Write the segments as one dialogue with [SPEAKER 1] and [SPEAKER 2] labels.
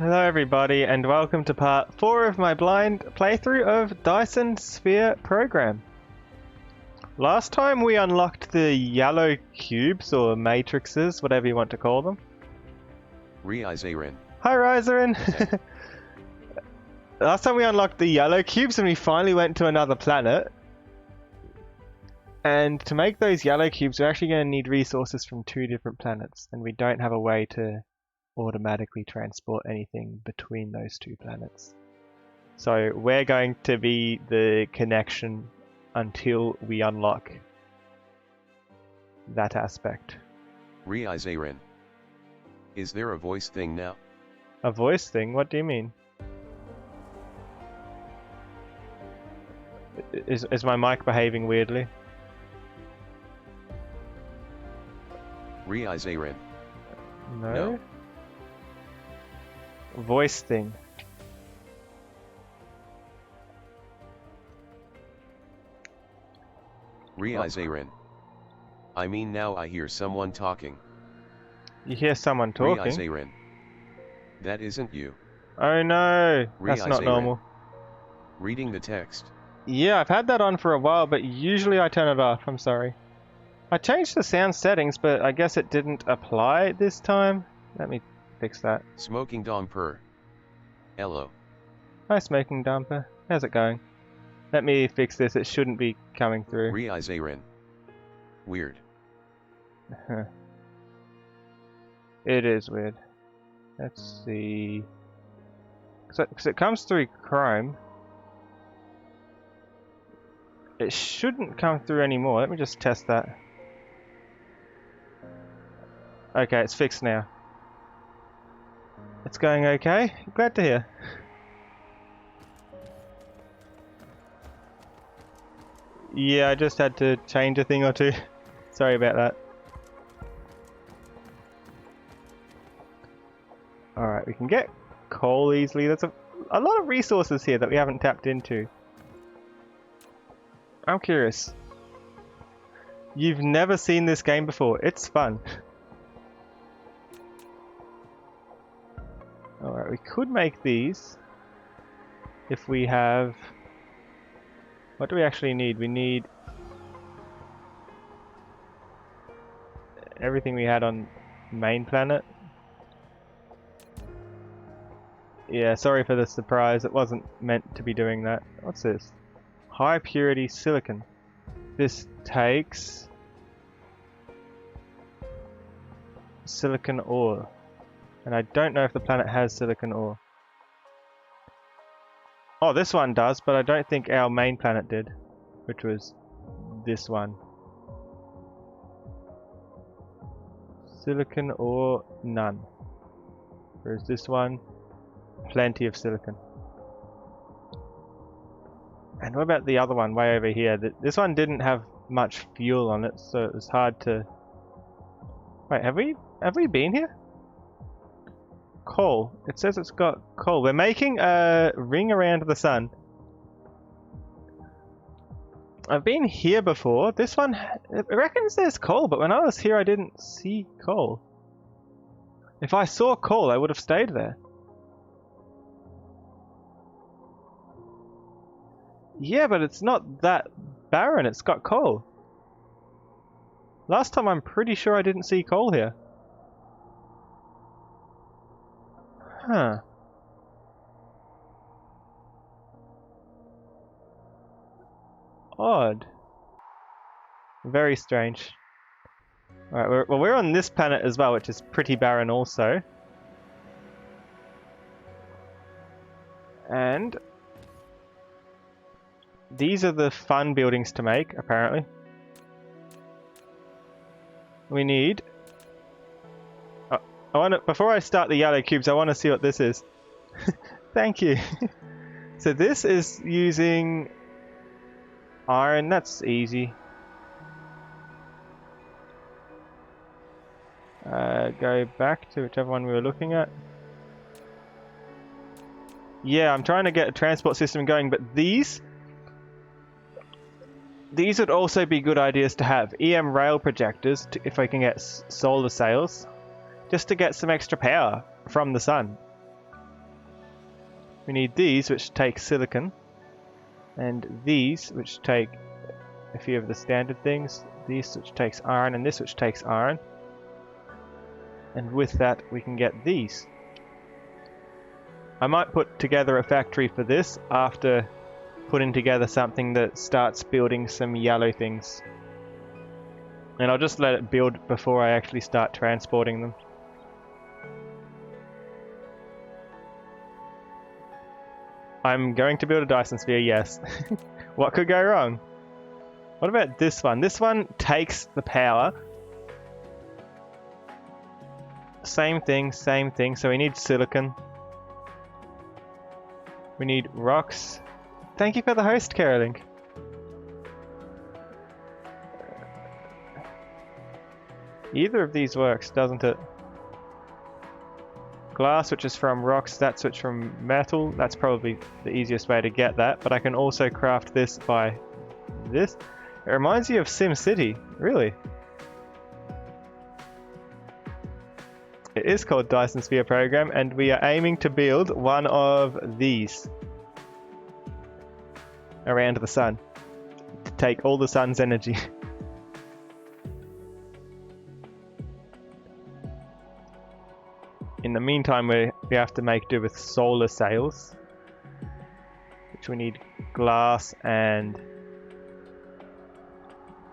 [SPEAKER 1] Hello everybody and welcome to part 4 of my blind playthrough of Dyson Sphere Program. Last time we unlocked the yellow cubes or matrices, whatever you want to call them.
[SPEAKER 2] Rizarin.
[SPEAKER 1] Hi Rizarin! Last time we unlocked the yellow cubes and we finally went to another planet. And to make those yellow cubes we're actually going to need resources from 2 different planets, and we don't have a way to automatically transport anything between those 2 planets. So we're going to be the connection until we unlock that aspect.
[SPEAKER 2] Rizarin. Is there a voice thing now?
[SPEAKER 1] A voice thing? What do you mean? Is my mic behaving weirdly?
[SPEAKER 2] Rizarin.
[SPEAKER 1] No? Voice thing.
[SPEAKER 2] Rizarin. I mean, now I hear someone talking.
[SPEAKER 1] You hear someone talking?
[SPEAKER 2] Rizarin. That isn't you.
[SPEAKER 1] Oh no! That's not normal.
[SPEAKER 2] Reading the text.
[SPEAKER 1] Yeah, I've had that on for a while, but usually I turn it off. I'm sorry. I changed the sound settings, but I guess it didn't apply this time. Let me fix that.
[SPEAKER 2] Smoking Domper. Hello.
[SPEAKER 1] Hi, Smoking Dumper. How's it going? Let me fix this. It shouldn't be coming through.
[SPEAKER 2] Rizarin. Weird.
[SPEAKER 1] It is weird. Let's see. Because it comes through Chrome. It shouldn't come through anymore. Let me just test that. Okay, it's fixed now. It's going okay. Glad to hear. Yeah, I just had to change a thing or two. Sorry about that. Alright, we can get coal easily. There's a lot of resources here that we haven't tapped into. I'm curious. You've never seen this game before. It's fun. Alright, we could make these if we have... What do we actually need? We need everything we had on main planet. Yeah, sorry for the surprise. It wasn't meant to be doing that. What's this? High purity silicon. This takes silicon ore. And I don't know if the planet has silicon ore. Oh, this one does, but I don't think our main planet did, which was this one. Silicon ore, none. Whereas this one, plenty of silicon. And what about the other one way over here? This one didn't have much fuel on it, so it was hard to... Wait, have we been here? Coal. It says it's got coal. We're making a ring around the sun. I've been here before. This one, it reckons there's coal, but when I was here I didn't see coal. If I saw coal, I would have stayed there. Yeah, but it's not that barren. It's got coal. Last time I'm pretty sure I didn't see coal here. Huh. Odd. Very strange. Alright, we're on this planet as well, which is pretty barren also. And these are the fun buildings to make, apparently. We need... before I start the yellow cubes, I want to see what this is. Thank you. So this is using iron. That's easy. Go back to whichever one we were looking at. Yeah, I'm trying to get a transport system going, but these would also be good ideas to have. EM rail projectors, if I can get solar sails. Just to get some extra power from the sun. We need these, which take silicon, and these, which take a few of the standard things. These, which takes iron, and this, which takes iron. And with that, we can get these. I might put together a factory for this after putting together something that starts building some yellow things. And I'll just let it build before I actually start transporting them. I'm going to build a Dyson sphere, yes. What could go wrong? What about this one? This one takes the power. Same thing, same thing. So we need silicon. We need rocks. Thank you for the host, Caroling. Either of these works, doesn't it? Glass, which is from rocks, that switch from metal. That's probably the easiest way to get that, but I can also craft this by this. It reminds you of SimCity, really. It is called Dyson Sphere Program, and we are aiming to build one of these around the sun to take all the sun's energy. In the meantime, we have to make do with solar sails, which we need glass and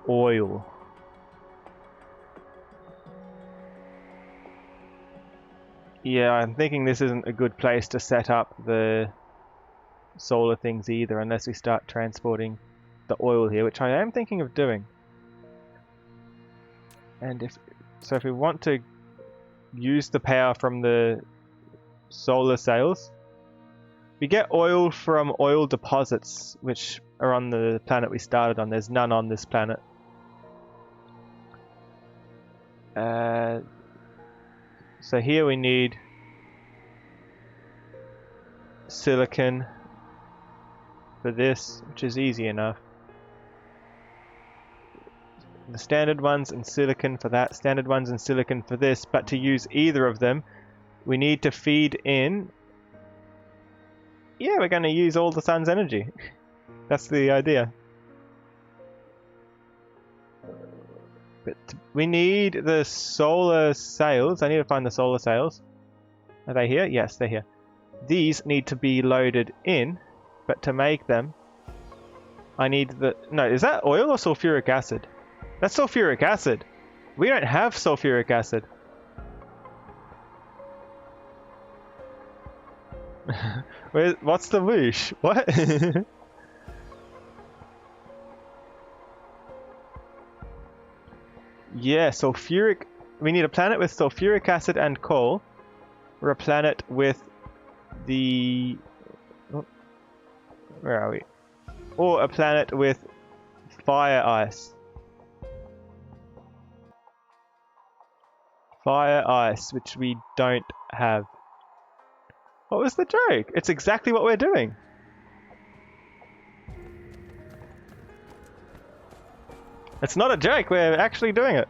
[SPEAKER 1] oil. Yeah, I'm thinking this isn't a good place to set up the solar things either, unless we start transporting the oil here, which I am thinking of doing. And if we want to use the power from the solar sails, we get oil from oil deposits, which are on the planet we started on. There's none on this planet. So here we need silicon for this, which is easy enough. The standard ones and silicon for that, standard ones and silicon for this, but to use either of them, we need to feed in. Yeah, we're going to use all the sun's energy. That's the idea. But we need the solar sails. I need to find the solar sails. Are they here? Yes, they're here. These need to be loaded in, but to make them, I need the... No, is that oil or sulfuric acid? That's sulfuric acid. We don't have sulfuric acid. What's the whoosh? What? Yeah, sulfuric... We need a planet with sulfuric acid and coal. Or a planet with the... Oh, where are we? Or a planet with fire ice. Fire ice, which we don't have. What was the joke? It's exactly what we're doing. It's not a joke, we're actually doing it.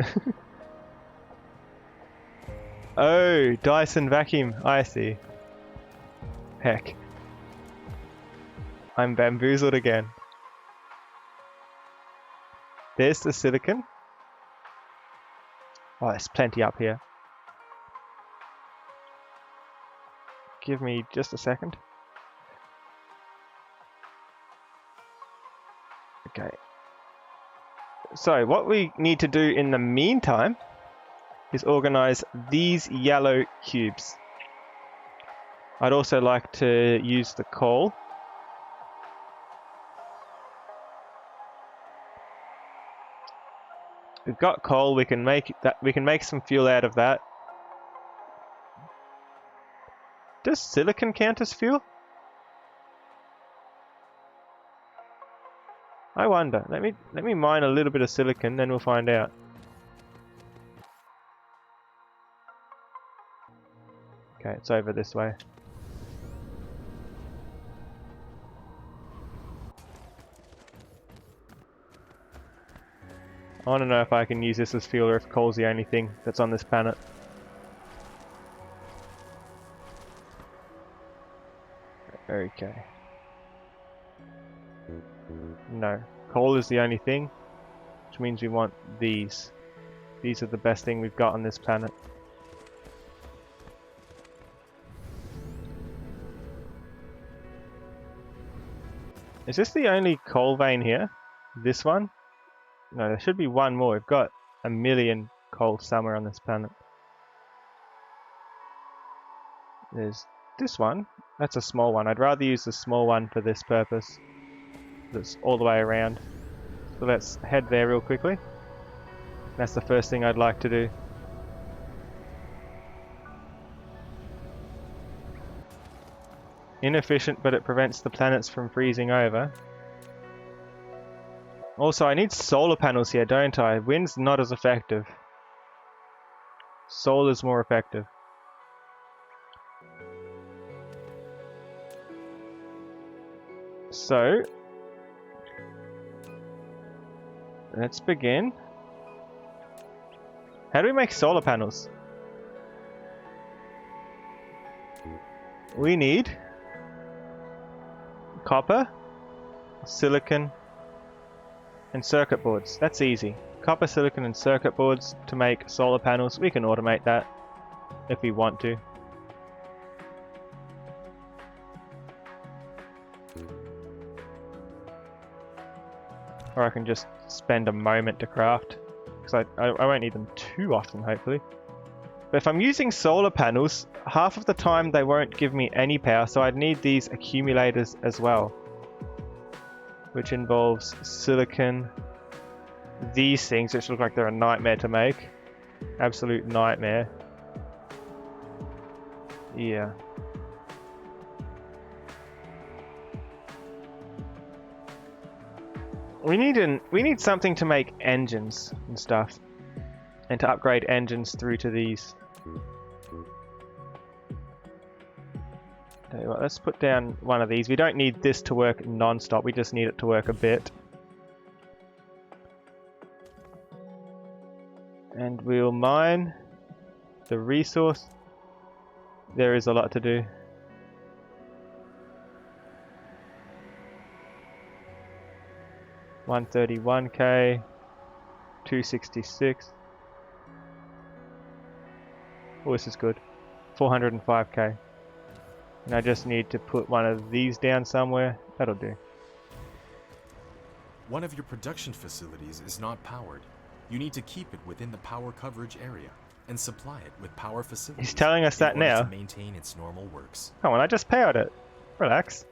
[SPEAKER 1] Oh, Dyson vacuum, I see. Heck. I'm bamboozled again. There's the silicon. Oh, there's plenty up here. Give me just a second. Okay. So, what we need to do in the meantime is organize these yellow cubes. I'd also like to use the coal. We've got coal, we can make some fuel out of that. Does silicon count as fuel? I wonder. Let me mine a little bit of silicon, then we'll find out. Okay, it's over this way. I want to know if I can use this as fuel or if coal's the only thing that's on this planet. Okay. No. Coal is the only thing, which means we want these. These are the best thing we've got on this planet. Is this the only coal vein here? This one? No, there should be one more. We've got 1,000,000 coal somewhere on this planet. There's this one. That's a small one. I'd rather use the small one for this purpose. That's all the way around. So let's head there real quickly. That's the first thing I'd like to do. Inefficient, but it prevents the planets from freezing over. Also, I need solar panels here, don't I? Wind's not as effective. Solar's more effective. So, let's begin. How do we make solar panels? We need copper, silicon, and circuit boards. That's easy. Copper, silicon, and circuit boards to make solar panels. We can automate that if we want to. Or I can just spend a moment to craft, because I won't need them too often, hopefully. But if I'm using solar panels, half of the time they won't give me any power, so I'd need these accumulators as well, which involves silicon, these things which look like they're a nightmare to make. Absolute nightmare. Yeah. We need something to make engines and stuff, and to upgrade engines through to these. Tell you what, let's put down one of these. We don't need this to work non-stop, we just need it to work a bit. And we'll mine the resource. There is a lot to do. $131K, 266. Oh, this is good. 405K. And I just need to put one of these down somewhere. That'll do.
[SPEAKER 3] One of your production facilities is not powered. You need to keep it within the power coverage area and supply it with power facilities.
[SPEAKER 1] He's telling us that now.
[SPEAKER 3] To maintain its normal works.
[SPEAKER 1] Come on, I just powered it. Relax.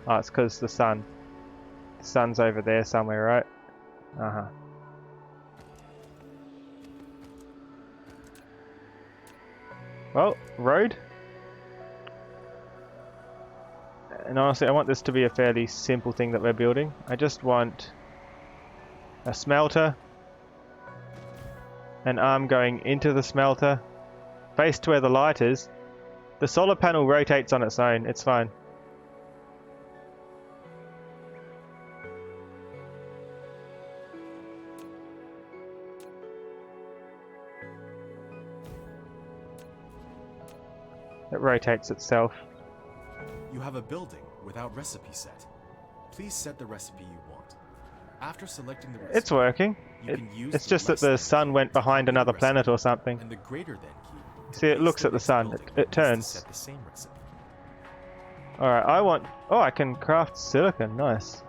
[SPEAKER 1] Oh, it's because the sun. The sun's over there somewhere, right? Uh-huh. Well, road. And honestly, I want this to be a fairly simple thing that we're building. I just want a smelter, an arm going into the smelter, face to where the light is. The solar panel rotates on its own, it's fine. It rotates itself.
[SPEAKER 3] You have a building without recipe set. Please set the recipe you want. After selecting the recipe,
[SPEAKER 1] it's working. It's just that the sun went behind another planet or something.
[SPEAKER 3] And the greater than key.
[SPEAKER 1] See, it looks at the sun. It turns.
[SPEAKER 3] Set the same recipe.
[SPEAKER 1] Alright, I want... Oh, I can craft silicon. Nice.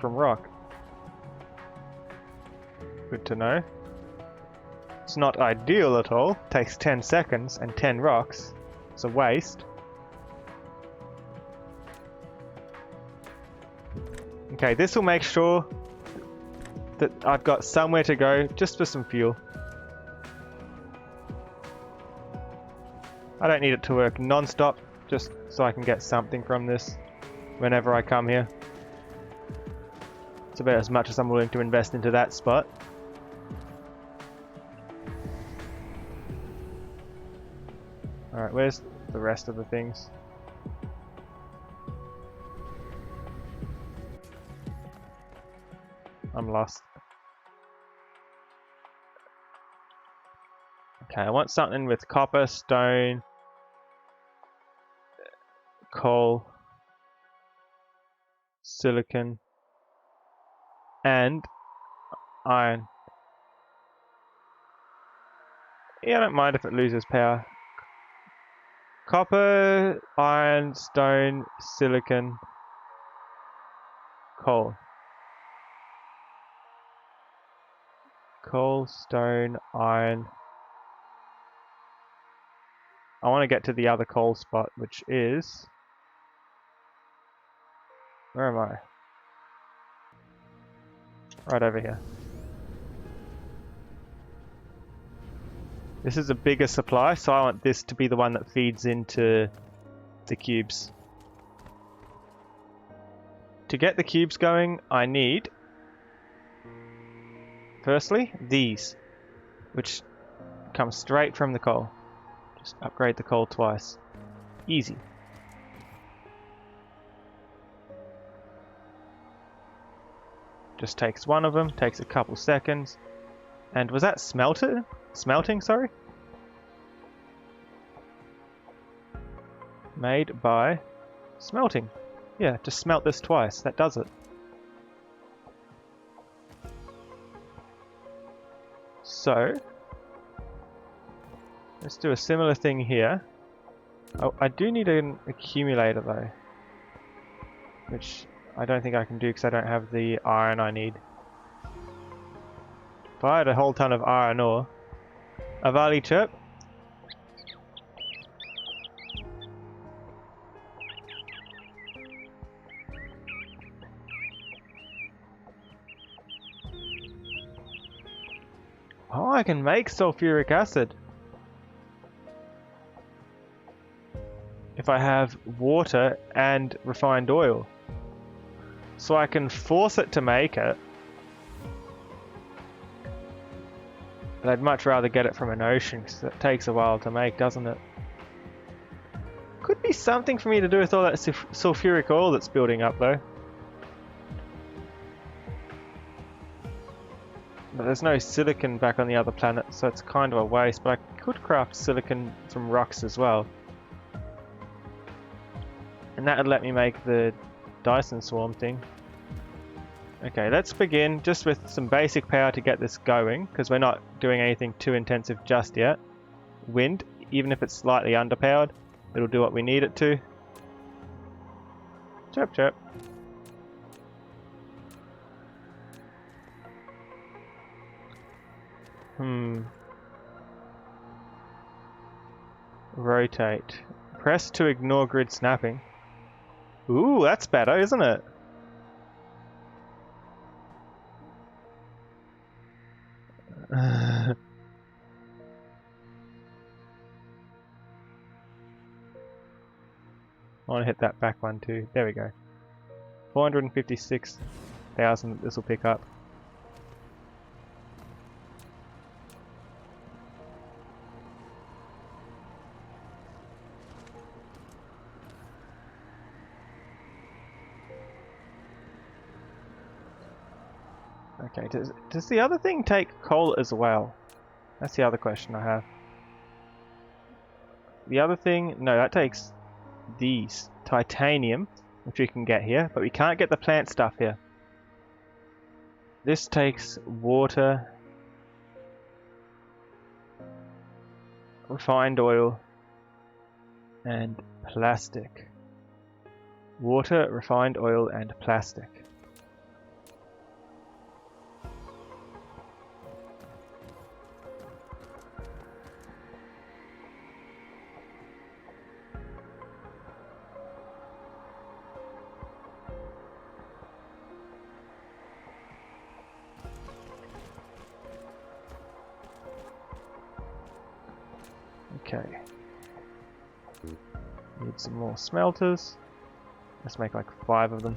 [SPEAKER 1] From rock. Good to know. It's not ideal at all. Takes 10 seconds and 10 rocks. It's a waste. Okay, this will make sure that I've got somewhere to go just for some fuel. I don't need it to work non-stop, just so I can get something from this whenever I come here. It's about as much as I'm willing to invest into that spot. Alright, where's the rest of the things? I'm lost. Okay, I want something with copper, stone, coal, silicon, and iron. Yeah, I don't mind if it loses power. Copper, iron, stone, silicon, coal. Coal, stone, iron. I want to get to the other coal spot, which is... Where am I? Right over here. This is a bigger supply, so I want this to be the one that feeds into the cubes. To get the cubes going, I need, firstly, these, which come straight from the coal. Just upgrade the coal twice. Easy. Just takes one of them, takes a couple seconds. And was that smelting, sorry? Made by smelting. Yeah, just smelt this twice. That does it. So, let's do a similar thing here. Oh, I do need an accumulator though, which I don't think I can do because I don't have the iron I need. If I had a whole ton of iron ore, Avali chirp. Oh, I can make sulfuric acid. If I have water and refined oil. So I can force it to make it. But I'd much rather get it from an ocean because it takes a while to make, doesn't it? Could be something for me to do with all that sulfuric oil that's building up though. But there's no silicon back on the other planet, so it's kind of a waste, but I could craft silicon from rocks as well. And that would let me make the Dyson swarm thing. Okay, let's begin just with some basic power to get this going, because we're not doing anything too intensive just yet. Wind, even if it's slightly underpowered, it'll do what we need it to. Chirp chirp. Rotate. Press to ignore grid snapping. Ooh, that's better, isn't it? I want to hit that back one too. There we go. 456,000 this will pick up. Okay, does the other thing take coal as well? That's the other question I have. The other thing, no, that takes these. Titanium, which we can get here, but we can't get the plant stuff here. This takes water, refined oil, and plastic. Water, refined oil, and plastic. Okay. Need some more smelters. Let's make like 5 of them.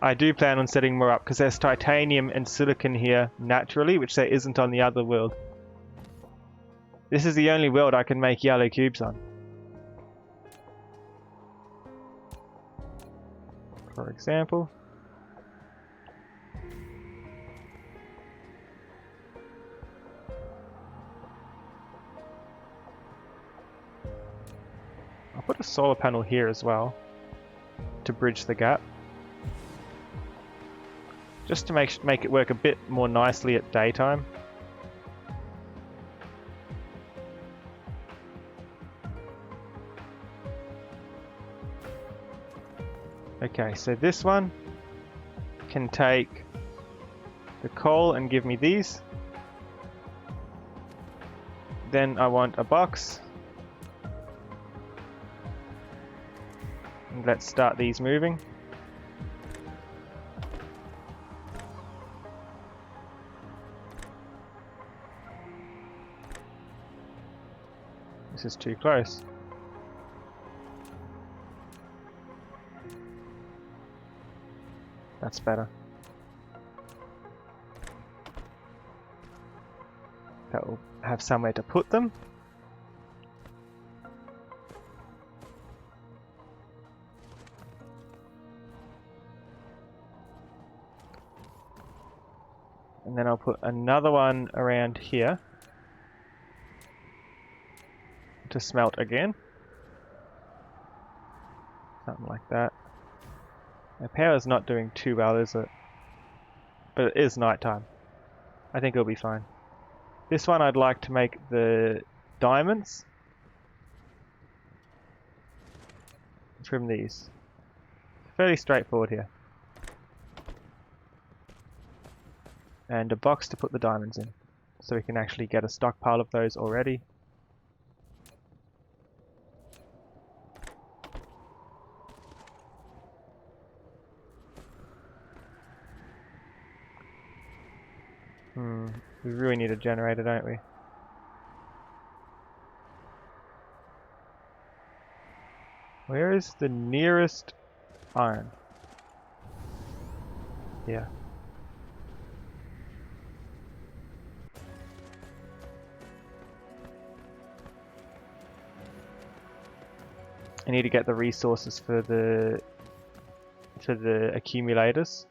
[SPEAKER 1] I do plan on setting more up because there's titanium and silicon here naturally, which there isn't on the other world. This is the only world I can make yellow cubes on. For example. I'll put a solar panel here as well to bridge the gap. Just to make it work a bit more nicely at daytime. Okay, so this one can take the coal and give me these. Then I want a box. And let's start these moving. This is too close. That's better. That will have somewhere to put them. And then I'll put another one around here to smelt again. Something like that. My power's not doing too well, is it? But it is nighttime. I think it'll be fine. This one I'd like to make the diamonds from these. Fairly straightforward here. And a box to put the diamonds in. So we can actually get a stockpile of those already. We really need a generator, don't we? Where is the nearest iron? Yeah. I need to get the resources for the accumulators.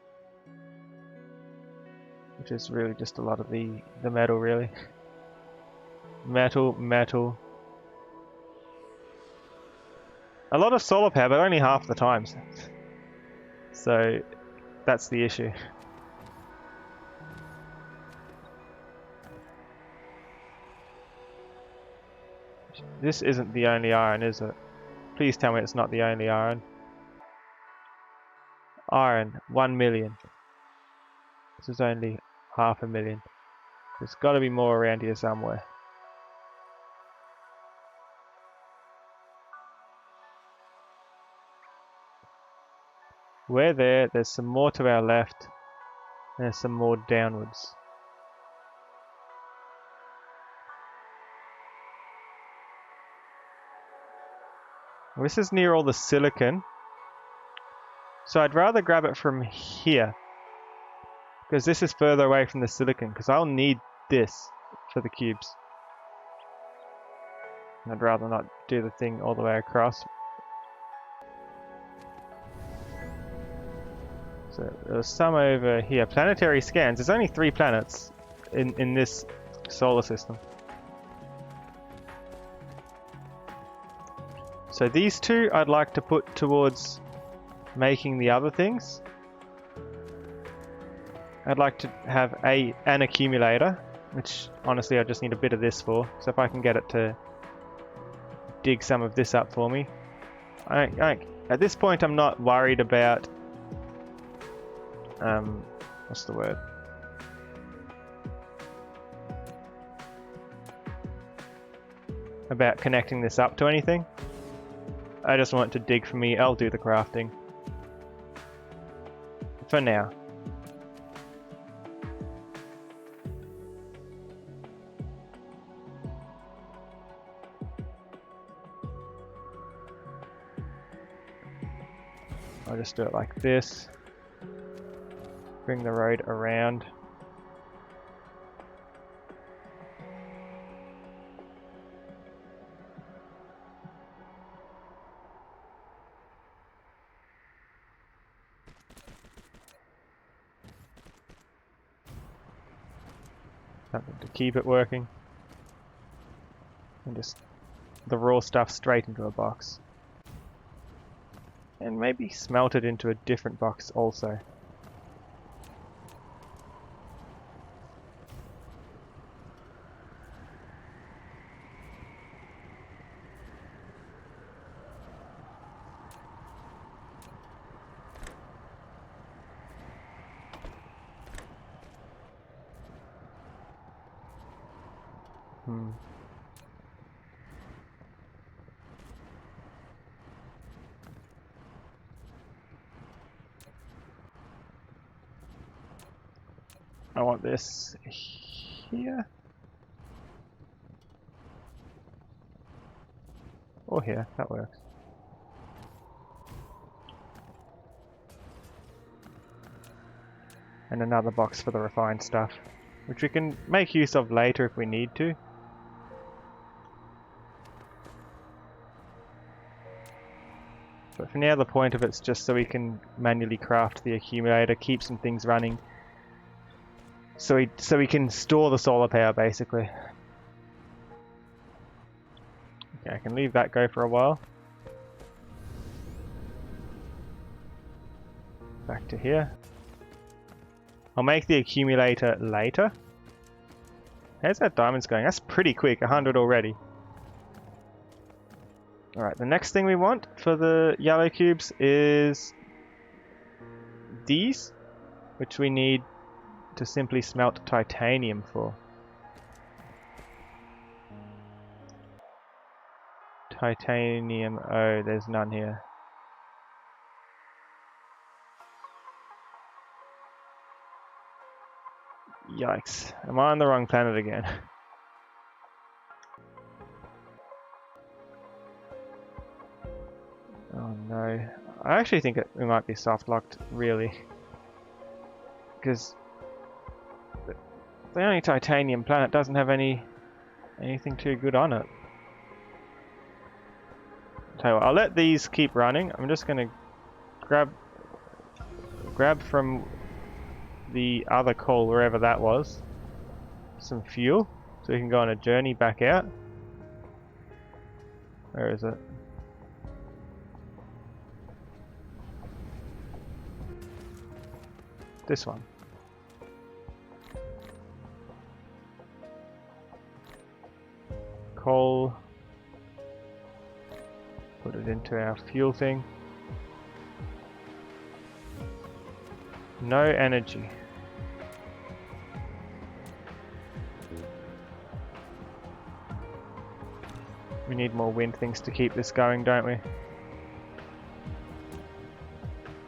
[SPEAKER 1] Which is really just a lot of the metal, really. Metal. A lot of solar power, but only half the times. So that's the issue. This isn't the only iron, is it? Please tell me it's not the only iron. Iron, 1 million. This is only 500,000. There's got to be more around here somewhere. We're there. There's some more to our left. There's some more downwards. Well, this is near all the silicon. So I'd rather grab it from here. Because this is further away from the silicon, because I'll need this for the cubes. I'd rather not do the thing all the way across. So there's some over here. Planetary scans. There's only 3 planets in this solar system. So these 2 I'd like to put towards making the other things. I'd like to have an accumulator, which honestly I just need a bit of this for. So if I can get it to dig some of this up for me. At this point I'm not worried about what's the word? About connecting this up to anything. I just want it to dig for me. I'll do the crafting. For now. I'll just do it like this. Bring the road around. Something to keep it working. And just the raw stuff straight into a box. And maybe smelt it into a different box also. I want this here. Or here, that works. And another box for the refined stuff, which we can make use of later if we need to. But for now the point of it's just so we can manually craft the accumulator, keep some things running. So we can store the solar power basically. Okay, I can leave that go for a while. Back to here. I'll make the accumulator later. How's that diamonds going? That's pretty quick, 100 already. Alright, the next thing we want for the yellow cubes is these, which we need to simply smelt titanium for. Titanium, oh, there's none here. Yikes, am I on the wrong planet again? Oh no, I actually think we might be soft locked, really. Because the only titanium planet doesn't have anything too good on it. Tell you what, I'll let these keep running. I'm just gonna grab from the other coal, wherever that was, some fuel, so we can go on a journey back out. Where is it? This one. Coal. Put it into our fuel thing. No energy. We need more wind things to keep this going, don't we?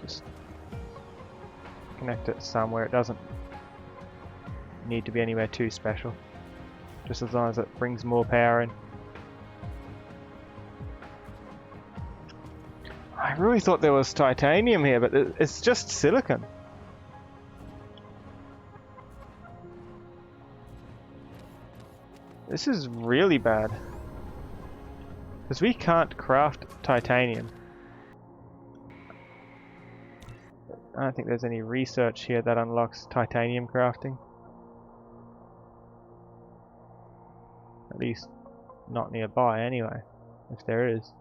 [SPEAKER 1] Just connect it somewhere. It doesn't need to be anywhere too special. Just as long as it brings more power in. I really thought there was titanium here, but it's just silicon. This is really bad. Because we can't craft titanium. I don't think there's any research here that unlocks titanium crafting. At least not nearby anyway, if there is.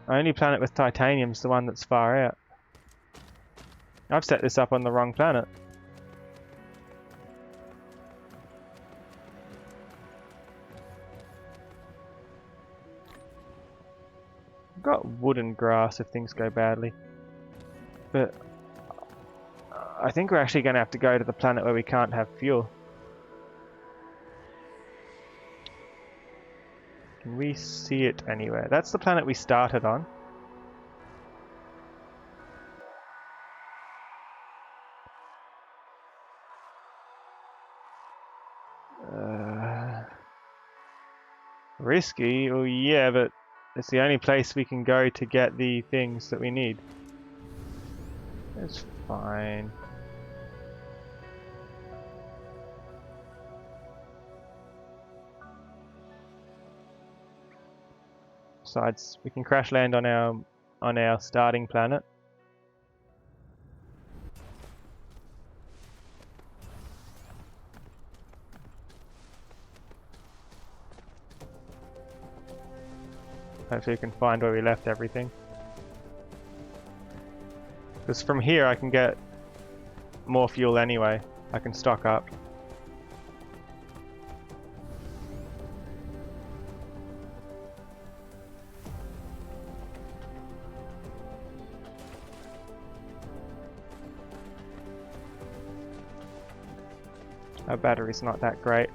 [SPEAKER 1] The only planet with titanium is the one that's far out. I've set this up on the wrong planet. I've got wood and grass if things go badly. But I think we're actually going to have to go to the planet where we can't have fuel. Can we see it anywhere? That's the planet we started on. Risky? Oh yeah, but it's the only place we can go to get the things that we need. It's fine. Besides, we can crash land on our starting planet. Hopefully we can find where we left everything. Because from here I can get more fuel anyway. I can stock up. Our battery's not that great.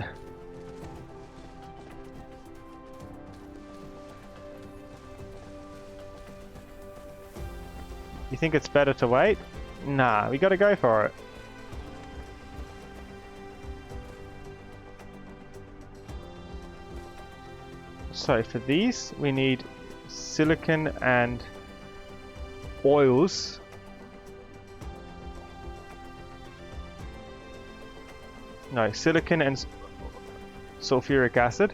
[SPEAKER 1] You think it's better to wait? Nah, we gotta go for it. So for these, we need silicon and oils. No, silicon and sulfuric acid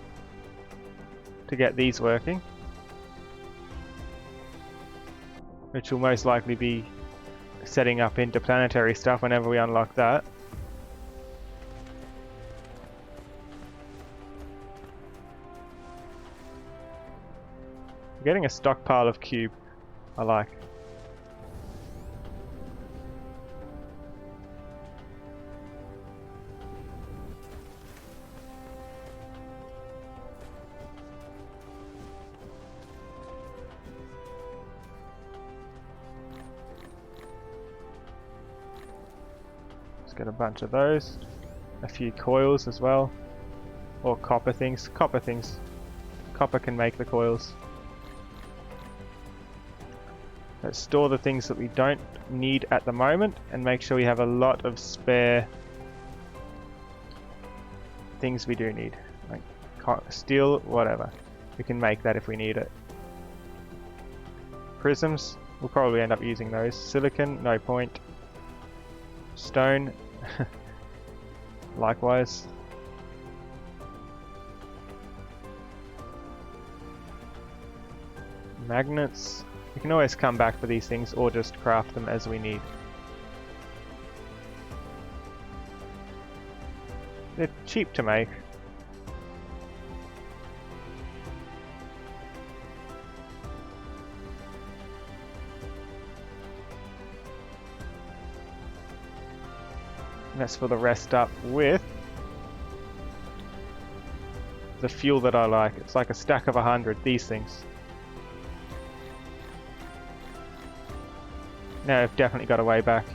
[SPEAKER 1] to get these working, which will most likely be setting up interplanetary stuff whenever we unlock that. Getting a stockpile of cube, I like. Let's get a bunch of those. A few coils as well. Or copper things. Copper things. Copper can make the coils. Let's store the things that we don't need at the moment and make sure we have a lot of spare things we do need. Like steel, whatever. We can make that if we need it. Prisms, we'll probably end up using those. Silicon, no point. Stone, likewise. Magnets. We can always come back for these things or just craft them as we need. They're cheap to make. And let's fill the rest up with the fuel that I like. It's like a stack of 100, these things. Now I've definitely got a way back.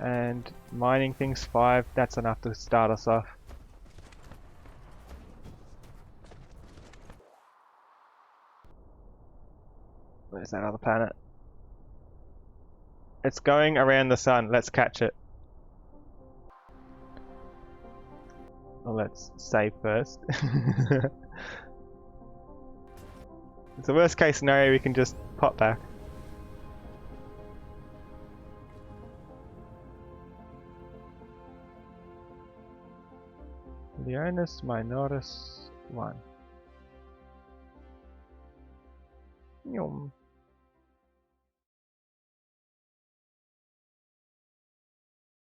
[SPEAKER 1] And mining things 5, that's enough to start us off. Where's that other planet? It's going around the sun, let's catch it. Well, let's save first. It's the worst case scenario, we can just pop back. Leonis minoris 1. Yum.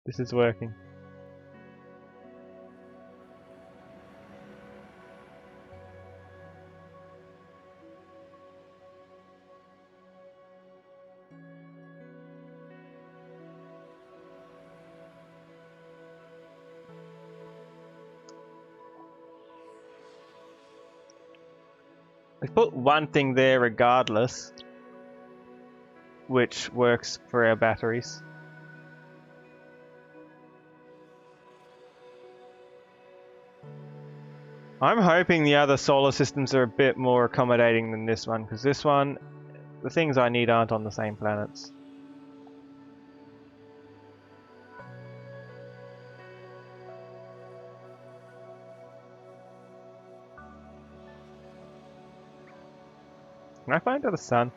[SPEAKER 1] This is working. We put one thing there regardless, which works for our batteries. I'm hoping the other solar systems are a bit more accommodating than this one, because this one, the things I need aren't on the same planets. Can I find out the sun?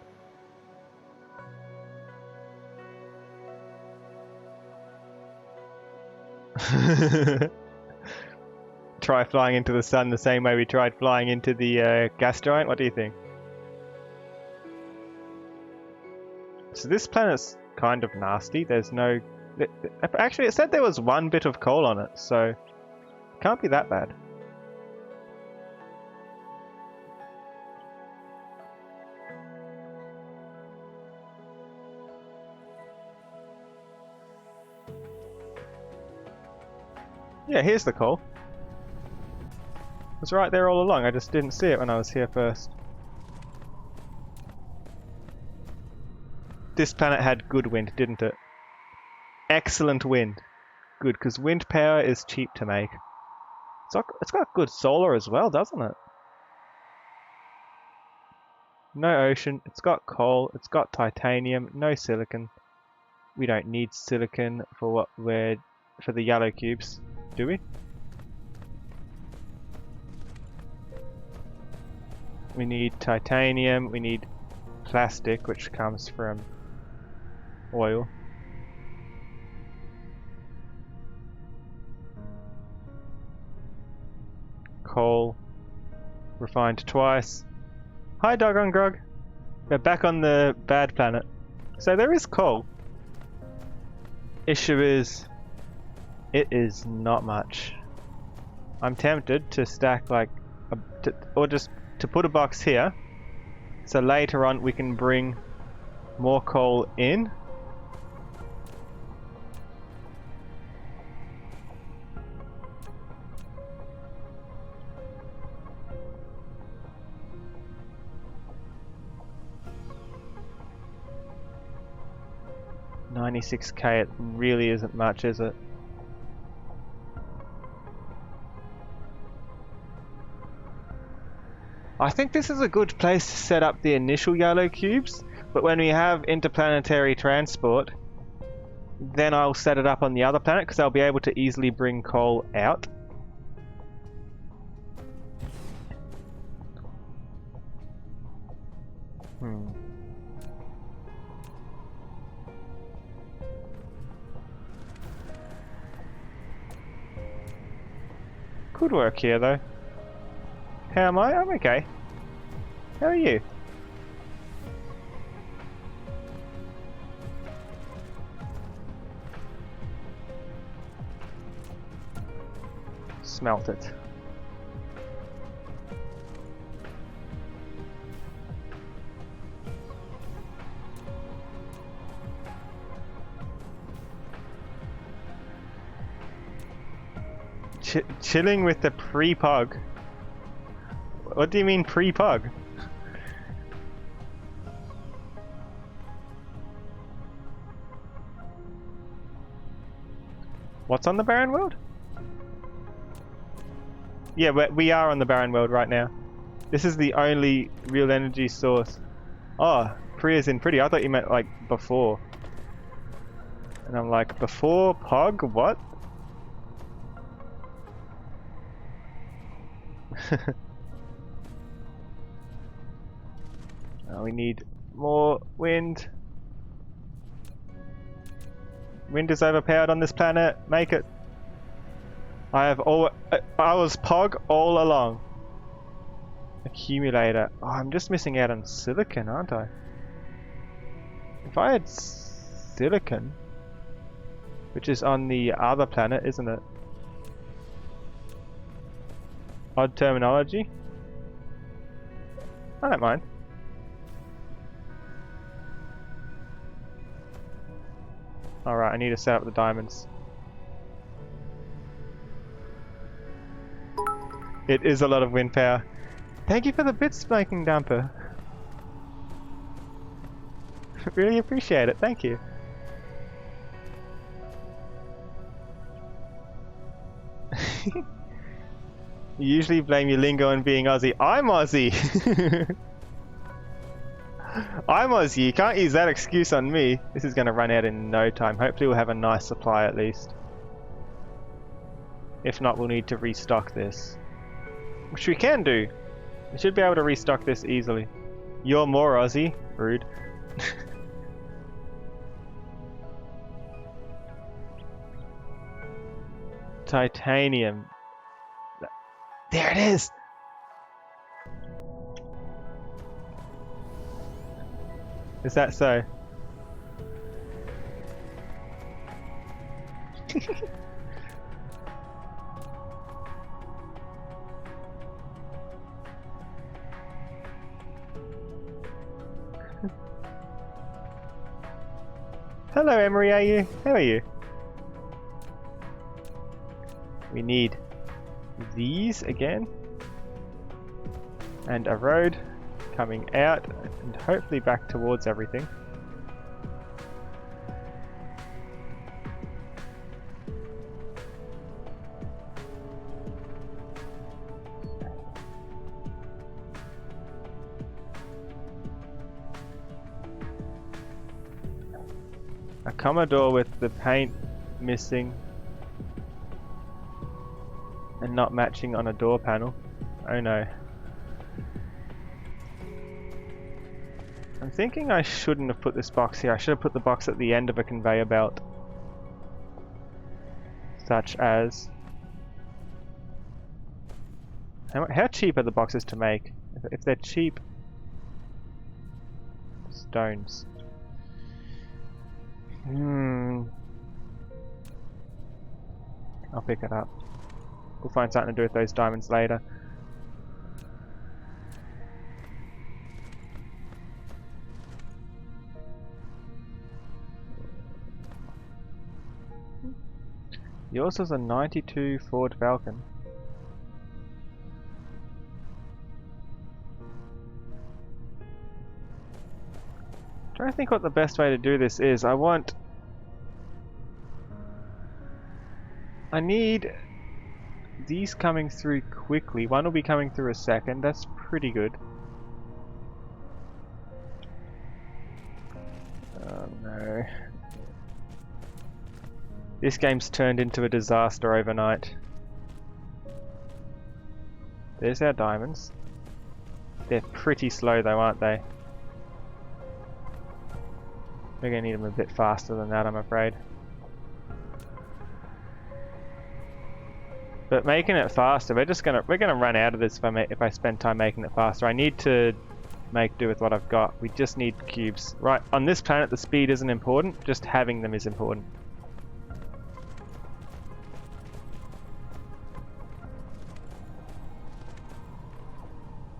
[SPEAKER 1] Try flying into the sun the same way we tried flying into the gas giant? What do you think? So this planet's kind of nasty. There's no Actually, it said there was one bit of coal on it, so it can't be that bad. Yeah, here's the coal. It's right there all along, I just didn't see it when I was here first. This planet had good wind, didn't it? Excellent wind. Good, because wind power is cheap to make. It's got good solar as well, doesn't it? No ocean, it's got coal, it's got titanium, no silicon. We don't need silicon for for the yellow cubes, do we? We need titanium, we need plastic, which comes from oil. Coal, refined twice. Hi Doggone Grog. We're back on the bad planet. So there is coal. Issue is, it is not much. I'm tempted to stack like, or just to put a box here, so later on we can bring more coal in. $96k, it really isn't much, is it? I think this is a good place to set up the initial yellow cubes, but when we have interplanetary transport, then I'll set it up on the other planet because I'll be able to easily bring coal out. Could work here though. How am I? I'm okay. How are you? Smelt it. Chilling with the pre-pug. What do you mean pre-pug? What's on the barren world? Yeah, we are on the barren world right now. This is the only real energy source. Oh, pre is in pretty. I thought you meant like before. And I'm like, before pug? What? We need more wind. Wind is overpowered on this planet. Make it. I was POG all along. Accumulator. Oh, I'm just missing out on silicon, aren't I? If I had silicon, which is on the other planet, isn't it? Odd terminology. I don't mind. Alright, I need to set up the diamonds. It is a lot of wind power. Thank you for the bit smoking dumper. Really appreciate it, thank you. You usually blame your lingo on being Aussie. I'm Aussie! I'm Aussie, you can't use that excuse on me. This is going to run out in no time. Hopefully we'll have a nice supply at least. If not, we'll need to restock this. Which we can do. We should be able to restock this easily. You're more Aussie. Rude. Titanium. There it is! Is that so? Hello, Emery. How are you? We need these again, and a road coming out and hopefully back towards everything. A Commodore with the paint missing and not matching on a door panel. Oh no. I'm thinking I shouldn't have put this box here. I should have put the box at the end of a conveyor belt. Such as... How cheap are the boxes to make? If they're cheap... Stones. I'll pick it up. We'll find something to do with those diamonds later. Yours is a 92 Ford Falcon. I'm trying to think what the best way to do this is. I need these coming through quickly. One will be coming through a second. That's pretty good. Oh no. This game's turned into a disaster overnight. There's our diamonds. They're pretty slow though, aren't they? We're gonna need them a bit faster than that, I'm afraid. But making it faster, we're gonna run out of this if I spend time making it faster. I need to make do with what I've got. We just need cubes. Right, on this planet the speed isn't important, just having them is important.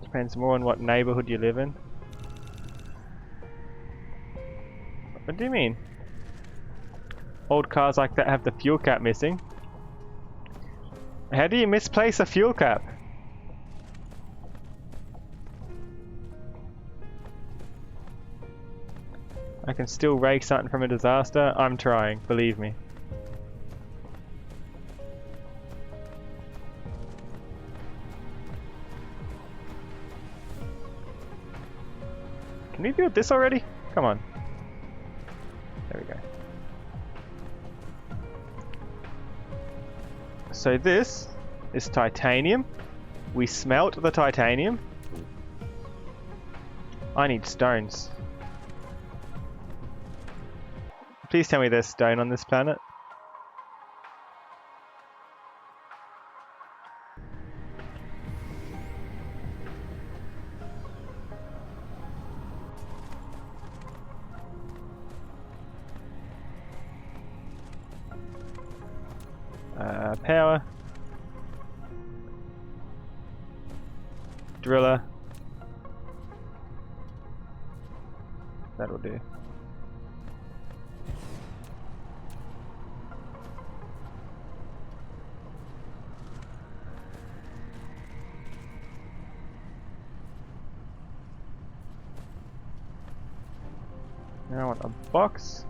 [SPEAKER 1] Depends more on what neighborhood you live in. What do you mean? Old cars like that have the fuel cap missing. How do you misplace a fuel cap? I can still rake something from a disaster. I'm trying, believe me. Can we build this already? Come on. There we go. So this is titanium. We smelt the titanium. I need stones. Please tell me there's stone on this planet. Power. Driller. That'll do. Now I want a box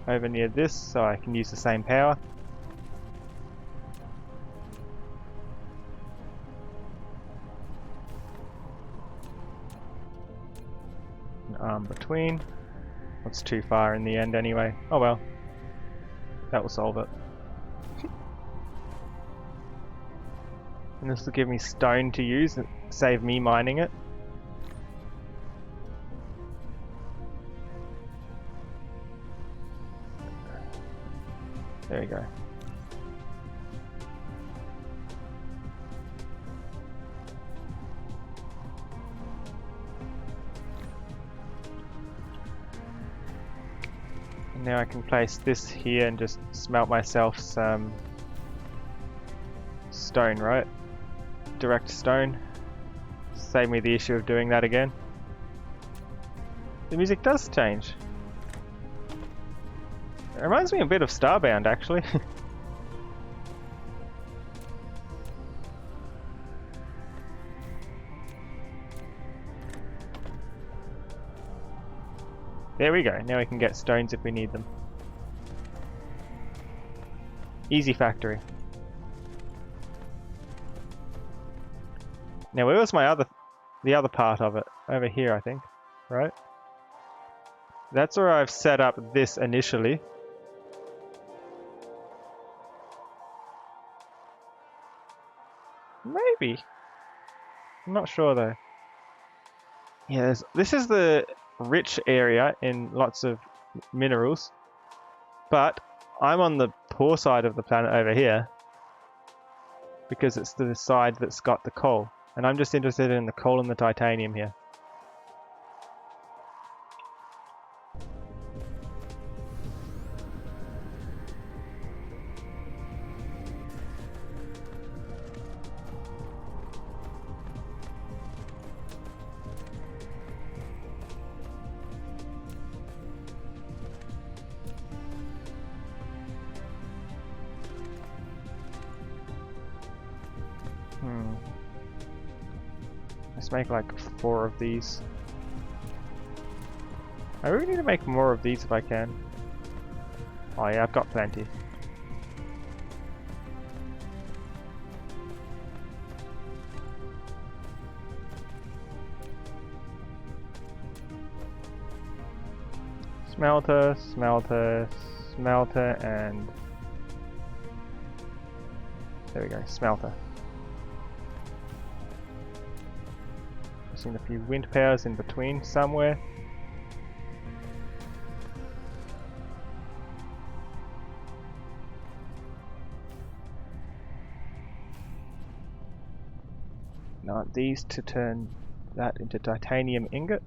[SPEAKER 1] over near this so I can use the same power. An arm between. That's too far in the end anyway. Oh well. That will solve it. And this will give me stone to use and save me mining it. There we go. Now I can place this here and just smelt myself some stone, right? Direct stone. Save me the issue of doing that again. The music does change. It reminds me a bit of Starbound, actually. There we go. Now we can get stones if we need them. Easy factory. Now where was the other part of it? Over here, I think. Right? That's where I've set up this initially. Maybe. I'm not sure though. Yeah, this is the rich area in lots of minerals, but I'm on the poor side of the planet over here because it's the side that's got the coal, and I'm just interested in the coal and the titanium here. Let's make like 4 of these. I really need to make more of these if I can. Oh yeah, I've got plenty. Smelter, smelter, smelter, and there we go, smelter. Seen a few wind powers in between somewhere. Now these to turn that into titanium ingot.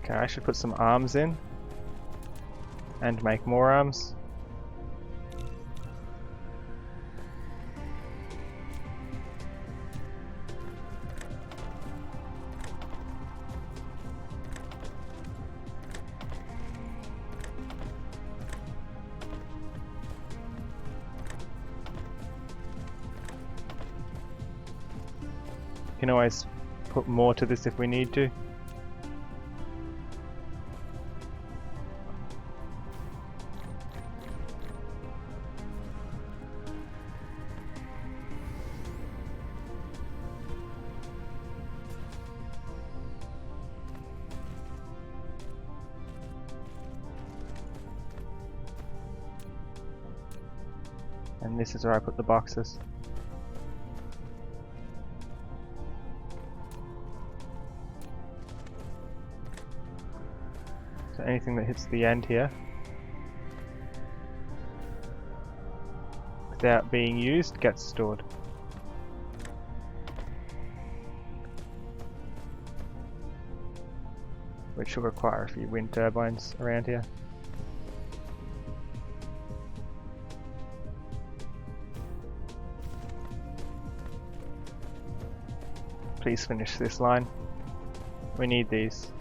[SPEAKER 1] Okay, I should put some arms in and make more arms. You can always put more to this if we need to. And this is where I put the boxes. So anything that hits the end here without being used gets stored. Which will require a few wind turbines around here. Please finish this line. We need these.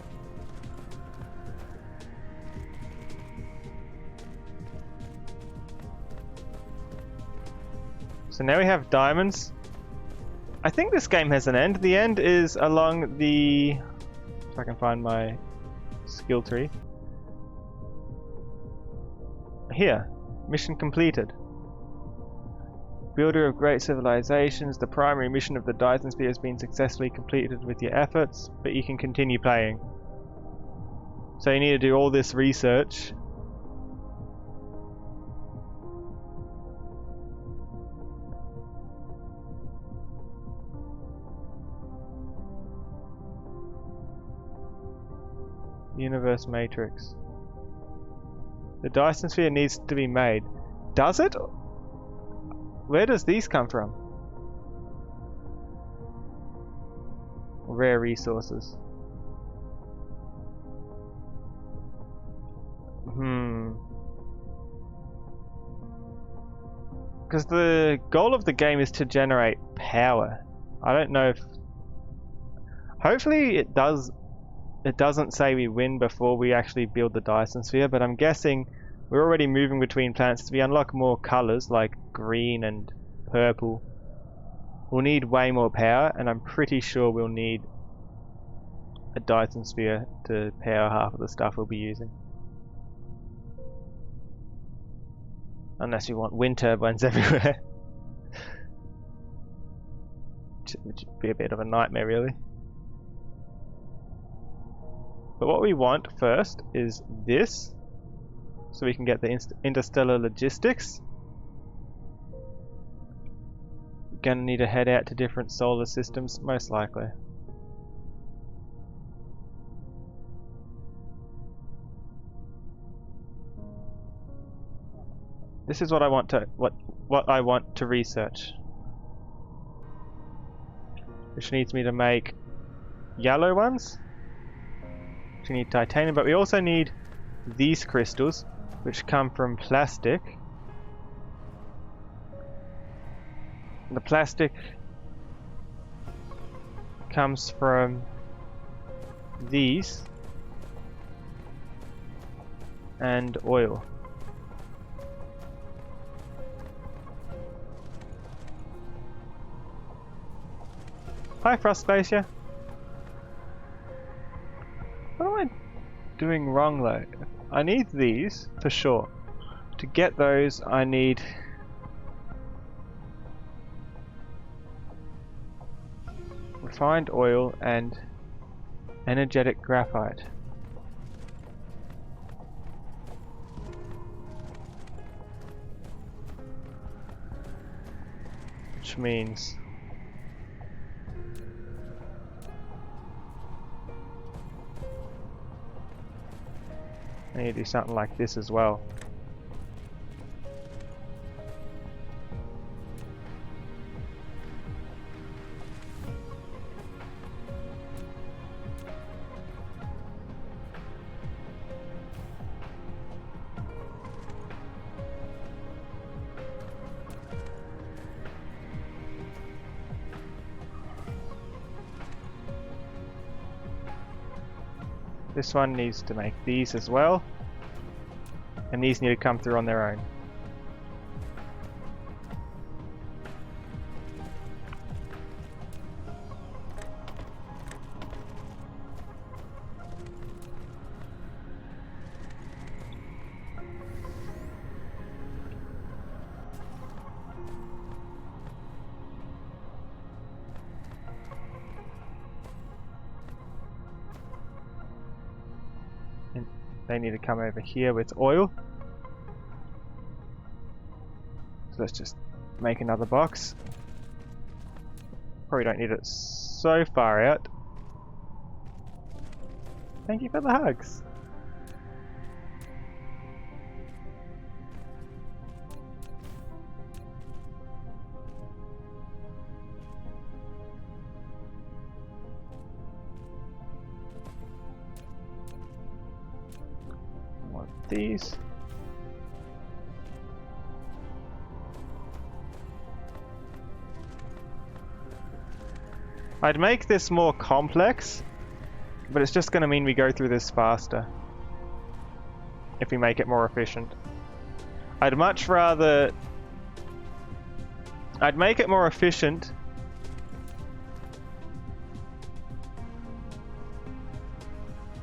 [SPEAKER 1] So now we have diamonds. I think this game has an end. The end is along the... if I can find my skill tree. Here. Mission completed. Builder of great civilizations, the primary mission of the Dyson sphere has been successfully completed with your efforts, but you can continue playing. So you need to do all this research Universe matrix. The Dyson sphere needs to be made. Does it? Where does these come from? Rare resources. Because the goal of the game is to generate power. I don't know if... Hopefully it does. It doesn't say we win before we actually build the Dyson sphere, but I'm guessing we're already moving between planets. As we unlock more colors like green and purple, we'll need way more power, and I'm pretty sure we'll need a Dyson sphere to power half of the stuff we'll be using. Unless you want wind turbines everywhere. Which would be a bit of a nightmare, really. But what we want first is this, so we can get the interstellar logistics. We're gonna need to head out to different solar systems, most likely. This is what I want to research. Which needs me to make yellow ones. We need titanium, but we also need these crystals, which come from plastic. The plastic comes from these and oil. Hi, Frost Glacier. What am I doing wrong though? I need these for sure. To get those, I need refined oil and energetic graphite. Which means I need to do something like this as well. This one needs to make these as well, and these need to come through on their own. They need to come over here with oil. So let's just make another box. Probably don't need it so far out. Thank you for the hugs. These. I'd make this more complex, but it's just going to mean we go through this faster if we make it more efficient. I'd much rather... I'd make it more efficient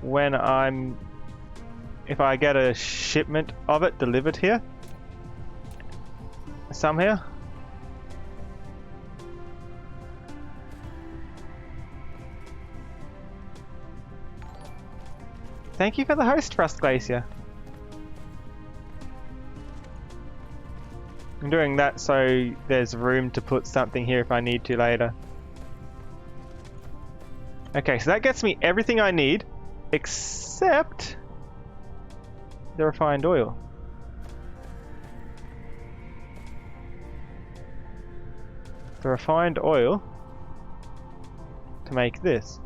[SPEAKER 1] when if I get a shipment of it delivered here somehow. Thank you for the host, Frost Glacier. I'm doing that so there's room to put something here if I need to later. Okay, so that gets me everything I need Except the refined oil. The refined oil to make this.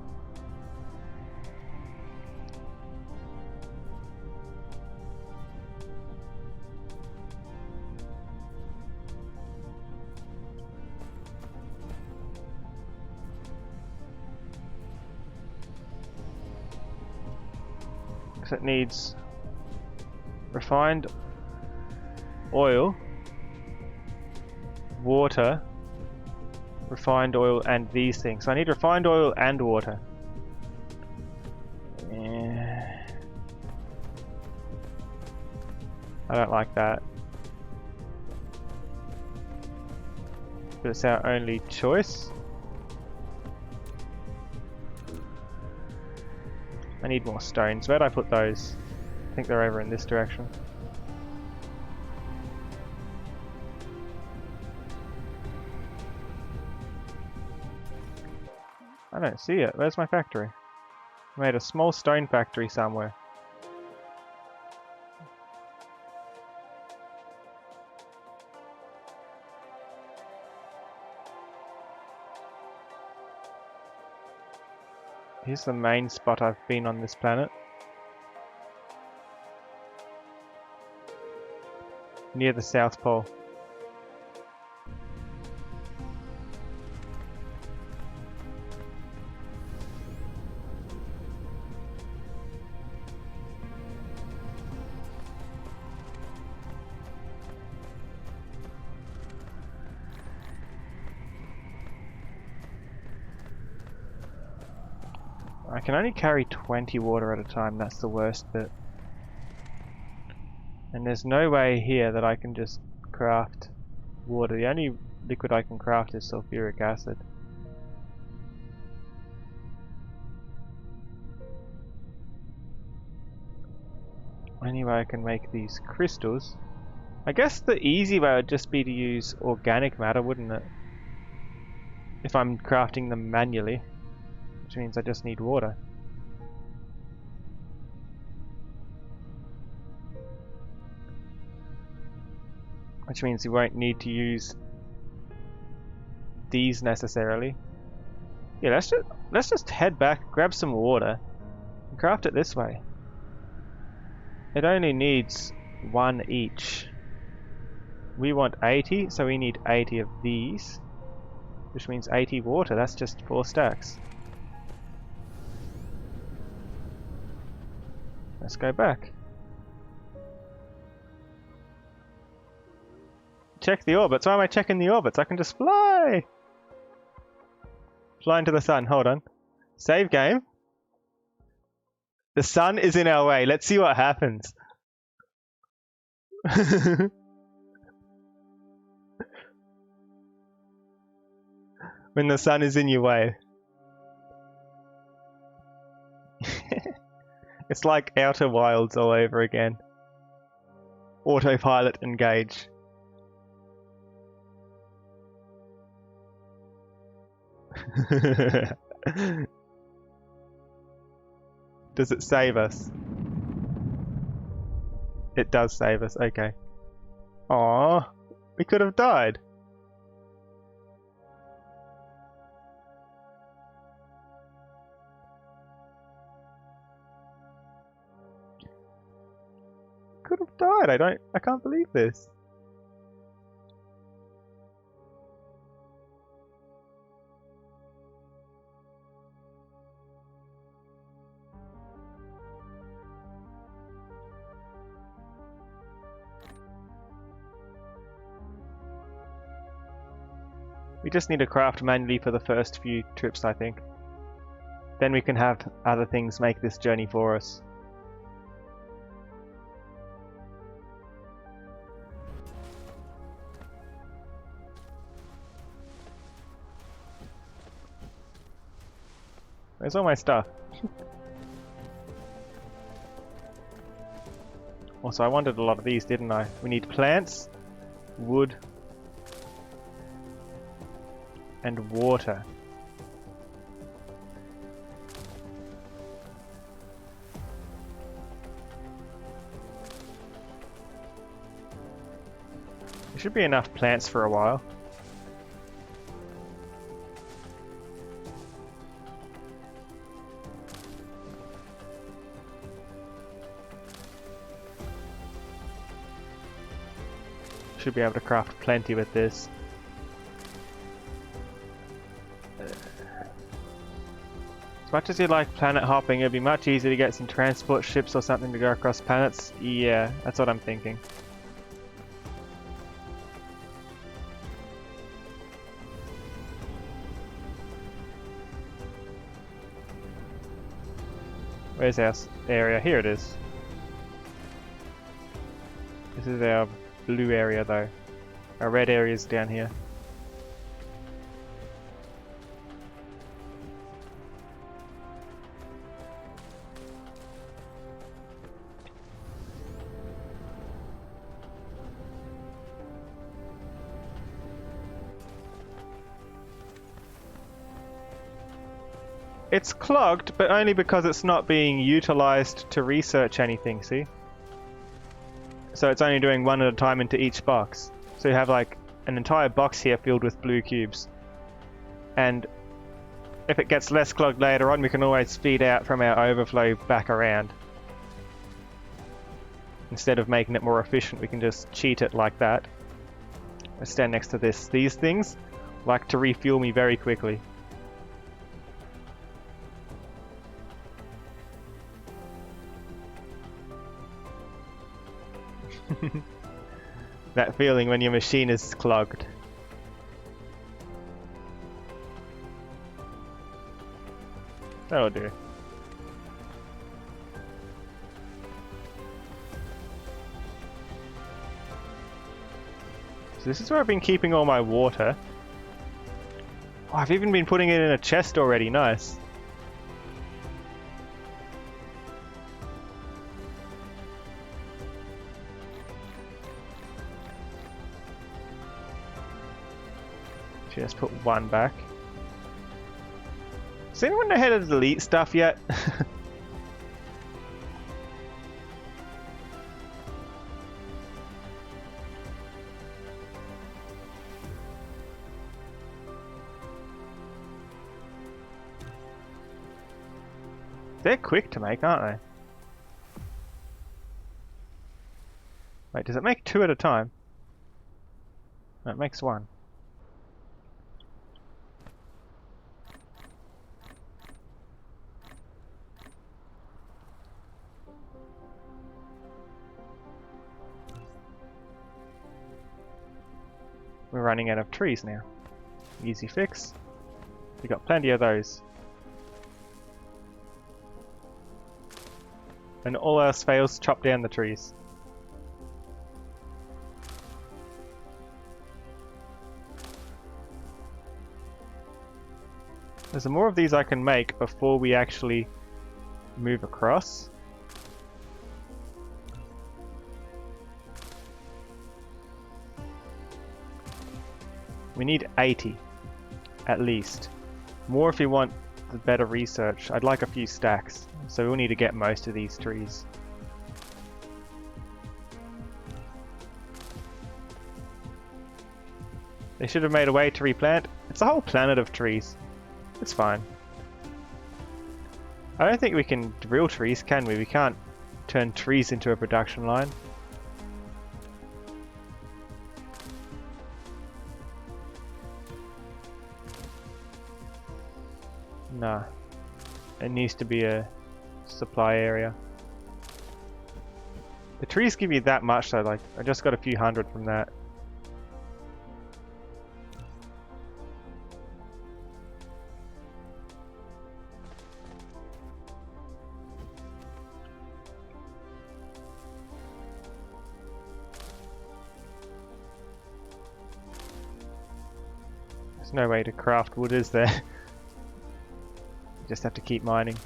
[SPEAKER 1] So it needs refined oil, water, refined oil, and these things. So I need refined oil and water. I don't like that. But it's our only choice. I need more stones. Where'd I put those? I think they're over in this direction. I don't see it. Where's my factory? I made a small stone factory somewhere. Here's the main spot I've been on this planet. Near the South Pole. I can only carry 20 water at a time, that's the worst bit. And there's no way here that I can just craft water. The only liquid I can craft is sulfuric acid. Only way I can make these crystals. I guess the easy way would just be to use organic matter, wouldn't it? If I'm crafting them manually. Which means I just need water. Which means you won't need to use these necessarily. Yeah, let's just head back, grab some water, and craft it this way. It only needs one each. We want 80, so we need 80 of these. Which means 80 water, that's just 4 stacks. Let's go back. Check the orbits. Why am I checking the orbits? I can just fly! Fly into the sun. Hold on. Save game. The sun is in our way. Let's see what happens. When the sun is in your way. It's like Outer Wilds all over again. Autopilot engage. Does it save us? It does save us, okay. Aww, we could have died. Could have died. I can't believe this. We just need to craft manually for the first few trips, I think. Then we can have other things make this journey for us. Where's all my stuff? Also, I wanted a lot of these, didn't I? We need plants, wood, and water. There should be enough plants for a while. Should be able to craft plenty with this. As much as you like planet hopping, it'd be much easier to get some transport ships or something to go across planets. Yeah, that's what I'm thinking. Where's our area? Here it is. This is our blue area though. Our red area is down here. It's clogged, but only because it's not being utilized to research anything, see? So it's only doing one at a time into each box. So you have like an entire box here filled with blue cubes. And if it gets less clogged later on, we can always feed out from our overflow back around. Instead of making it more efficient, we can just cheat it like that. I stand next to this. These things like to refuel me very quickly. That feeling when your machine is clogged. That'll do. So this is where I've been keeping all my water. Oh, I've even been putting it in a chest already, nice. Just put one back. Does anyone know how to delete stuff yet? They're quick to make, aren't they? Wait, does it make two at a time? No, it makes one. We're running out of trees now. Easy fix. We got plenty of those. And all else fails, chop down the trees. There's some more of these I can make before we actually move across. We need 80, at least. More if you want the better research. I'd like a few stacks, so we'll need to get most of these trees. They should have made a way to replant. It's a whole planet of trees. It's fine. I don't think we can drill trees, can we? We can't turn trees into a production line. Nah, it needs to be a supply area. The trees give you that much though, like I just got a few hundred from that. There's no way to craft wood, is there? Just have to keep mining.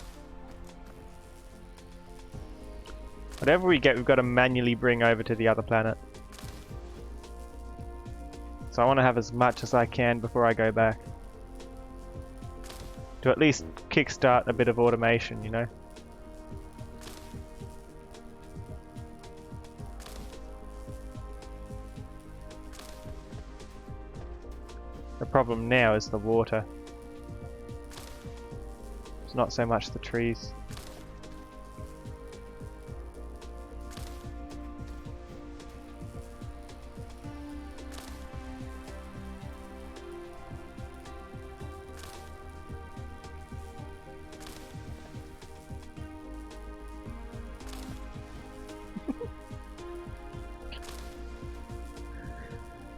[SPEAKER 1] Whatever we get, we've got to manually bring over to the other planet. So I want to have as much as I can before I go back. To at least kickstart a bit of automation, you know? The problem now is the water. It's not so much the trees.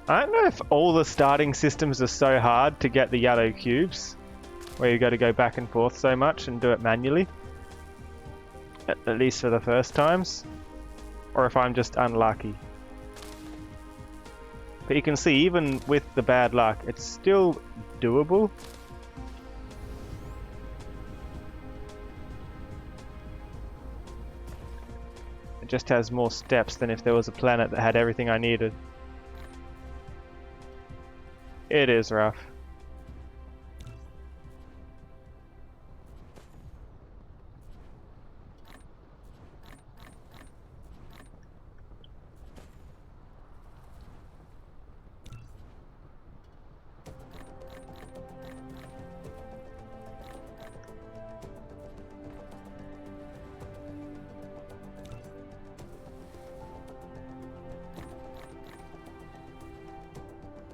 [SPEAKER 1] I don't know if all the starting systems are so hard to get the yellow cubes, where you got to go back and forth so much and do it manually, at least for the first times, or if I'm just unlucky. But you can see, even with the bad luck, it's still doable. It just has more steps than if there was a planet that had everything I needed. It is rough.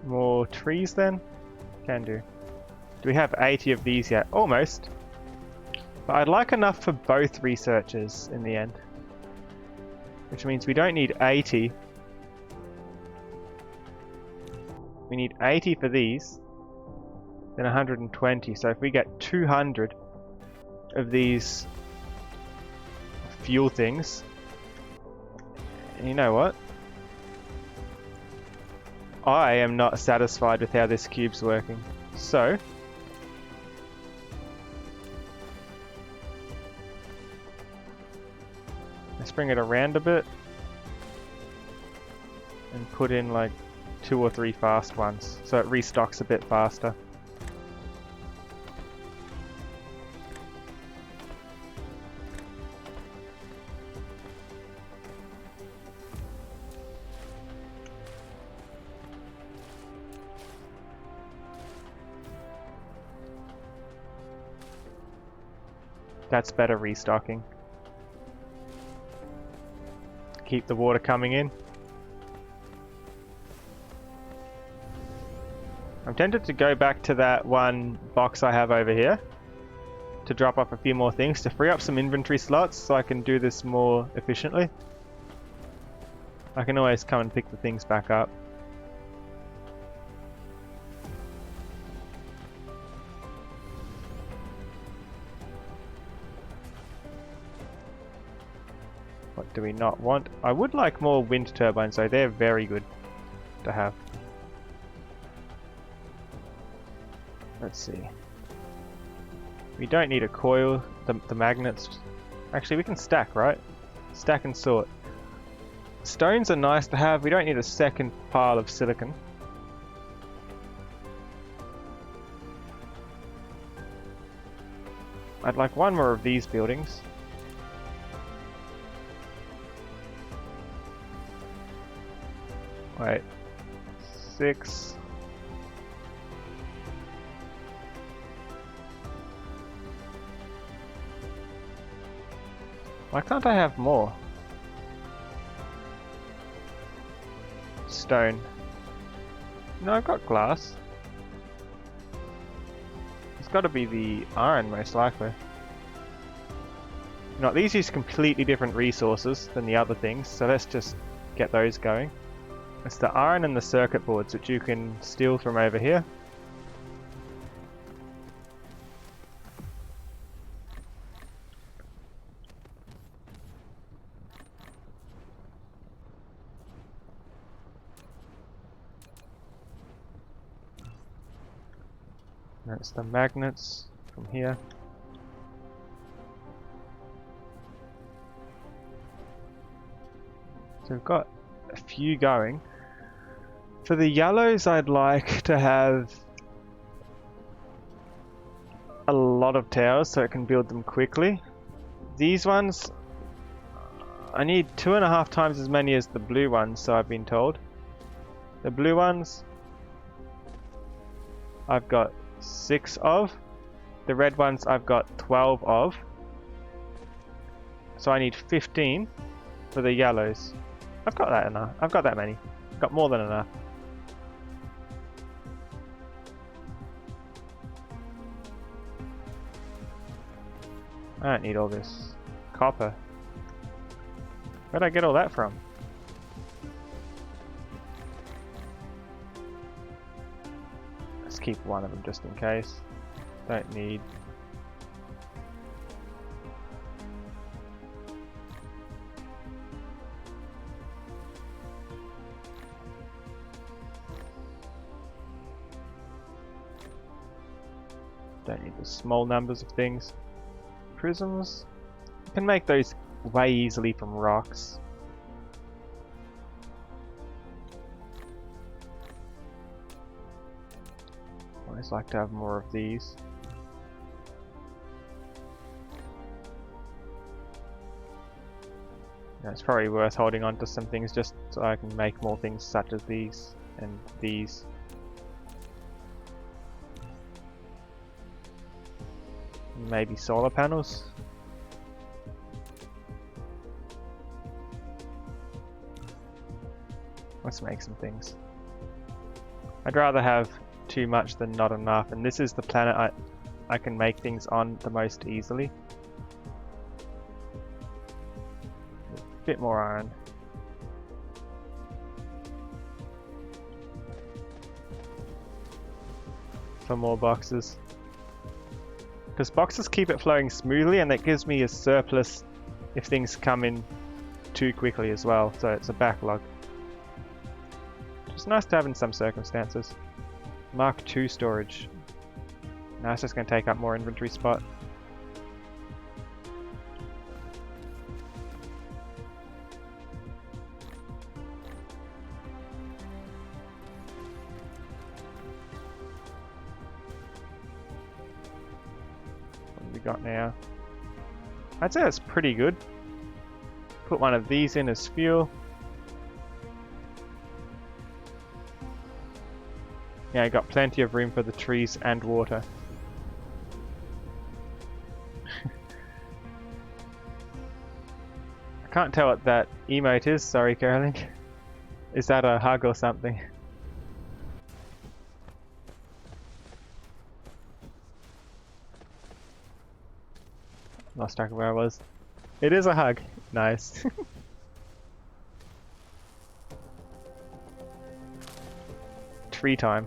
[SPEAKER 1] More trees then? Can do. Do we have 80 of these yet? Almost. But I'd like enough for both researchers in the end. Which means we don't need 80. We need 80 for these. Then 120. So if we get 200 of these fuel things. And you know what? I am not satisfied with how this cube's working. So let's bring it around a bit and put in like 2 or 3 fast ones so it restocks a bit faster. That's better restocking. Keep the water coming in. I'm tempted to go back to that one box I have over here to drop off a few more things to free up some inventory slots so I can do this more efficiently. I can always come and pick the things back up. What do we not want? I would like more wind turbines though, they're very good to have. Let's see. We don't need a coil, the magnets. Actually we can stack, right? Stack and sort. Stones are nice to have, we don't need a second pile of silicon. I'd like one more of these buildings. Wait, 6. Why can't I have more? Stone. No, I've got glass. It's got to be the iron most likely. No, these use completely different resources than the other things, so let's just get those going. It's the iron and the circuit boards which you can steal from over here. That's the magnets from here. So we've got a few going. For the yellows, I'd like to have a lot of towers so it can build them quickly. These ones, I need 2.5 times as many as the blue ones, so I've been told. The blue ones, I've got 6 of. The red ones I've got 12 of. So I need 15 for the yellows. I've got that enough. I've got that many. I've got more than enough. I don't need all this copper. Where'd I get all that from? Let's keep one of them just in case. Don't need. Don't need the small numbers of things. Prisms. You can make those way easily from rocks. I always like to have more of these. Yeah, it's probably worth holding on to some things just so I can make more things such as these and these. Maybe solar panels. Let's make some things. I'd rather have too much than not enough, and this is the planet I can make things on the most easily. A bit more iron. For more boxes. Because boxes keep it flowing smoothly, and that gives me a surplus if things come in too quickly as well, so it's a backlog. It's nice to have in some circumstances. Mark II storage. Now it's just going to take up more inventory spot. What have we got now? I'd say that's pretty good. Put one of these in as fuel. Yeah, I got plenty of room for the trees and water. I can't tell what that emote is, sorry Caroline. Is that a hug or something? Lost track of where I was. It is a hug. Nice. Tree time.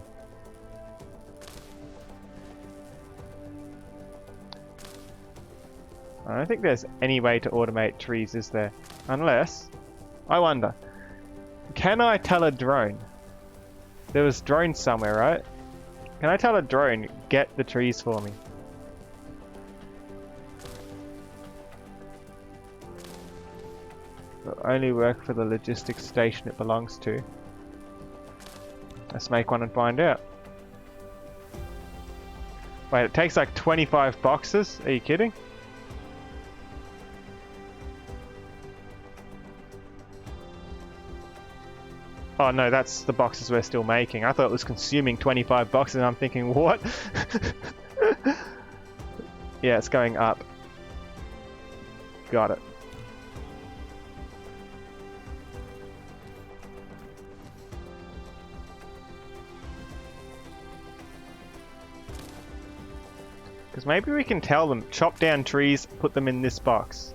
[SPEAKER 1] I don't think there's any way to automate trees, is there? Unless, I wonder, can I tell a drone? There was drones somewhere, right? Can I tell a drone, get the trees for me? It'll only work for the logistics station it belongs to. Let's make one and find out. Wait, it takes like 25 boxes? Are you kidding? Oh no, that's the boxes we're still making. I thought it was consuming 25 boxes and I'm thinking, what? Yeah, it's going up. Got it. Because maybe we can tell them, chop down trees, put them in this box.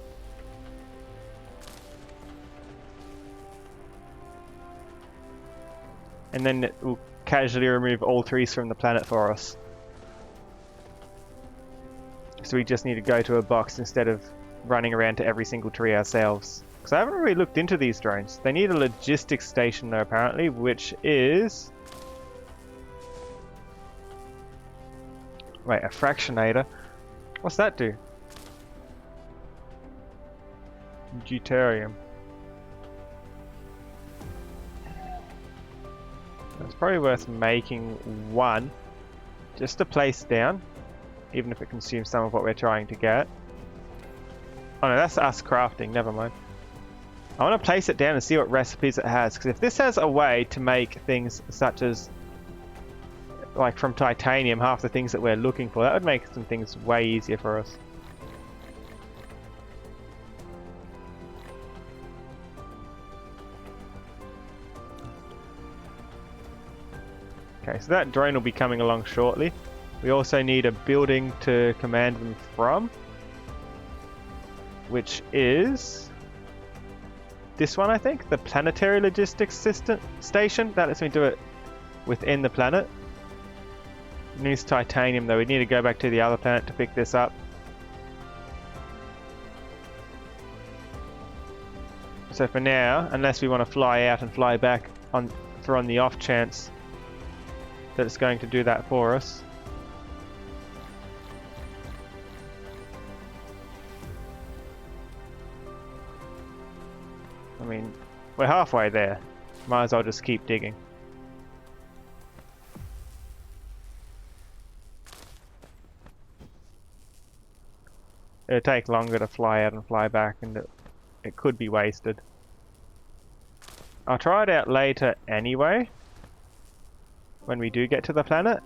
[SPEAKER 1] And then it will casually remove all trees from the planet for us. So we just need to go to a box instead of running around to every single tree ourselves. Because I haven't really looked into these drones. They need a logistics station though apparently, which is... Wait, a fractionator? What's that do? Deuterium. It's probably worth making one just to place down, even if it consumes some of what we're trying to get. Oh no, that's us crafting, never mind. I want to place it down and see what recipes it has, because if this has a way to make things such as like from titanium, half the things that we're looking for. That would make some things way easier for us. Okay, so that drone will be coming along shortly. We also need a building to command them from, which is this one, I think, the planetary logistics station. That lets me do it within the planet. It needs titanium though. We need to go back to the other planet to pick this up. So for now, unless we want to fly out and fly back on the off chance that it's going to do that for us. I mean, we're halfway there. Might as well just keep digging. It'll take longer to fly out and fly back, and it could be wasted. I'll try it out later anyway. When we do get to the planet,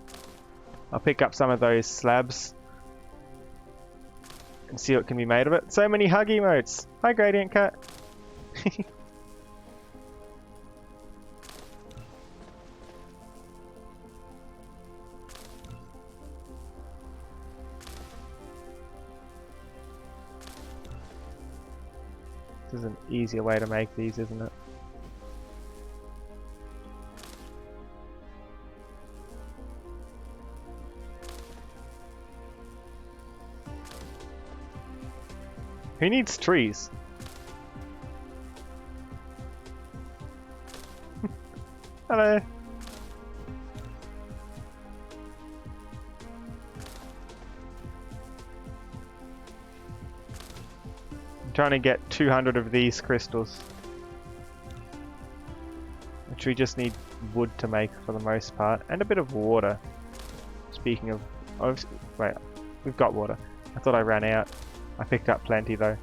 [SPEAKER 1] I'll pick up some of those slabs and see what can be made of it. So many hug emotes! Hi Gradient Cat! This is an easier way to make these, isn't it? Who needs trees? Hello. I'm trying to get 200 of these crystals, which we just need wood to make for the most part, and a bit of water. Speaking of, wait, we've got water. I thought I ran out. I picked up plenty though.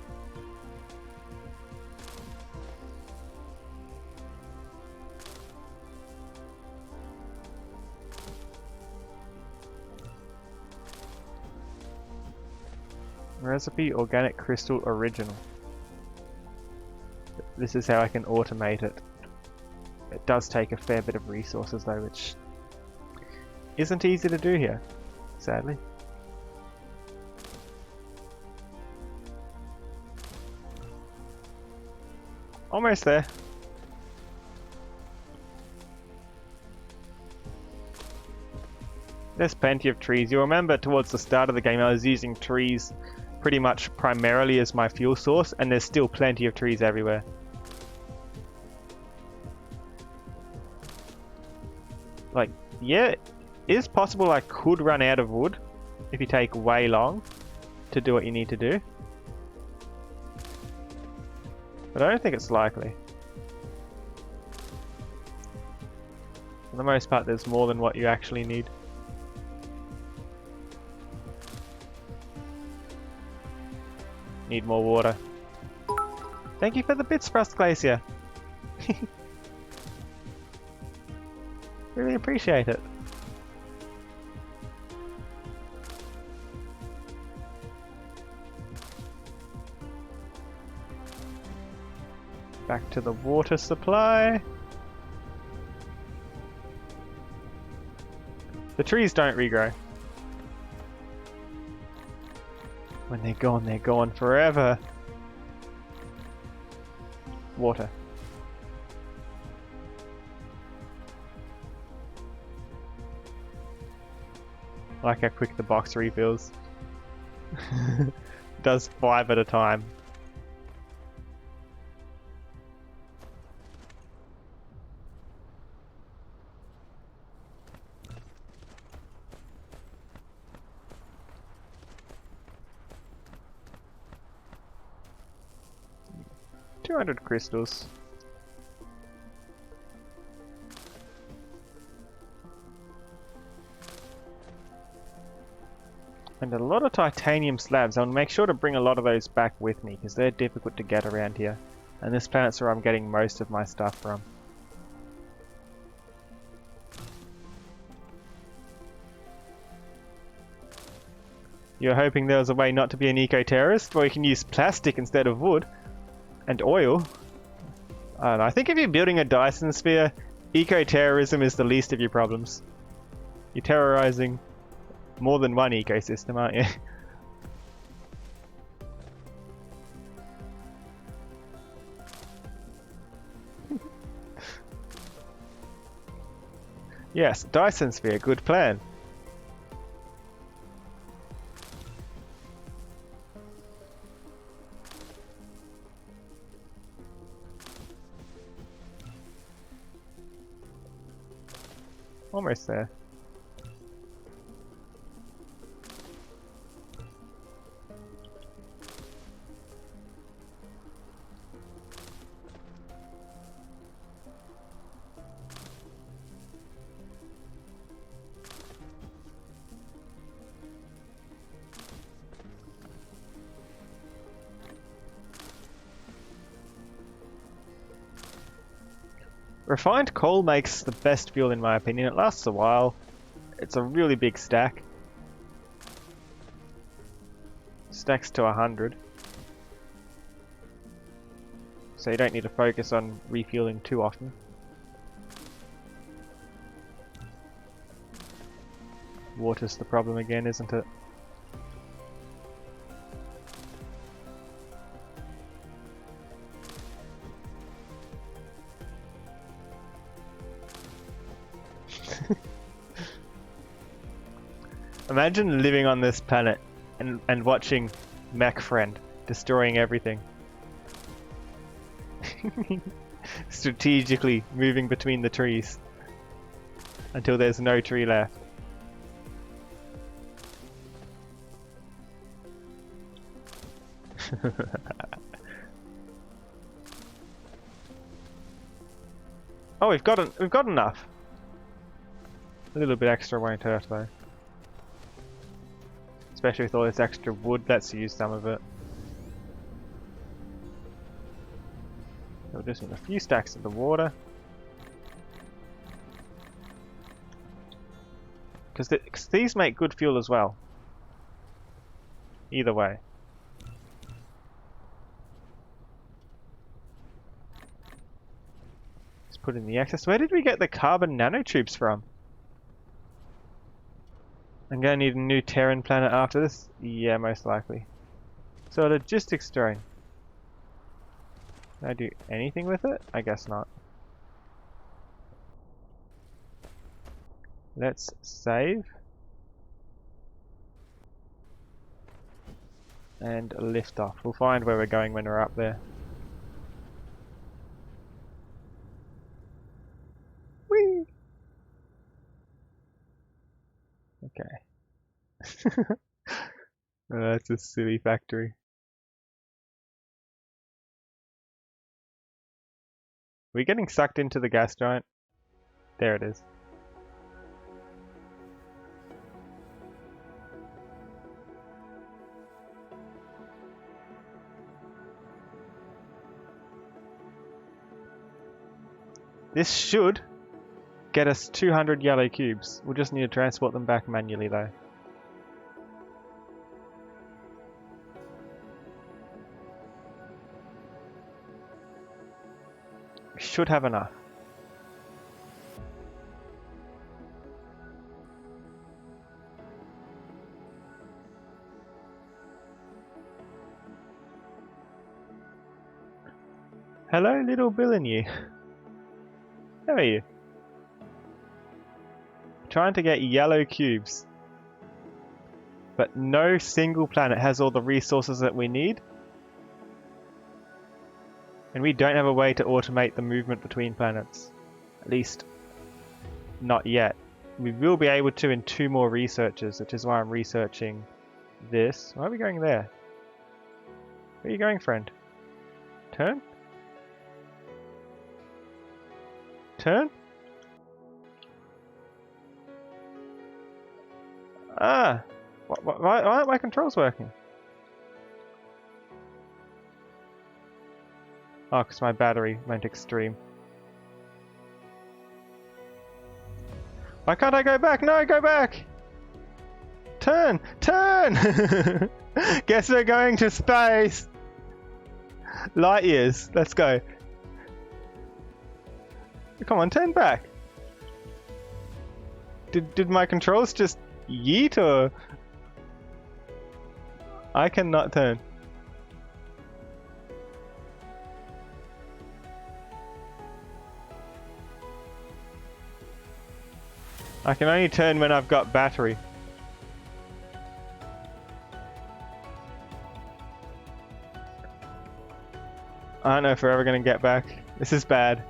[SPEAKER 1] Recipe organic crystal original. This is how I can automate it. It does take a fair bit of resources though, which isn't easy to do here, sadly. Almost there. There's plenty of trees. You'll remember towards the start of the game I was using trees pretty much primarily as my fuel source, and there's still plenty of trees everywhere. Like, yeah, it is possible I could run out of wood if you take way long to do what you need to do. But I don't think it's likely. For the most part, there's more than what you actually need. Need more water. Thank you for the bits, Frost Glacier. Really appreciate it. Back to the water supply. The trees don't regrow. When they're gone forever. Water. I like how quick the box refills. Does 5 at a time. $200 crystals. And a lot of titanium slabs. I'll make sure to bring a lot of those back with me because they're difficult to get around here. And this planet's where I'm getting most of my stuff from. You're hoping there was a way not to be an eco-terrorist? Well, you can use plastic instead of wood. And oil. I don't know. I think if you're building a Dyson sphere, eco-terrorism is the least of your problems. You're terrorizing more than one ecosystem, aren't you? Yes, Dyson sphere, good plan. Almost there. Refined coal makes the best fuel in my opinion. It lasts a while. It's a really big stack. Stacks to 100. So you don't need to focus on refueling too often. Water's the problem again, isn't it? Imagine living on this planet and watching Mech Friend destroying everything. Strategically moving between the trees until there's no tree left. Oh, we've got enough. A little bit extra won't hurt though. Especially with all this extra wood, let's use some of it. We'll just need a few stacks of the water. Because these make good fuel as well. Either way. Let's put in the excess. Where did we get the carbon nanotubes from? I'm gonna need a new Terran planet after this? Yeah, most likely. So logistics drone. Can I do anything with it? I guess not. Let's save. And lift off. We'll find where we're going when we're up there. Whee! Okay. That's a silly factory. We're getting sucked into the gas giant. There it is. This should get us 200 yellow cubes. We'll just need to transport them back manually though. Should have enough. Hello, little Bill and you. How are you? Trying to get yellow cubes. But no single planet has all the resources that we need. And we don't have a way to automate the movement between planets. At least, not yet. We will be able to in 2 more researches, which is why I'm researching this. Why are we going there? Where are you going, friend? Turn? Turn? Ah! Why aren't my controls working? Oh, because my battery went extreme. Why can't I go back? No, go back! Turn! Turn! Guess we're going to space! Light years. Let's go. Come on, turn back. Did my controls just yeet or... I cannot turn. I can only turn when I've got battery. I don't know if we're ever going to get back. This is bad.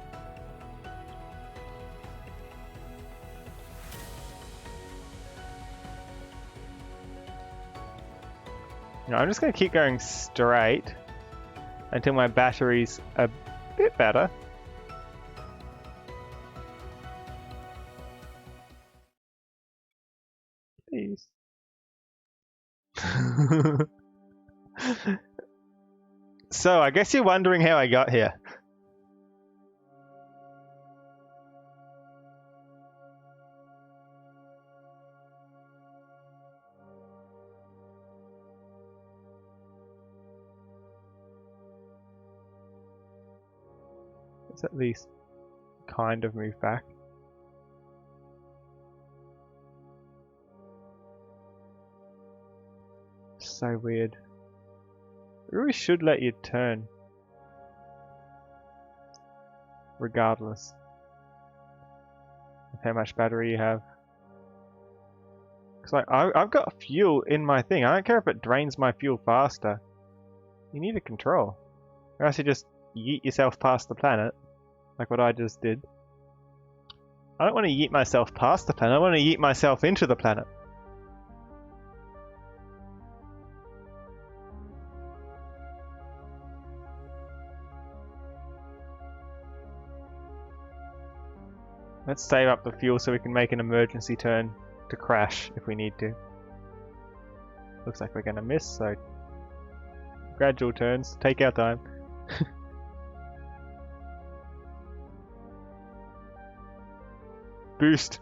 [SPEAKER 1] No, I'm just going to keep going straight until my battery's a bit better. Please. So, I guess you're wondering how I got here. Let's at least kind of move back. So weird. It really should let you turn. Regardless of how much battery you have. Because like, I've got fuel in my thing. I don't care if it drains my fuel faster. You need a control. Or else you just yeet yourself past the planet. Like what I just did. I don't want to yeet myself past the planet. I want to yeet myself into the planet. Let's save up the fuel so we can make an emergency turn to crash if we need to. Looks like we're gonna miss, so gradual turns, take our time. Boost.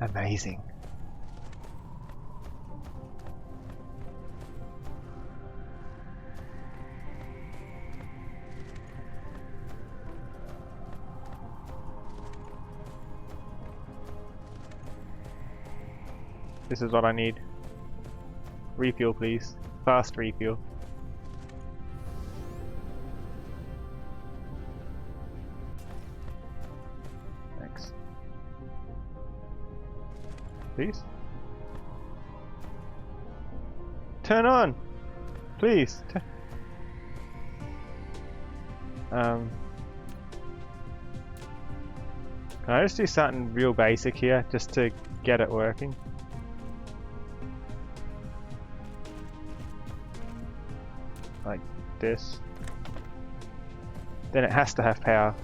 [SPEAKER 1] Amazing. This is what I need. Refuel, please. Fast refuel. Thanks. Please? Turn on! Please! Can I just do something real basic here, just to get it working? Like this. Then it has to have power.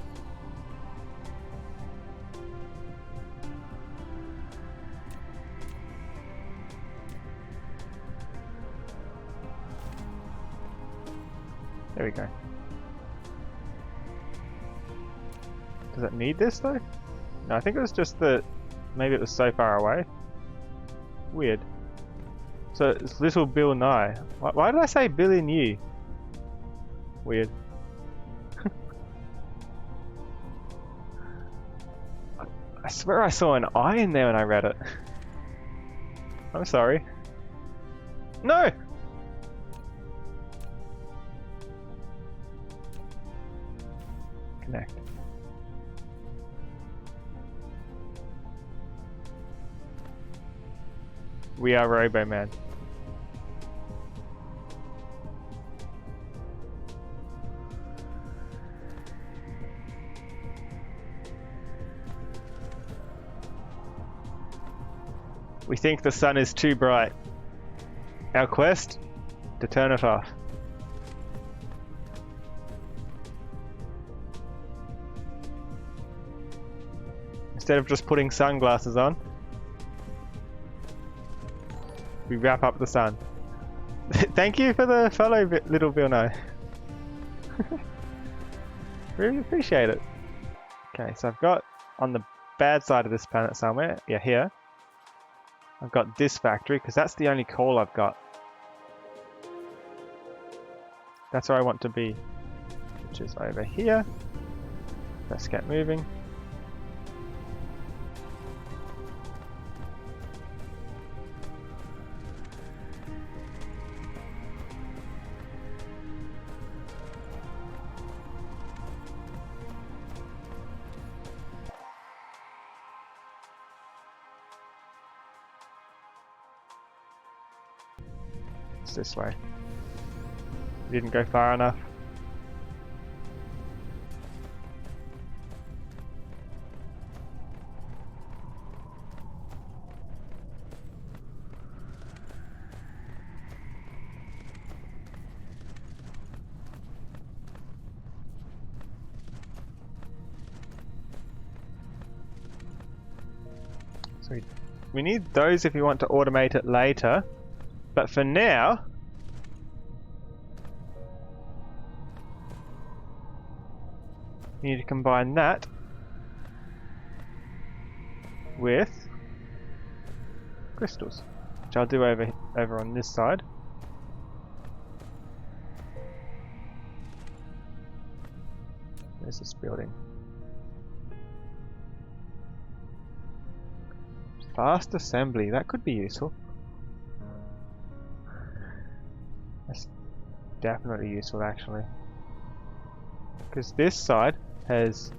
[SPEAKER 1] There we go. Does it need this though? No, I think it was just that maybe it was so far away. Weird. So it's little Bill Nye. Why did I say Billy New? Weird. I swear I saw an I in there when I read it. I'm sorry. No! Connect. We are Robo-Man. We think the sun is too bright. Our quest? To turn it off. Instead of just putting sunglasses on, we wrap up the sun. Thank you for the follow, little Bill Nye. Really appreciate it. Okay, so I've got on the bad side of this planet somewhere, yeah, here, I've got this factory because that's the only coal I've got. That's where I want to be, which is over here. Let's get moving. It's this way. Didn't go far enough. So we need those if we want to automate it later, but for now, we need to combine that with crystals, which I'll do over on this side. There's this building. Fast assembly, that could be useful. That's definitely useful actually. Because this side has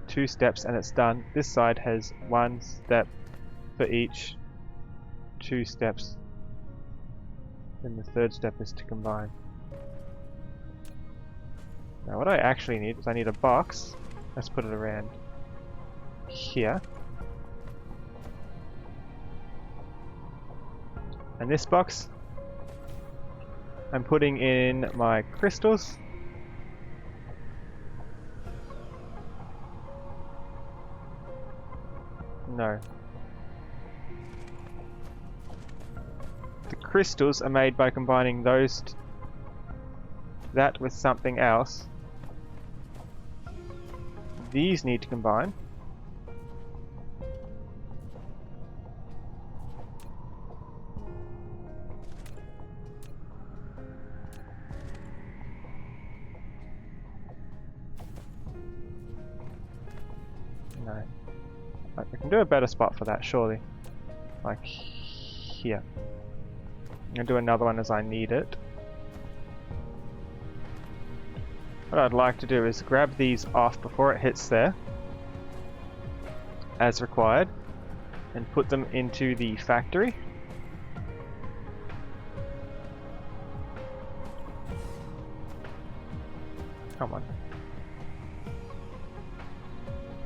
[SPEAKER 1] 2 steps and it's done. This side has 1 step for each, 2 steps. Then the 3rd step is to combine. Now what I actually need is I need a box. Let's put it around here. And this box, I'm putting in my crystals. No. The crystals are made by combining that with something else. These need to combine. No. I can do a better spot for that, surely. Like here. I'm gonna do another one as I need it. What I'd like to do is grab these off before it hits there, as required, and put them into the factory. Come on.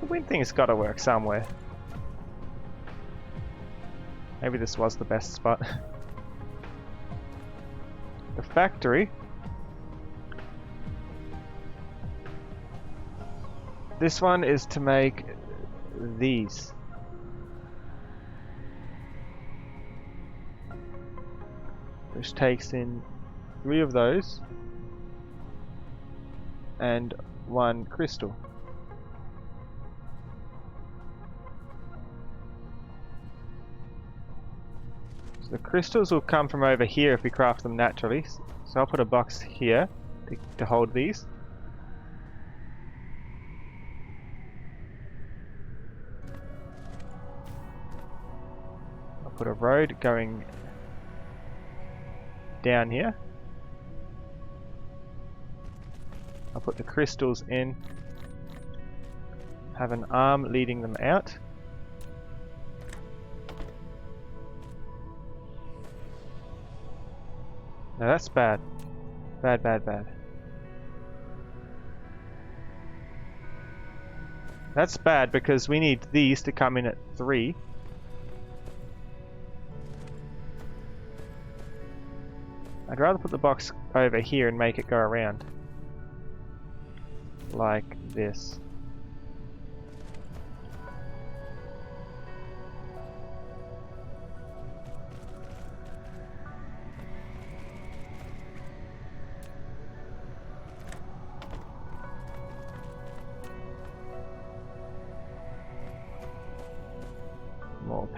[SPEAKER 1] The wind thing's gotta work somewhere. Maybe this was the best spot. The factory. This one is to make these. Which takes in 3 of those and 1 crystal. So the crystals will come from over here if we craft them naturally. So I'll put a box here to hold these. I'll put a road going down here. I'll put the crystals in. Have an arm leading them out. No, that's bad. Bad, bad, bad. That's bad because we need these to come in at 3. I'd rather put the box over here and make it go around. Like this.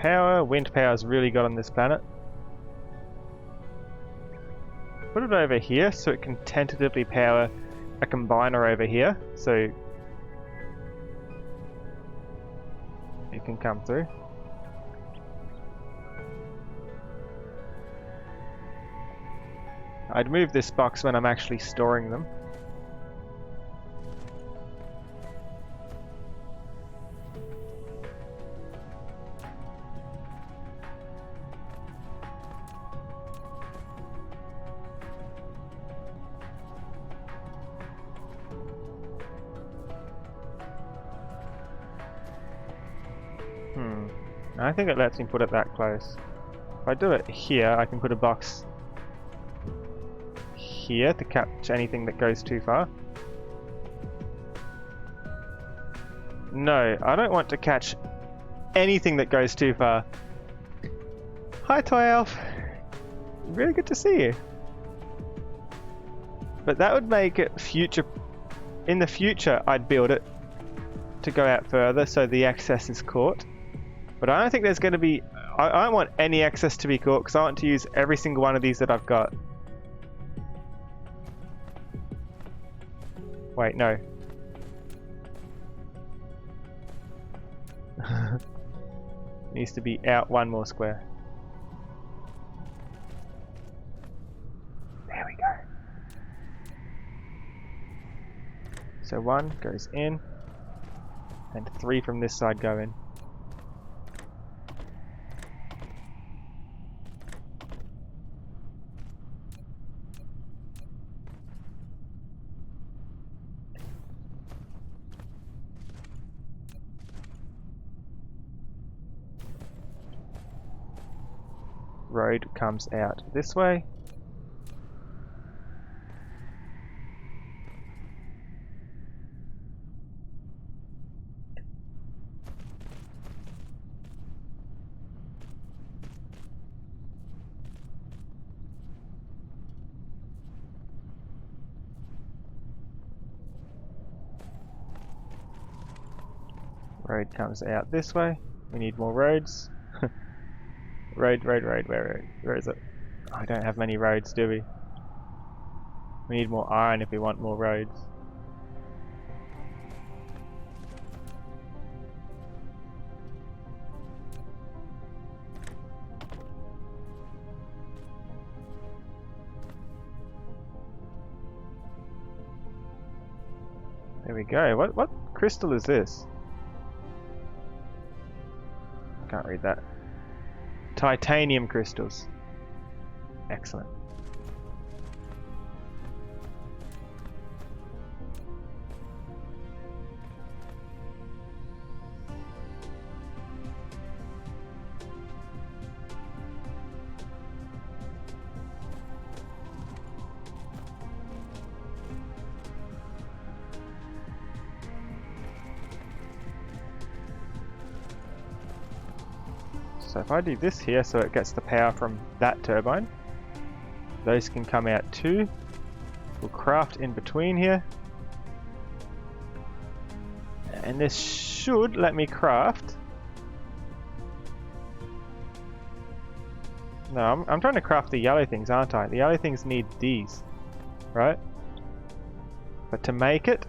[SPEAKER 1] power. Wind power's really good on this planet. Put it over here so it can tentatively power a combiner over here, so it can come through. I'd move this box when I'm actually storing them. I think it lets me put it that close. If I do it here, I can put a box here to catch anything that goes too far. No, I don't want to catch anything that goes too far. Hi, Toy Elf. Really good to see you. But that would make it future... In the future, I'd build it to go out further so the excess is caught. But I don't think there's going to be... I don't want any excess to be caught because I want to use every single one of these that I've got. Wait, no. Needs to be out one more square. There we go. So 1 goes in, and 3 from this side go in. Road comes out this way. Road comes out this way. We need more roads. Road, where is it? Oh, I don't have many roads, do we? We need more iron if we want more roads. There we go. What crystal is this? Can't read that. Titanium crystals. Excellent. So if I do this here so it gets the power from that turbine, those can come out too. We'll craft in between here. And this should let me craft. No, I'm trying to craft the yellow things, aren't I? The yellow things need these, right? But to make it,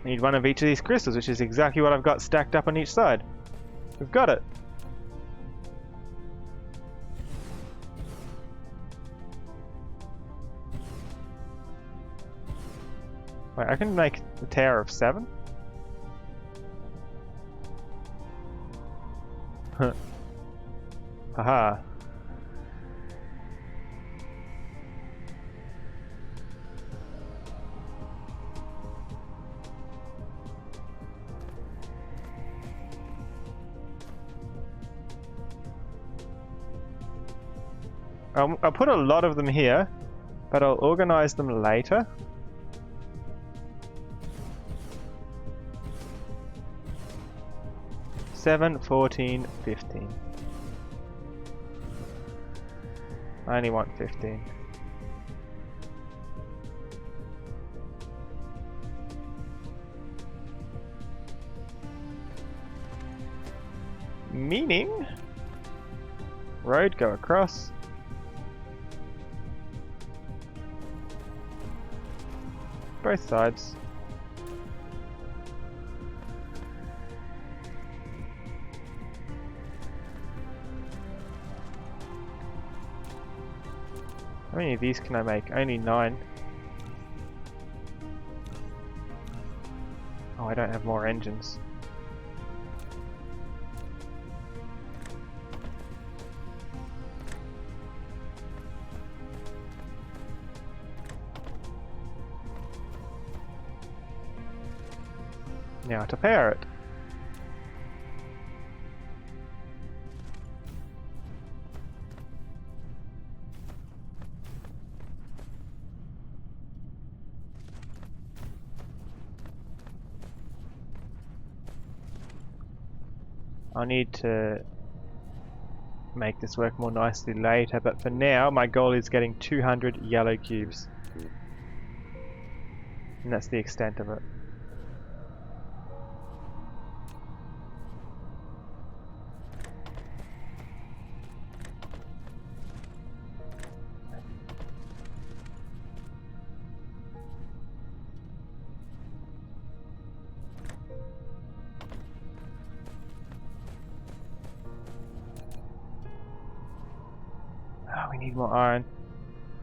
[SPEAKER 1] I need one of each of these crystals, which is exactly what I've got stacked up on each side. We've got it. Wait, I can make the tower of 7? Haha. I'll put a lot of them here, but I'll organize them later. Seven, 14, 15. I only want 15. Meaning, road go across. Both sides. How many of these can I make? Only 9. Oh, I don't have more engines. Now to power it. I'll need to make this work more nicely later, but for now my goal is getting 200 yellow cubes. And that's the extent of it. Oh, we need more iron.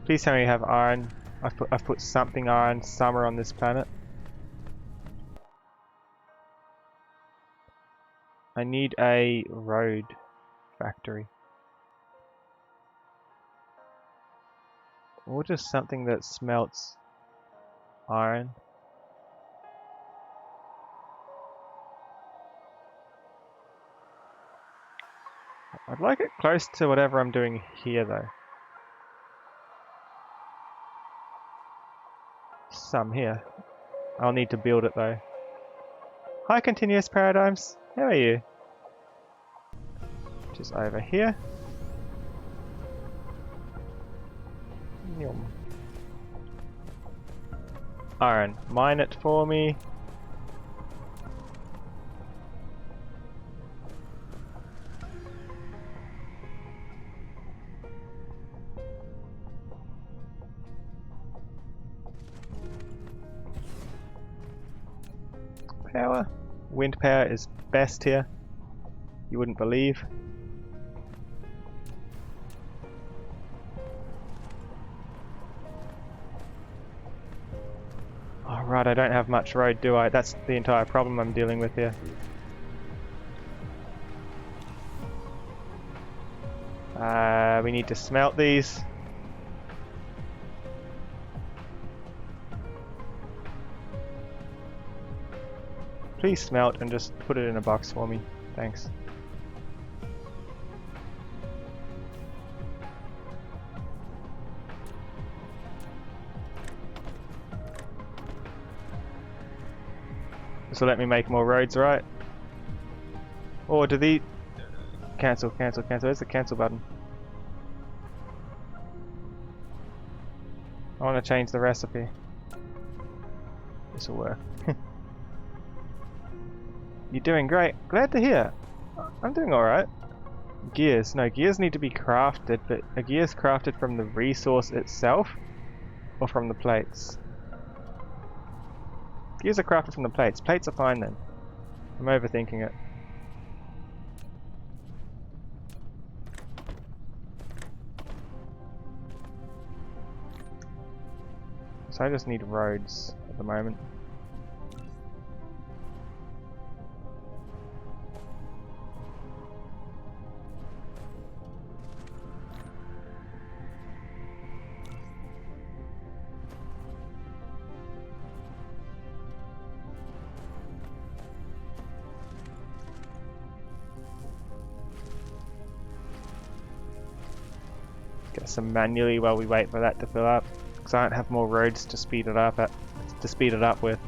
[SPEAKER 1] Please tell me you have iron. I've put something iron somewhere on this planet. I need a road factory. Or just something that smelts iron. I'd like it close to whatever I'm doing here though. Some here. I'll need to build it though. Hi continuous paradigms, how are you? Just over here. Yum. Iron, mine it for me. Power. Wind power is best here. You wouldn't believe. Oh right, I don't have much road, do I? That's the entire problem I'm dealing with here. We need to smelt these. Please smelt and just put it in a box for me. Thanks. This will let me make more roads, right? Or do the... Cancel, cancel, cancel. Where's the cancel button? I want to change the recipe. This will work. You're doing great. Glad to hear. I'm doing alright. Gears. No, gears need to be crafted, but are gears crafted from the resource itself? Or from the plates? Gears are crafted from the plates. Plates are fine then. I'm overthinking it. So I just need roads at the moment. Get some manually while we wait for that to fill up, because I don't have more roads to speed it up with.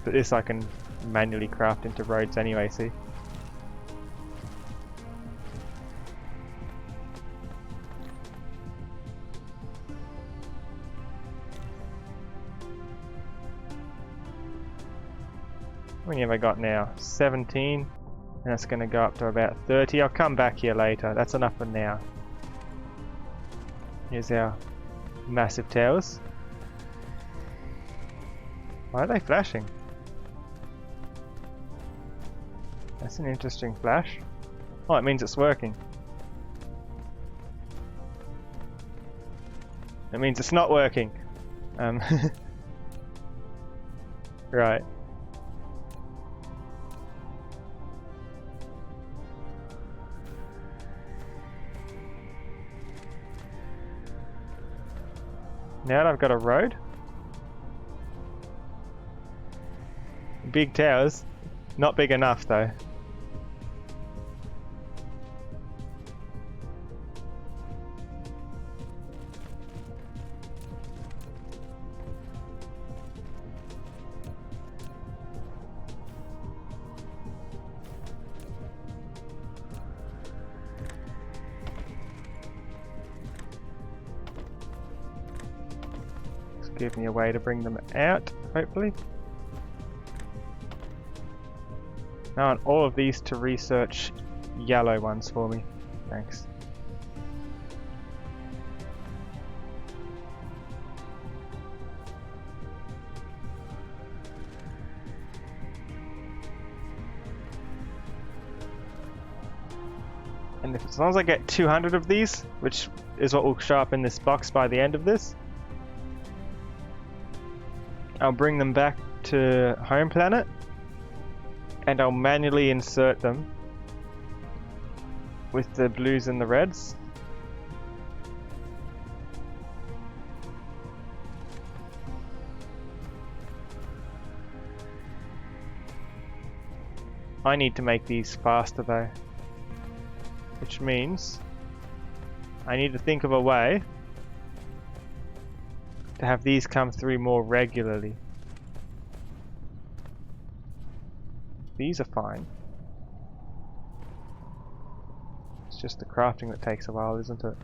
[SPEAKER 1] But this I can manually craft into roads anyway, see? How many have I got now? 17. And that's going to go up to about 30. I'll come back here later. That's enough for now. Here's our massive towers. Why are they flashing? That's an interesting flash. Oh, it means it's working. It means it's not working. Right. Now that I've got a road. Big towers. Not big enough though. Give me a way to bring them out, hopefully. I want all of these to research yellow ones for me. Thanks. And as long as I get 200 of these, which is what will show up in this box by the end of this, I'll bring them back to home planet and I'll manually insert them with the blues and the reds. I need to make these faster though, which means I need to think of a way to have these come through more regularly. These are fine. It's just the crafting that takes a while, isn't it?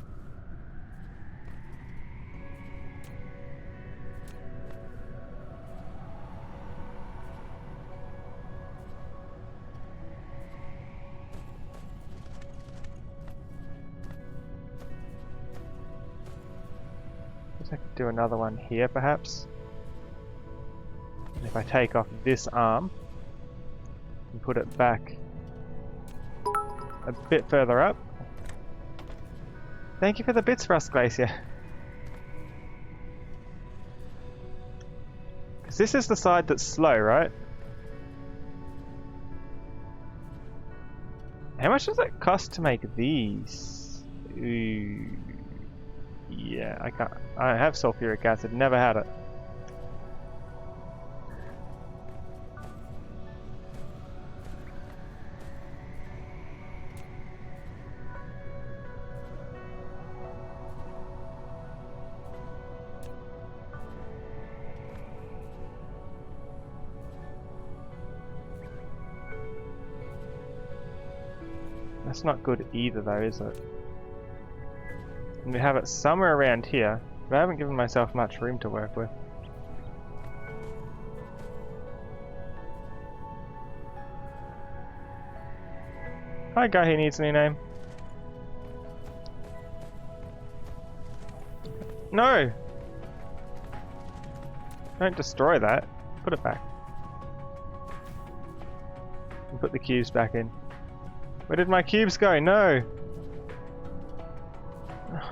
[SPEAKER 1] I could do another one here perhaps. And if I take off this arm and put it back a bit further up. Thank you for the bits, Rust Glacier. Because this is the side that's slow, right? How much does it cost to make these? Ooh. Yeah, I can't. I have sulfuric acid, never had it. That's not good either though, is it? And we have it somewhere around here, but I haven't given myself much room to work with. Hi guy who needs a new name. No! Don't destroy that. Put it back. And put the cubes back in. Where did my cubes go? No!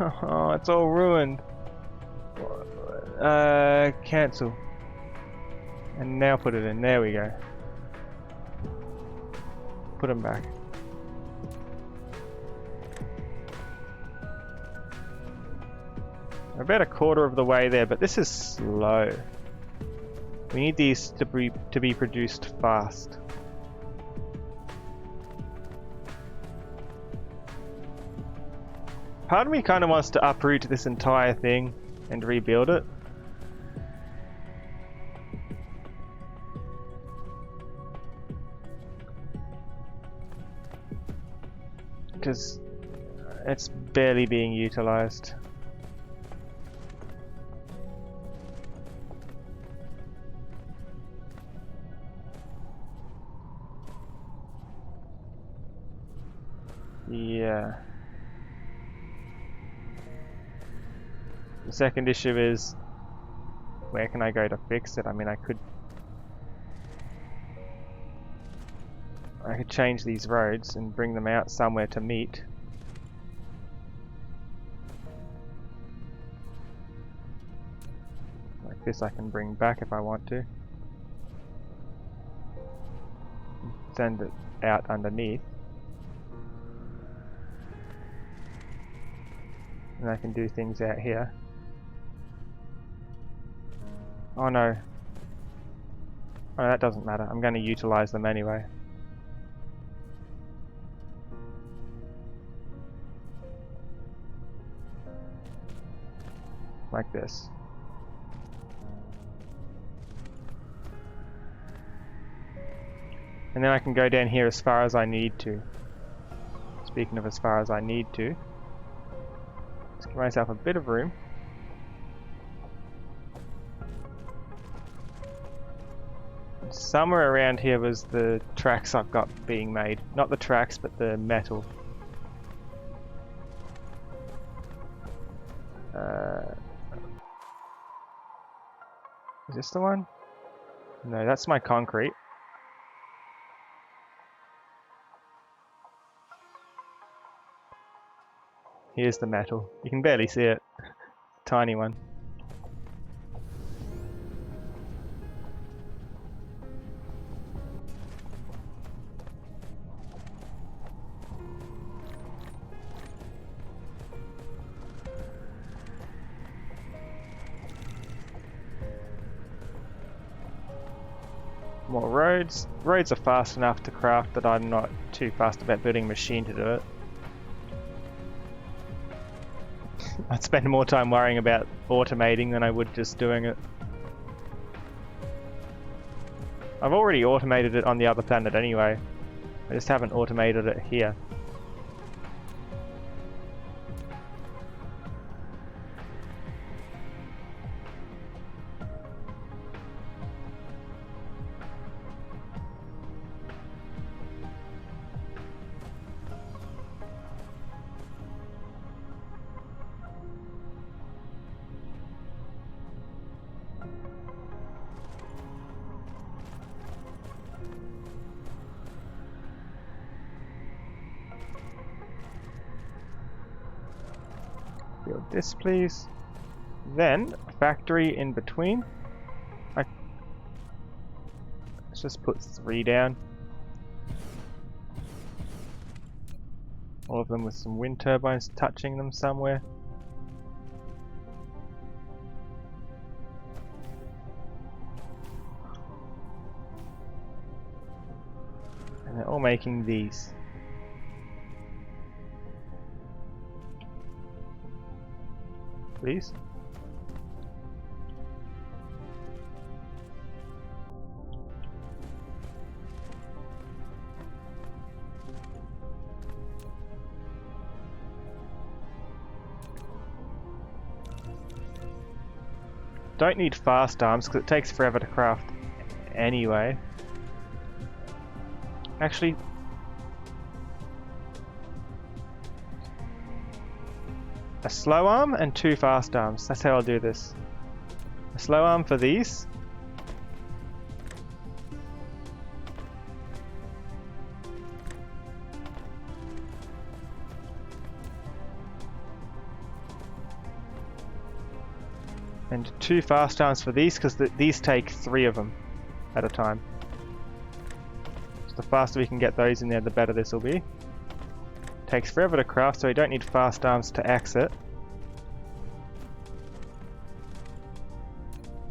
[SPEAKER 1] Oh, it's all ruined. Cancel. And now put it in. There we go. Put them back. We're about a quarter of the way there, but this is slow. We need these to be produced fast. Part of me kind of wants to uproot this entire thing and rebuild it. Because it's barely being utilized. Yeah. The second issue is, where can I go to fix it? I mean, I could change these roads and bring them out somewhere to meet. Like this I can bring back if I want to. Send it out underneath. And I can do things out here. Oh no. Oh, that doesn't matter. I'm going to utilize them anyway. Like this. And then I can go down here as far as I need to. Speaking of as far as I need to. Let's give myself a bit of room. Somewhere around here was the tracks I've got being made. Not the tracks, but the metal. Is this the one? No, that's my concrete. Here's the metal. You can barely see it. Tiny one. More roads. Roads are fast enough to craft that I'm not too fast about building a machine to do it. I'd spend more time worrying about automating than I would just doing it. I've already automated it on the other planet anyway. I just haven't automated it here. Build this, please. Then, factory in between. Let's just put 3 down. All of them with some wind turbines touching them somewhere. And they're all making these. Please. Don't need fast arms because it takes forever to craft anyway. Actually, a slow arm and 2 fast arms. That's how I'll do this. A slow arm for these. And 2 fast arms for these because these take 3 of them at a time. So the faster we can get those in there, the better this will be. Takes forever to craft, so we don't need fast arms to exit.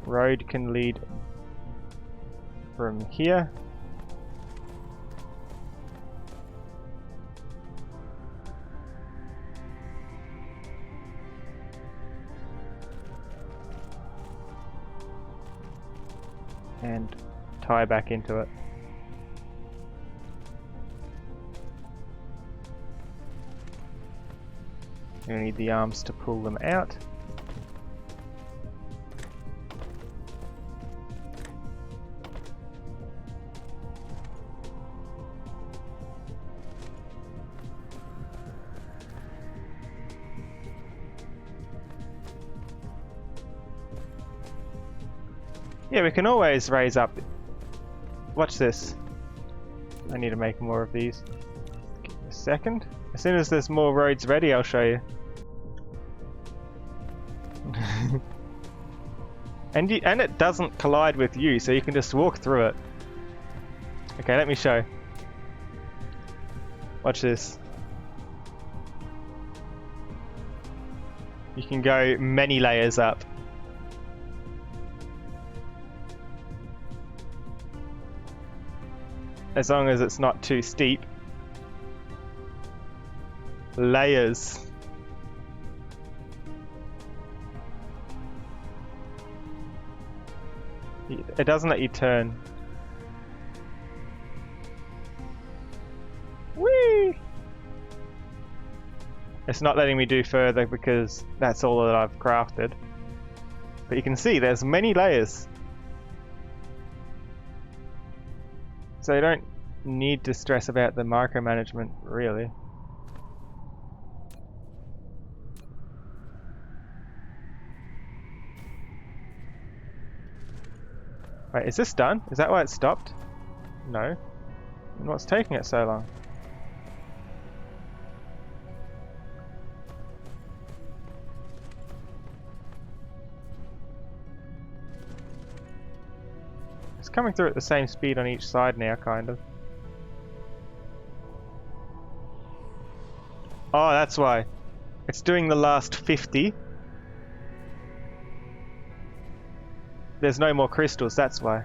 [SPEAKER 1] Road can lead from here. And tie back into it. You need the arms to pull them out. Yeah, we can always raise up. Watch this. I need to make more of these. Give me a second. As soon as there's more roads ready, I'll show you. And it doesn't collide with you, so you can just walk through it. Okay, let me show. Watch this. You can go many layers up. As long as it's not too steep. Layers. It doesn't let you turn. Whee! It's not letting me do further because that's all that I've crafted. But you can see there's many layers. So you don't need to stress about the micromanagement, really. Wait, is this done? Is that why it stopped? No. And what's taking it so long? It's coming through at the same speed on each side now, kind of. Oh, that's why. It's doing the last 50. There's no more crystals, that's why.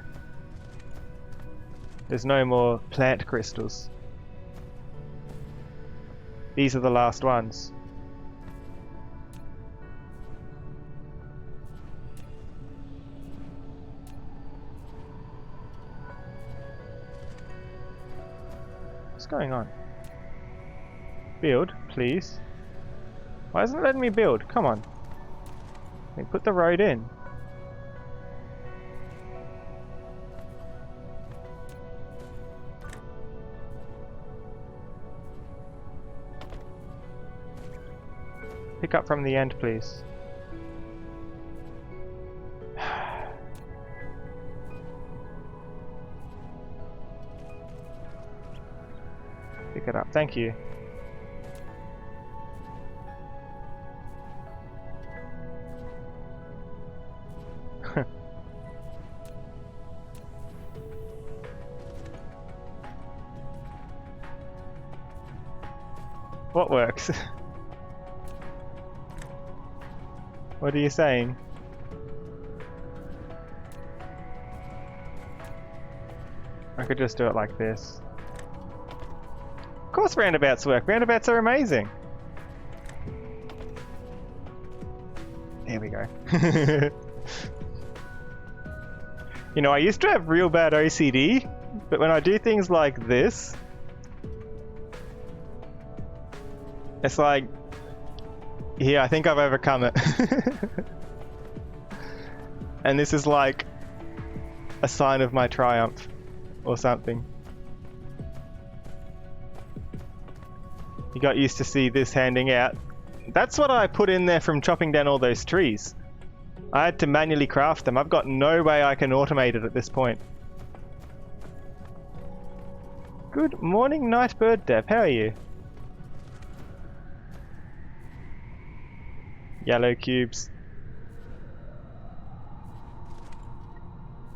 [SPEAKER 1] There's no more plant crystals. These are the last ones. What's going on? Build, please. Why isn't it letting me build? Come on. Put the road in. Pick up from the end, please. Pick it up, thank you. What works? What are you saying? I could just do it like this. Of course roundabouts work. Roundabouts are amazing. There we go. You know, I used to have real bad OCD, but when I do things like this, it's like, yeah, I think I've overcome it. And this is like a sign of my triumph or something. You got used to see this handing out. That's what I put in there from chopping down all those trees. I had to manually craft them. I've got no way I can automate it at this point. Good morning, Nightbird Dev. How are you? Yellow cubes.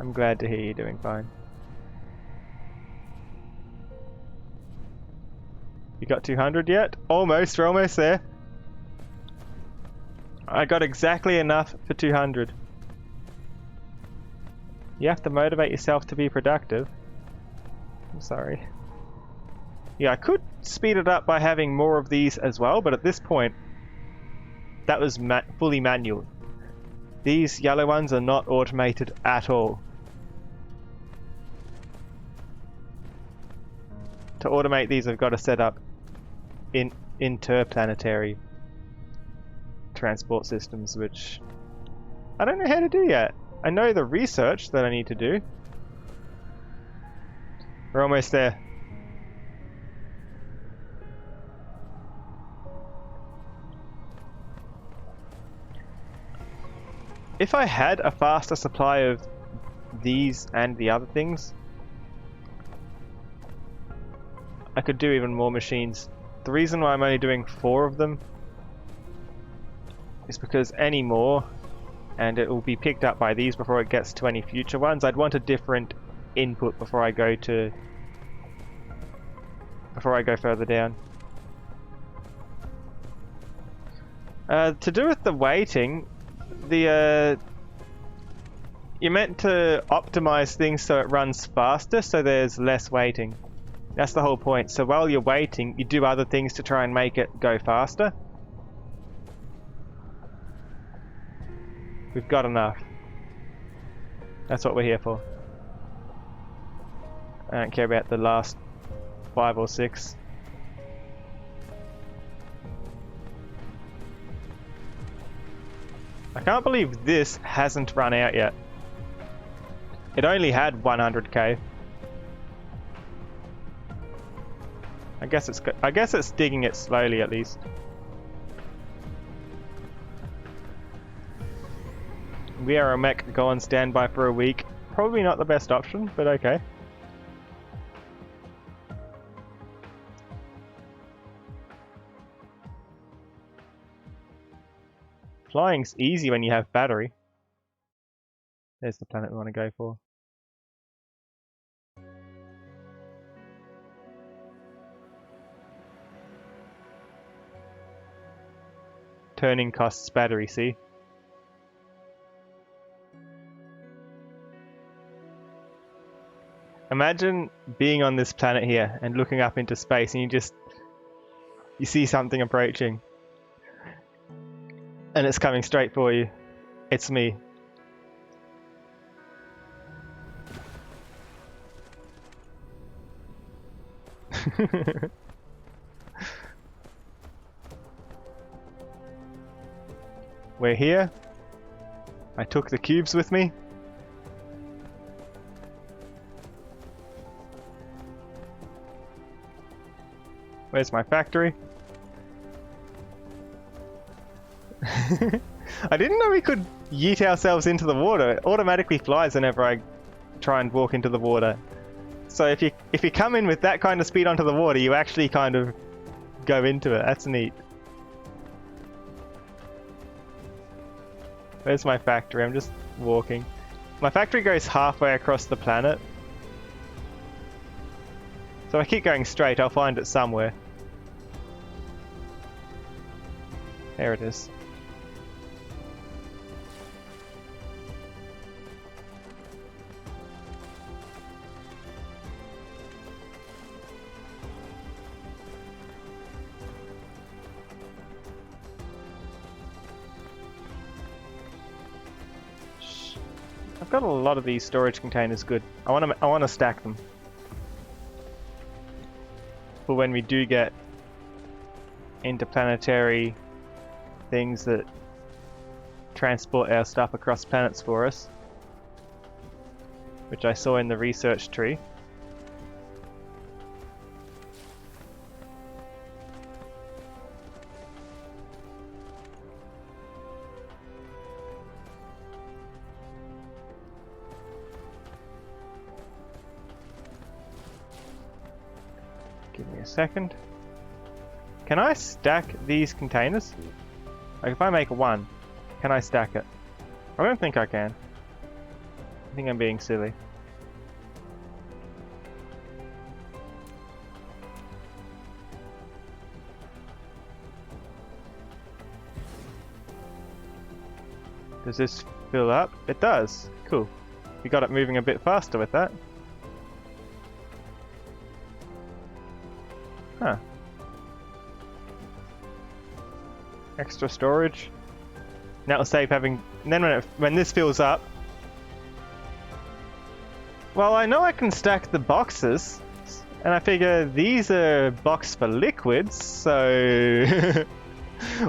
[SPEAKER 1] I'm glad to hear you're doing fine. You got 200 yet? Almost, we're almost there. I got exactly enough for 200. You have to motivate yourself to be productive. I'm sorry. Yeah, I could speed it up by having more of these as well, but at this point, that was fully manual. These yellow ones are not automated at all. To automate these, I've got to set up interplanetary transport systems, which I don't know how to do yet. I know the research that I need to do. We're almost there. If I had a faster supply of these and the other things, I could do even more machines. The reason why I'm only doing 4 of them is because any more, and it will be picked up by these before it gets to any future ones. I'd want a different input before I go further down. To do with the weighting, you're meant to optimize things so it runs faster, so there's less weighting. That's the whole point. So while you're waiting, you do other things to try and make it go faster. We've got enough. That's what we're here for. I don't care about the last 5 or 6. I can't believe this hasn't run out yet. It only had 100k. I guess it's digging it slowly at least. We are a mech, go on standby for a week. Probably not the best option, but okay. Flying's easy when you have battery. There's the planet we want to go for. Turning costs battery, see? Imagine being on this planet here and looking up into space and you see something approaching. And it's coming straight for you. It's me. We're here. I took the cubes with me. Where's my factory? I didn't know we could yeet ourselves into the water. It automatically flies whenever I try and walk into the water. So if you come in with that kind of speed onto the water, you actually kind of go into it. That's neat. Where's my factory? I'm just walking. My factory goes halfway across the planet. So if I keep going straight, I'll find it somewhere. There it is. I've got a lot of these storage containers. Good. I want to stack them for when we do get interplanetary things that transport our stuff across planets for us, which I saw in the research tree. Give me a second. Can I stack these containers? Like if I make one, can I stack it? I don't think I can. I think I'm being silly. Does this fill up? It does. Cool. We got it moving a bit faster with that. Huh. Extra storage. And that'll save having. And then when this fills up. Well, I know I can stack the boxes, and I figure these are boxed for liquids, so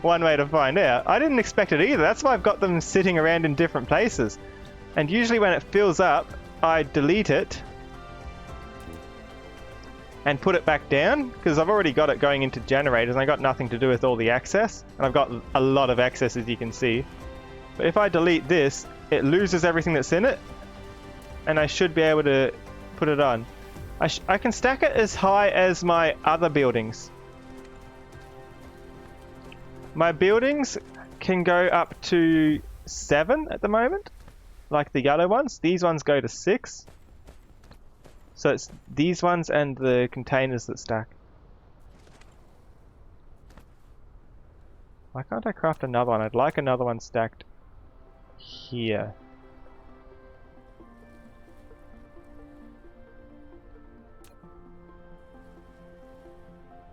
[SPEAKER 1] one way to find out. I didn't expect it either. That's why I've got them sitting around in different places. And usually when it fills up, I delete it and put it back down, because I've already got it going into generators and I got nothing to do with all the access, and I've got a lot of access, as you can see. But if I delete this, it loses everything that's in it, and I should be able to put it on. I can stack it as high as my other buildings. My buildings can go up to 7 at the moment, like the yellow ones. These ones go to 6. So it's these ones and the containers that stack. Why can't I craft another one? I'd like another one stacked here.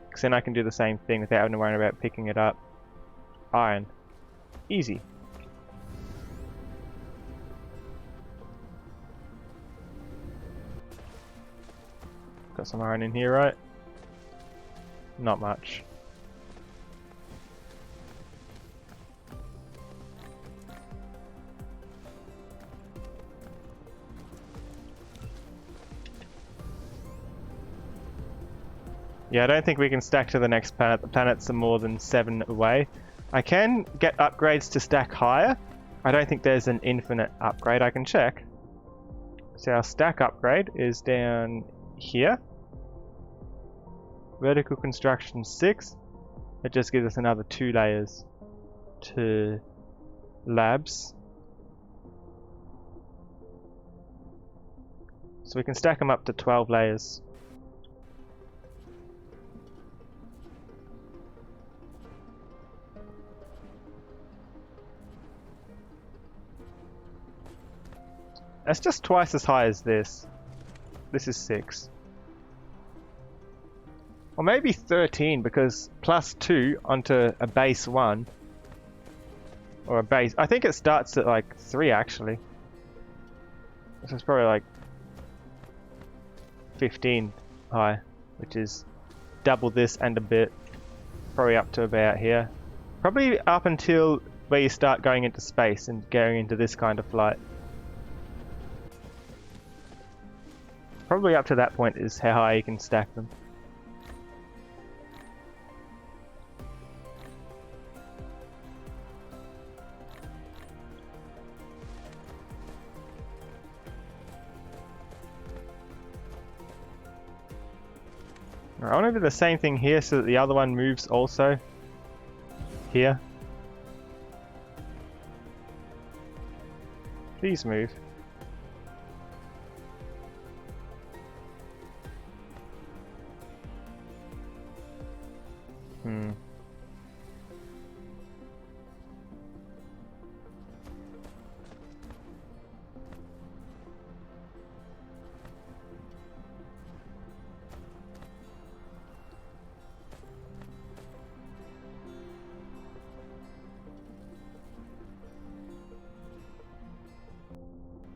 [SPEAKER 1] Because then I can do the same thing without having to worry about picking it up. Iron. Easy. Got some iron in here, right? Not much. Yeah, I don't think we can stack to the next planet. The planets are more than 7 away. I can get upgrades to stack higher. I don't think there's an infinite upgrade. I can check. So our stack upgrade is down here. Vertical construction 6. It just gives us another 2 layers to labs. So we can stack them up to 12 layers. That's just twice as high as this. This is 6. Or maybe 13, because plus 2 onto a base 1. Or a base... I think it starts at like 3 actually. So it's probably like 15 high, which is double this and a bit. Probably up to about here. Probably up until where you start going into space and going into this kind of flight. Probably up to that point is how high you can stack them. I want to do the same thing here so that the other one moves also here. Please move.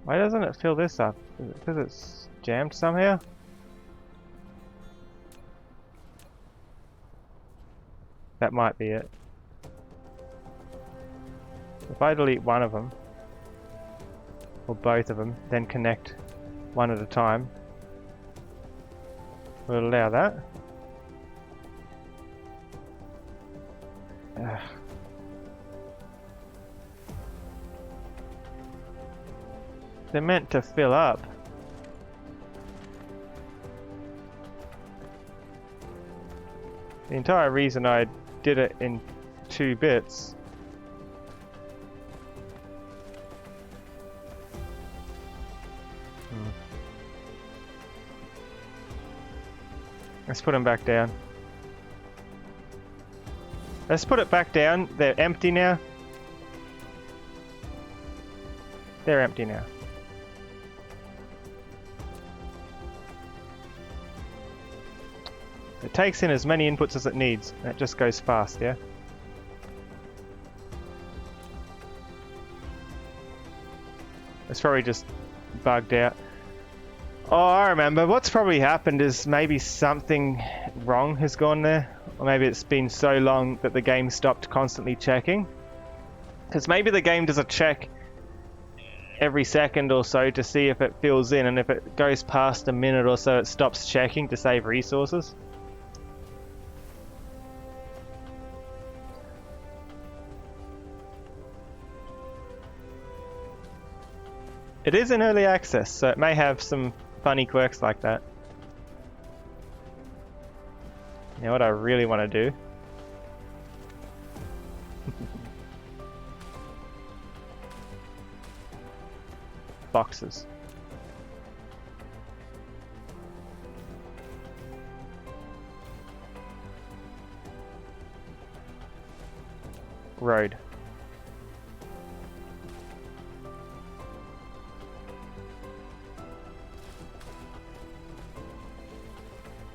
[SPEAKER 1] Why doesn't it fill this up? Is it because it's jammed somehow? That might be it. If I delete one of them, or both of them, then connect one at a time, we'll allow that. Ugh. They're meant to fill up. The entire reason I did it in 2 bits. Let's put them back down. Let's put it back down. They're empty now. They're empty now. It takes in as many inputs as it needs, and it just goes fast, yeah? It's probably just bugged out. Oh, I remember. What's probably happened is maybe something wrong has gone there. Or maybe it's been so long that the game stopped constantly checking. Because maybe the game does a check every second or so to see if it fills in, and if it goes past a minute or so it stops checking to save resources. It is in early access, so it may have some funny quirks like that. Now what I really want to do boxes. Road.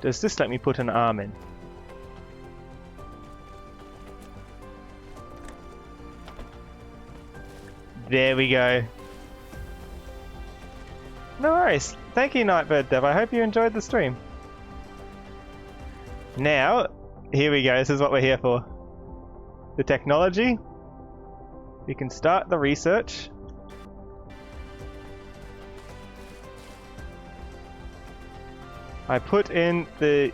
[SPEAKER 1] Does this let me put an arm in? There we go. No worries. Thank you, Nightbird Dev. I hope you enjoyed the stream. Now, here we go. This is what we're here for. The technology. We can start the research. I put in the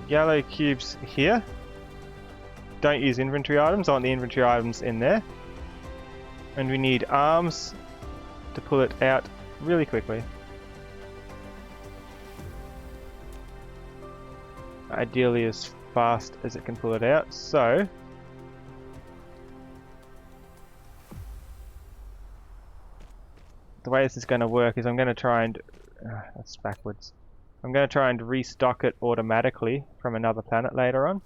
[SPEAKER 1] yellow cubes here. Don't use inventory items. I want the inventory items in there. And we need arms to pull it out really quickly. Ideally as fast as it can pull it out. So the way this is going to work is I'm going to try and that's backwards. I'm going to try and restock it automatically from another planet later on.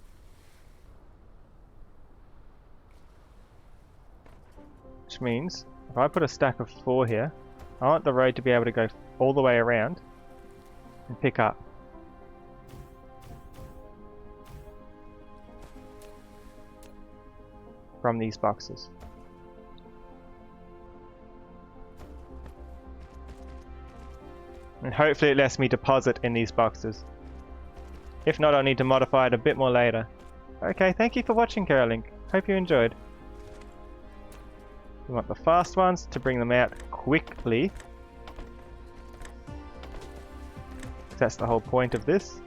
[SPEAKER 1] Which means if I put a stack of 4 here, I want the road to be able to go all the way around and pick up. From these boxes. And hopefully it lets me deposit in these boxes. If not, I'll need to modify it a bit more later. Okay, thank you for watching, Carolink. Hope you enjoyed. We want the fast ones to bring them out quickly. That's the whole point of this.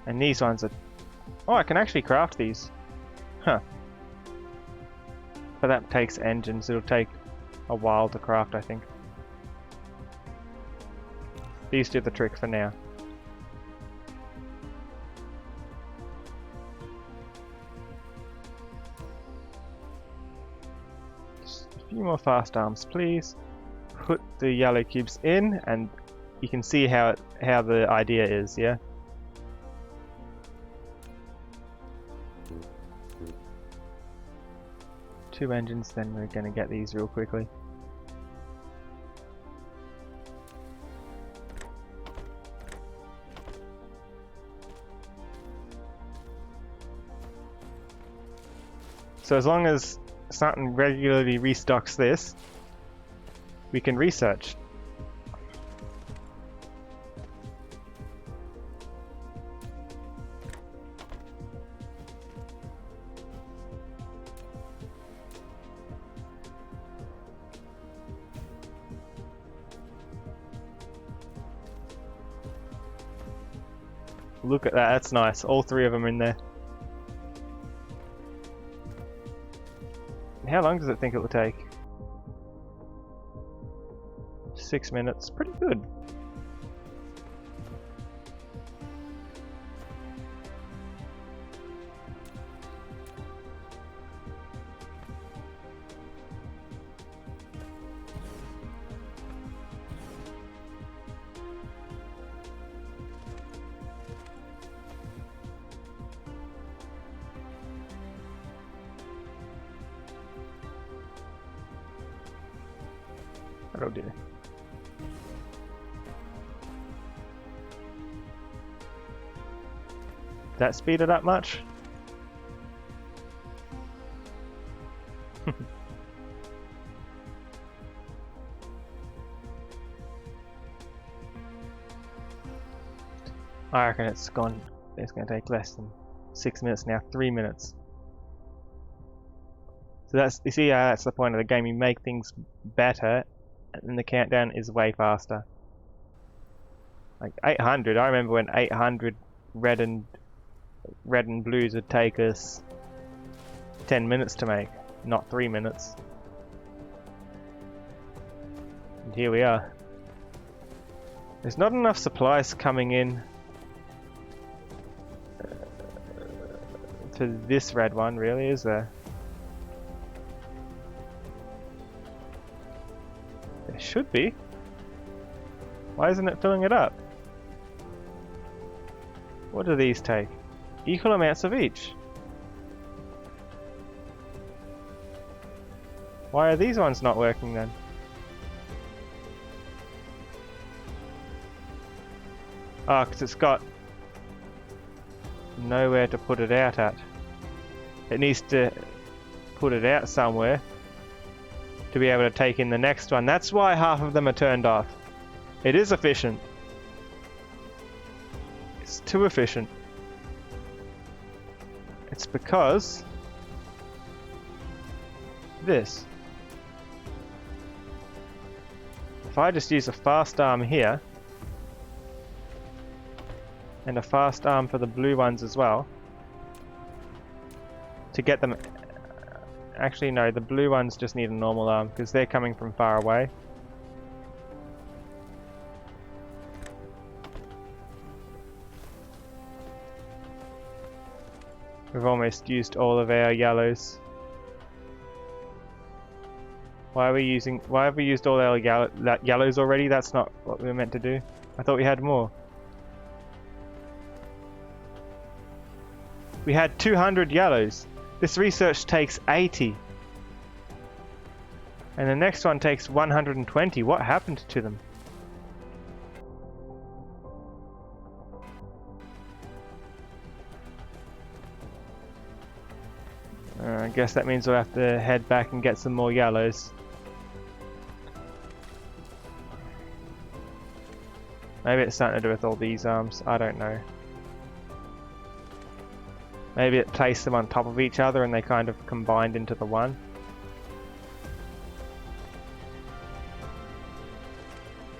[SPEAKER 1] And these ones are... Oh, I can actually craft these. Huh. But that takes engines. It'll take a while to craft, I think. These do the trick for now. Just a few more fast arms, please. Put the yellow cubes in, and you can see how the idea is, yeah? Two engines, then we're going to get these real quickly. So as long as something regularly restocks this, we can research. Look at that, that's nice. All 3 of them are in there. How long does it think it will take? 6 minutes. Pretty good. That'll do. Did that speed it up much? I reckon it's going to take less than 6 minutes now, 3 minutes. So that's, you see, that's the point of the game. You make things better, and the countdown is way faster. Like 800, I remember when 800 red and blues would take us 10 minutes to make, not 3 minutes. And here we are. There's not enough supplies coming in to this red one, really, is there? There should be. Why isn't it filling it up? What do these take? Equal amounts of each. Why are these ones not working then? Ah, because it's got nowhere to put it out at. It needs to put it out somewhere to be able to take in the next one. That's why half of them are turned off. It is efficient. It's too efficient. It's because this. If I just use a fast arm here, and a fast arm for the blue ones as well, to get them... Actually no, the blue ones just need a normal arm because they're coming from far away. We've almost used all of our yellows. Why have we used all our yellows already? That's not what we were meant to do. I thought we had more. We had 200 yellows. This research takes 80. And the next one takes 120. What happened to them? I guess that means we'll have to head back and get some more yellows. Maybe it's something to do with all these arms. I don't know. Maybe it placed them on top of each other and they kind of combined into the one.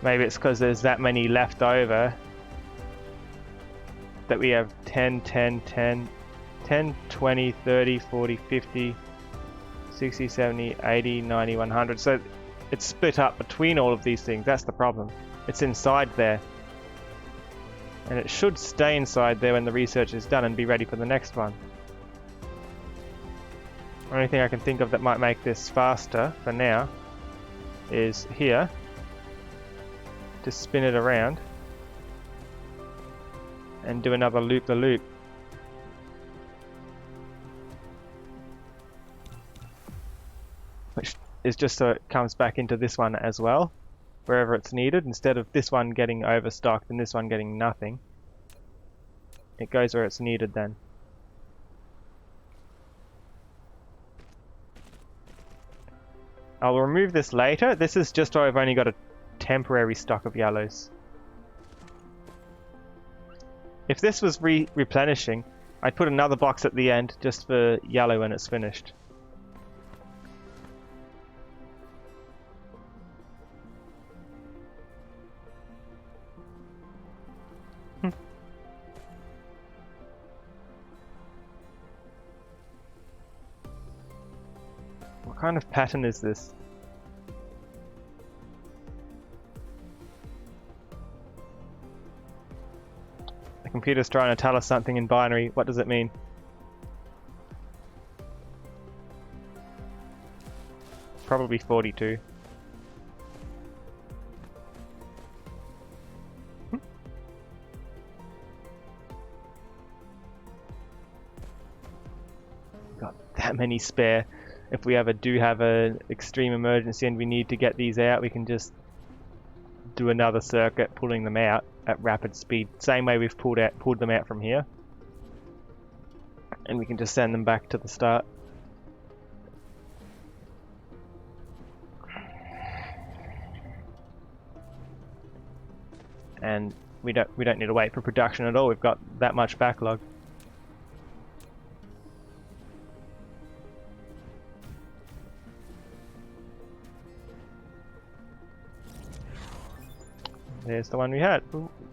[SPEAKER 1] Maybe it's because there's that many left over that we have 10, 10, 10, 10, 20, 30, 40, 50, 60, 70, 80, 90, 100. So it's split up between all of these things. That's the problem. It's inside there. And it should stay inside there when the research is done and be ready for the next one. The only thing I can think of that might make this faster for now is here. Just spin it around and do another loop-the-loop. Which is just so it comes back into this one as well, wherever it's needed, instead of this one getting overstocked and this one getting nothing. It goes where it's needed then. I'll remove this later. This is just so I've only got a temporary stock of yellows. If this was replenishing, I'd put another box at the end just for yellow when it's finished. What kind of pattern is this? The computer's trying to tell us something in binary. What does it mean? Probably 42. Got that many spare. If we ever do have an extreme emergency and we need to get these out, we can just do another circuit pulling them out at rapid speed. Same way we've pulled them out from here. And we can just send them back to the start. And we don't need to wait for production at all. We've got that much backlog. There's the one we had,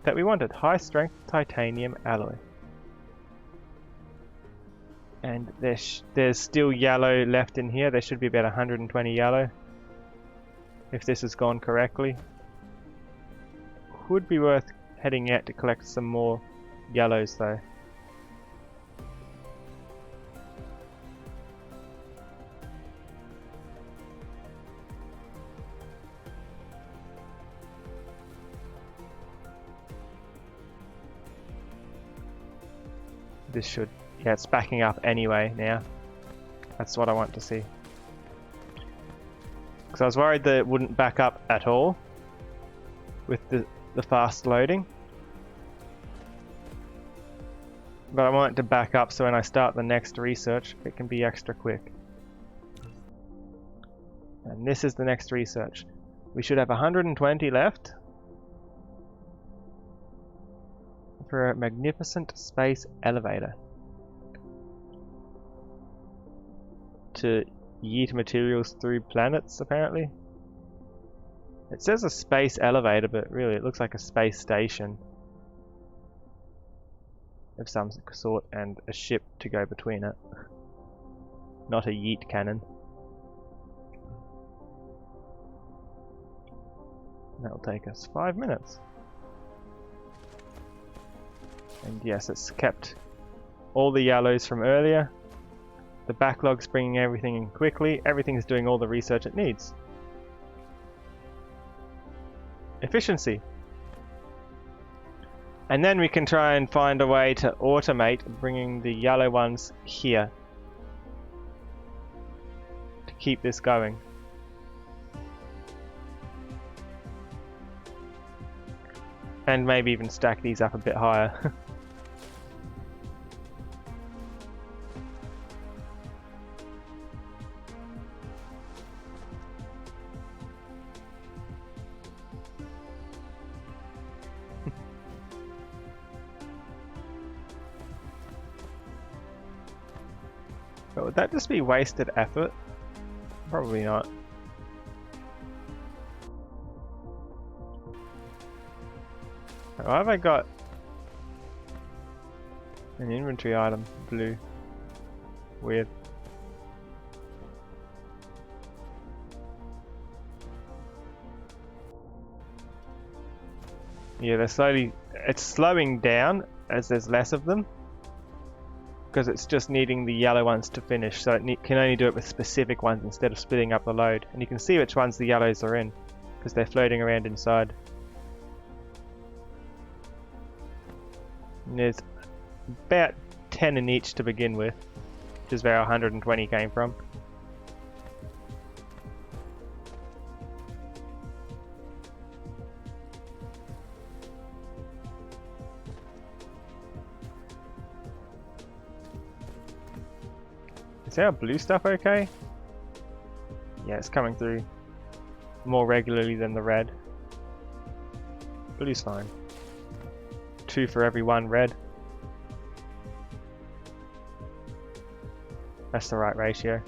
[SPEAKER 1] that we wanted. High strength titanium alloy. And there's still yellow left in here. There should be about 120 yellow. If this has gone correctly. Would be worth heading out to collect some more yellows though. This should, yeah, it's backing up anyway now. That's what I want to see. Because I was worried that it wouldn't back up at all with the fast loading. But I want it to back up so when I start the next research, it can be extra quick. And this is the next research. We should have 120 left for a magnificent space elevator to yeet materials through planets, apparently. It says a space elevator, but really it looks like a space station of some sort and a ship to go between it. Not a yeet cannon. That'll take us 5 minutes. And yes, it's kept all the yellows from earlier. The backlog's bringing everything in quickly. Everything's doing all the research it needs. Efficiency. And then we can try and find a way to automate bringing the yellow ones here to keep this going. And maybe even stack these up a bit higher. But would that just be wasted effort? Probably not. Why have I got an inventory item blue? Weird. Yeah, they're slowly, it's slowing down as there's less of them. Because it's just needing the yellow ones to finish, so it can only do it with specific ones instead of splitting up the load. And you can see which ones the yellows are in, because they're floating around inside. And there's about 10 in each to begin with, which is where 120 came from. Is our blue stuff okay? Yeah, it's coming through more regularly than the red. Blue's fine. 2 for every 1 red. That's the right ratio.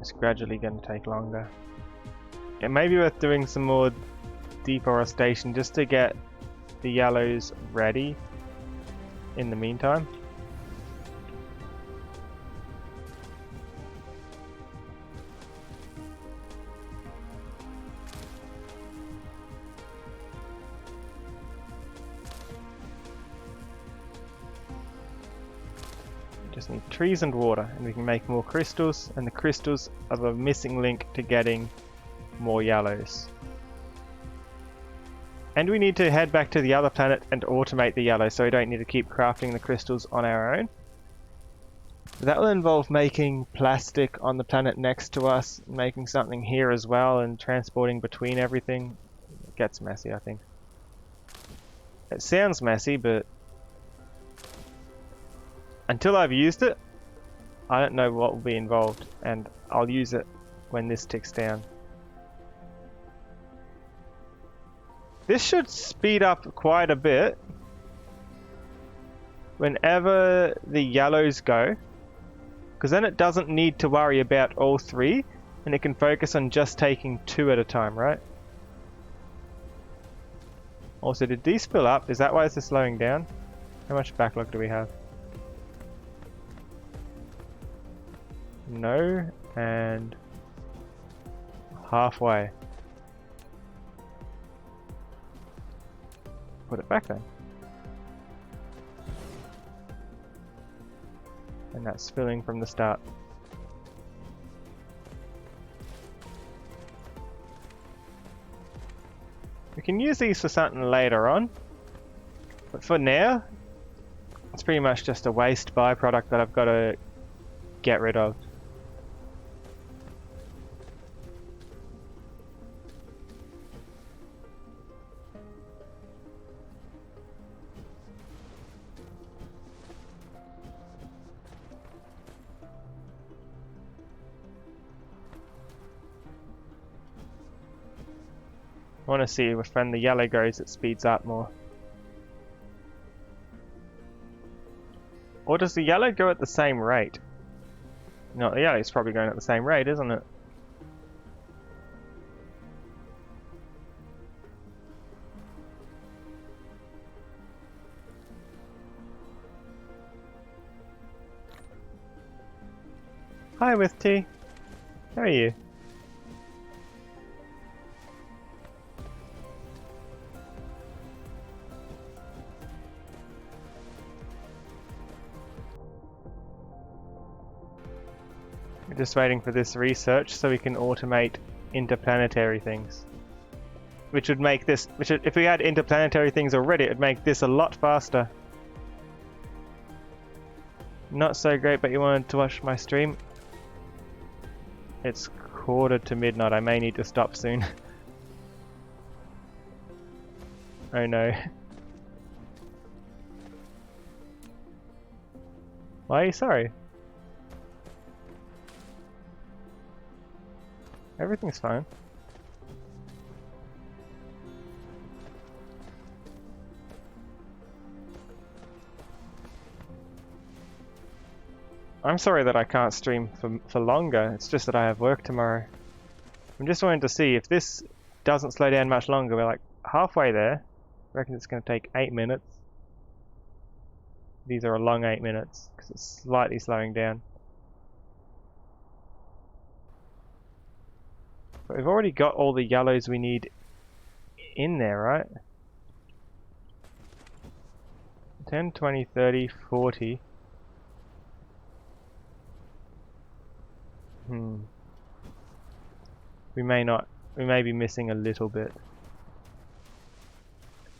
[SPEAKER 1] It's gradually going to take longer. It may be worth doing some more deforestation just to get the yellows ready in the meantime. Just need trees and water, and we can make more crystals, and the crystals are the missing link to getting more yellows. And we need to head back to the other planet and automate the yellow, so we don't need to keep crafting the crystals on our own. That will involve making plastic on the planet next to us, making something here as well, and transporting between everything. It gets messy, I think. It sounds messy, but until I've used it, I don't know what will be involved, and I'll use it when this ticks down. This should speed up quite a bit. whenever the yellows go, because then it doesn't need to worry about all three, and it can focus on just taking 2 at a time, right? Also, did these fill up? Is that why it's slowing down? How much backlog do we have? No, and halfway. Put it back then. And that's filling from the start. We can use these for something later on, but for now, it's pretty much just a waste byproduct that I've got to get rid of. I want to see if when the yellow goes it speeds up more. Or does the yellow go at the same rate? No, the yellow's probably going at the same rate, isn't it? Hi with tea. How are you? We're just waiting for this research so we can automate interplanetary things. Which would make this, if we had interplanetary things already, it would make this a lot faster. Not so great, but you wanted to watch my stream? It's 1:45 I may need to stop soon. Oh no. Why are you sorry? Everything's fine. I'm sorry that I can't stream for longer, it's just that I have work tomorrow. I'm just wanting to see if this doesn't slow down much longer. We're like halfway there. I reckon it's going to take 8 minutes. These are a long 8 minutes because it's slightly slowing down. But we've already got all the yellows we need in there, right? 10, 20, 30, 40. We may be missing a little bit.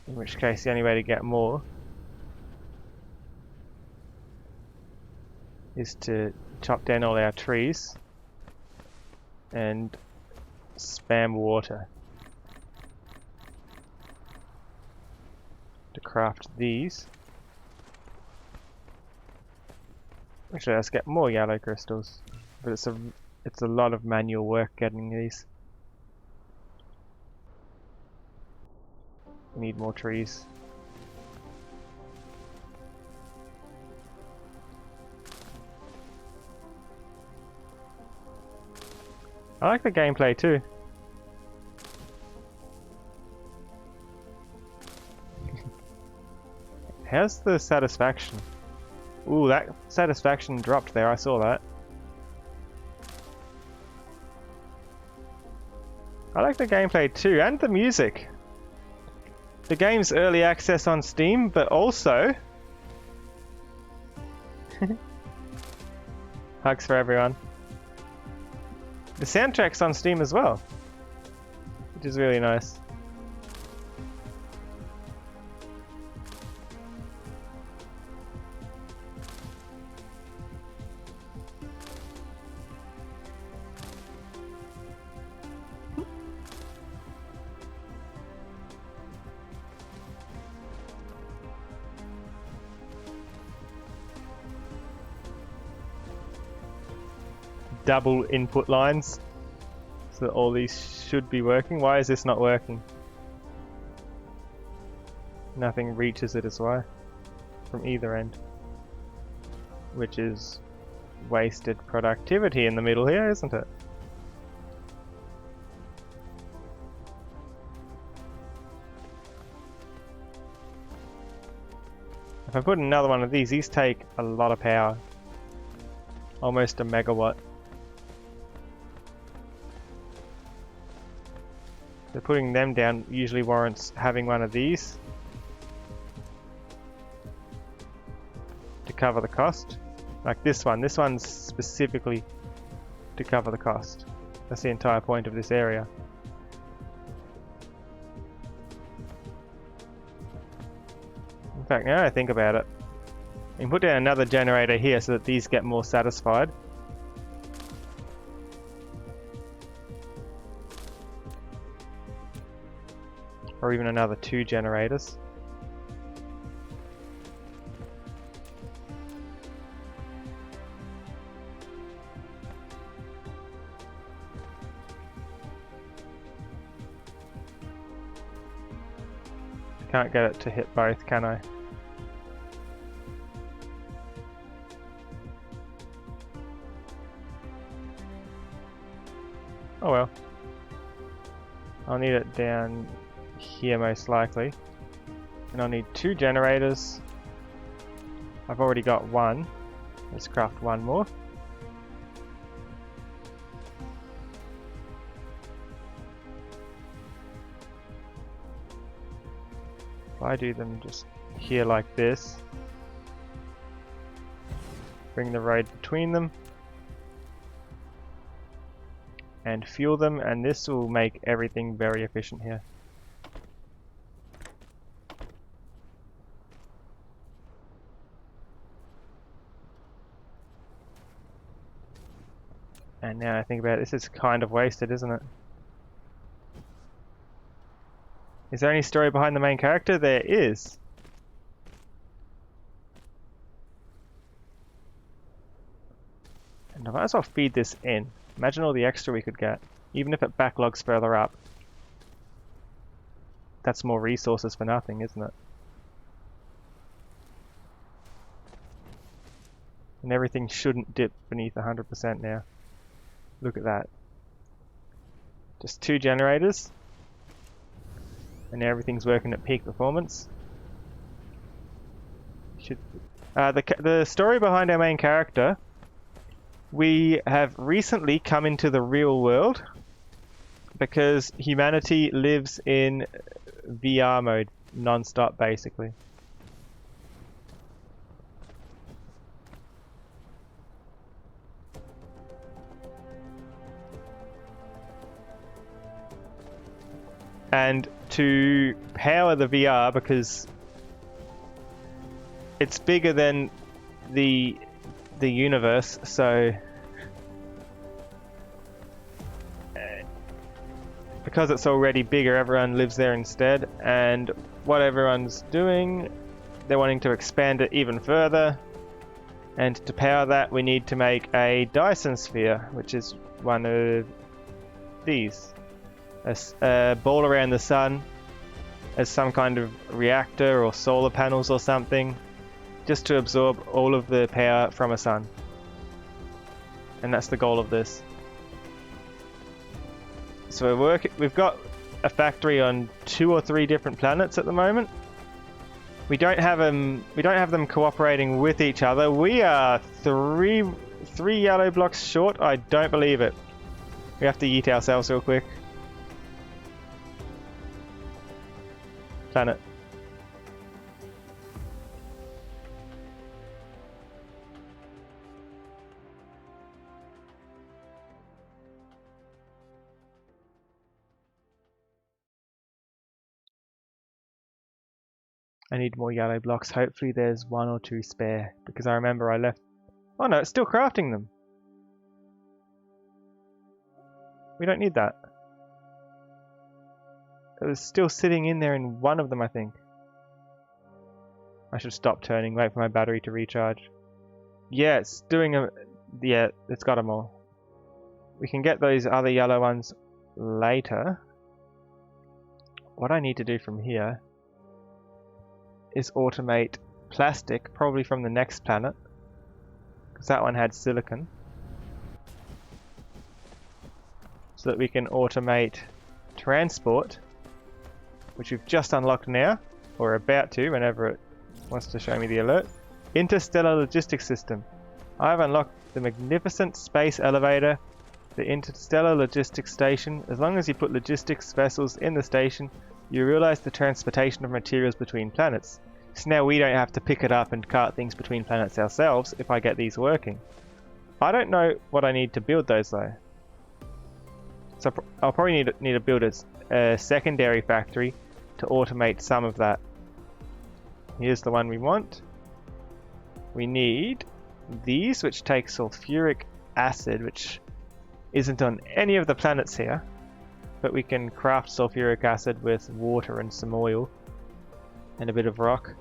[SPEAKER 1] In which case the only way to get more is to chop down all our trees and spam water to craft these. Actually, let's get more yellow crystals, but it's a lot of manual work getting these. We need more trees. I like the gameplay too. How's the satisfaction? Ooh, that satisfaction dropped there, I saw that. I like the gameplay too, and the music. The game's early access on Steam, but also... Hugs for everyone. The soundtrack's on Steam as well, which is really nice. Double input lines, so that all these should be working. Why is this not working? Nothing reaches it as well from either end. which is wasted productivity in the middle here, isn't it? If I put another one of these take a lot of power. Almost a megawatt. So putting them down usually warrants having one of these to cover the cost. Like this one's specifically to cover the cost. That's the entire point of this area. In fact, now I think about it, you can put down another generator here so that these get more satisfied. Or even another 2 generators. Can't get it to hit both, can I? Oh well. I'll need it down here most likely. And I'll need 2 generators. I've already got 1. Let's craft 1 more. If I do them just here like this, bring the road between them, and fuel them, and this will make everything very efficient here. And now I think about it, this is kind of wasted, isn't it? Is there any story behind the main character? There is. And I might as well feed this in. Imagine all the extra we could get, even if it backlogs further up. That's more resources for nothing, isn't it? And everything shouldn't dip beneath 100% now. Look at that. Just 2 generators. And now everything's working at peak performance. The story behind our main character, we have recently come into the real world because humanity lives in VR mode non-stop basically. And to power the VR, because it's bigger than the universe, so because it's already bigger, everyone lives there instead, and what everyone's doing, they're wanting to expand it even further, and to power that we need to make a Dyson sphere, which is one of these. A ball around the sun as some kind of reactor or solar panels or something, just to absorb all of the power from a sun. And that's the goal of this. So we've got a factory on 2 or 3 different planets at the moment. We don't have them cooperating with each other. We are three yellow blocks short. I don't believe it. We have to yeet ourselves real quick. Planet. I need more yellow blocks. Hopefully there's 1 or 2 spare, because I remember I left... Oh no, it's still crafting them. We don't need that. It was still sitting in there in 1 of them, I think. I should stop turning, wait for my battery to recharge. Yeah, it's doing a... Yeah, it's got them all. We can get those other yellow ones later. What I need to do from here is automate plastic, probably from the next planet. because that one had silicon. So that we can automate transport, which we've just unlocked now, or about to whenever it wants to show me the alert. Interstellar logistics system. I have unlocked the magnificent space elevator, the interstellar logistics station. As long as you put logistics vessels in the station, you realize the transportation of materials between planets. So now we don't have to pick it up and cart things between planets ourselves if I get these working. I don't know what I need to build those though. So I'll probably need to build a secondary factory to automate some of that. Here's the one we want. We need these, which take sulfuric acid, which isn't on any of the planets here, but we can craft sulfuric acid with water and some oil and a bit of rock.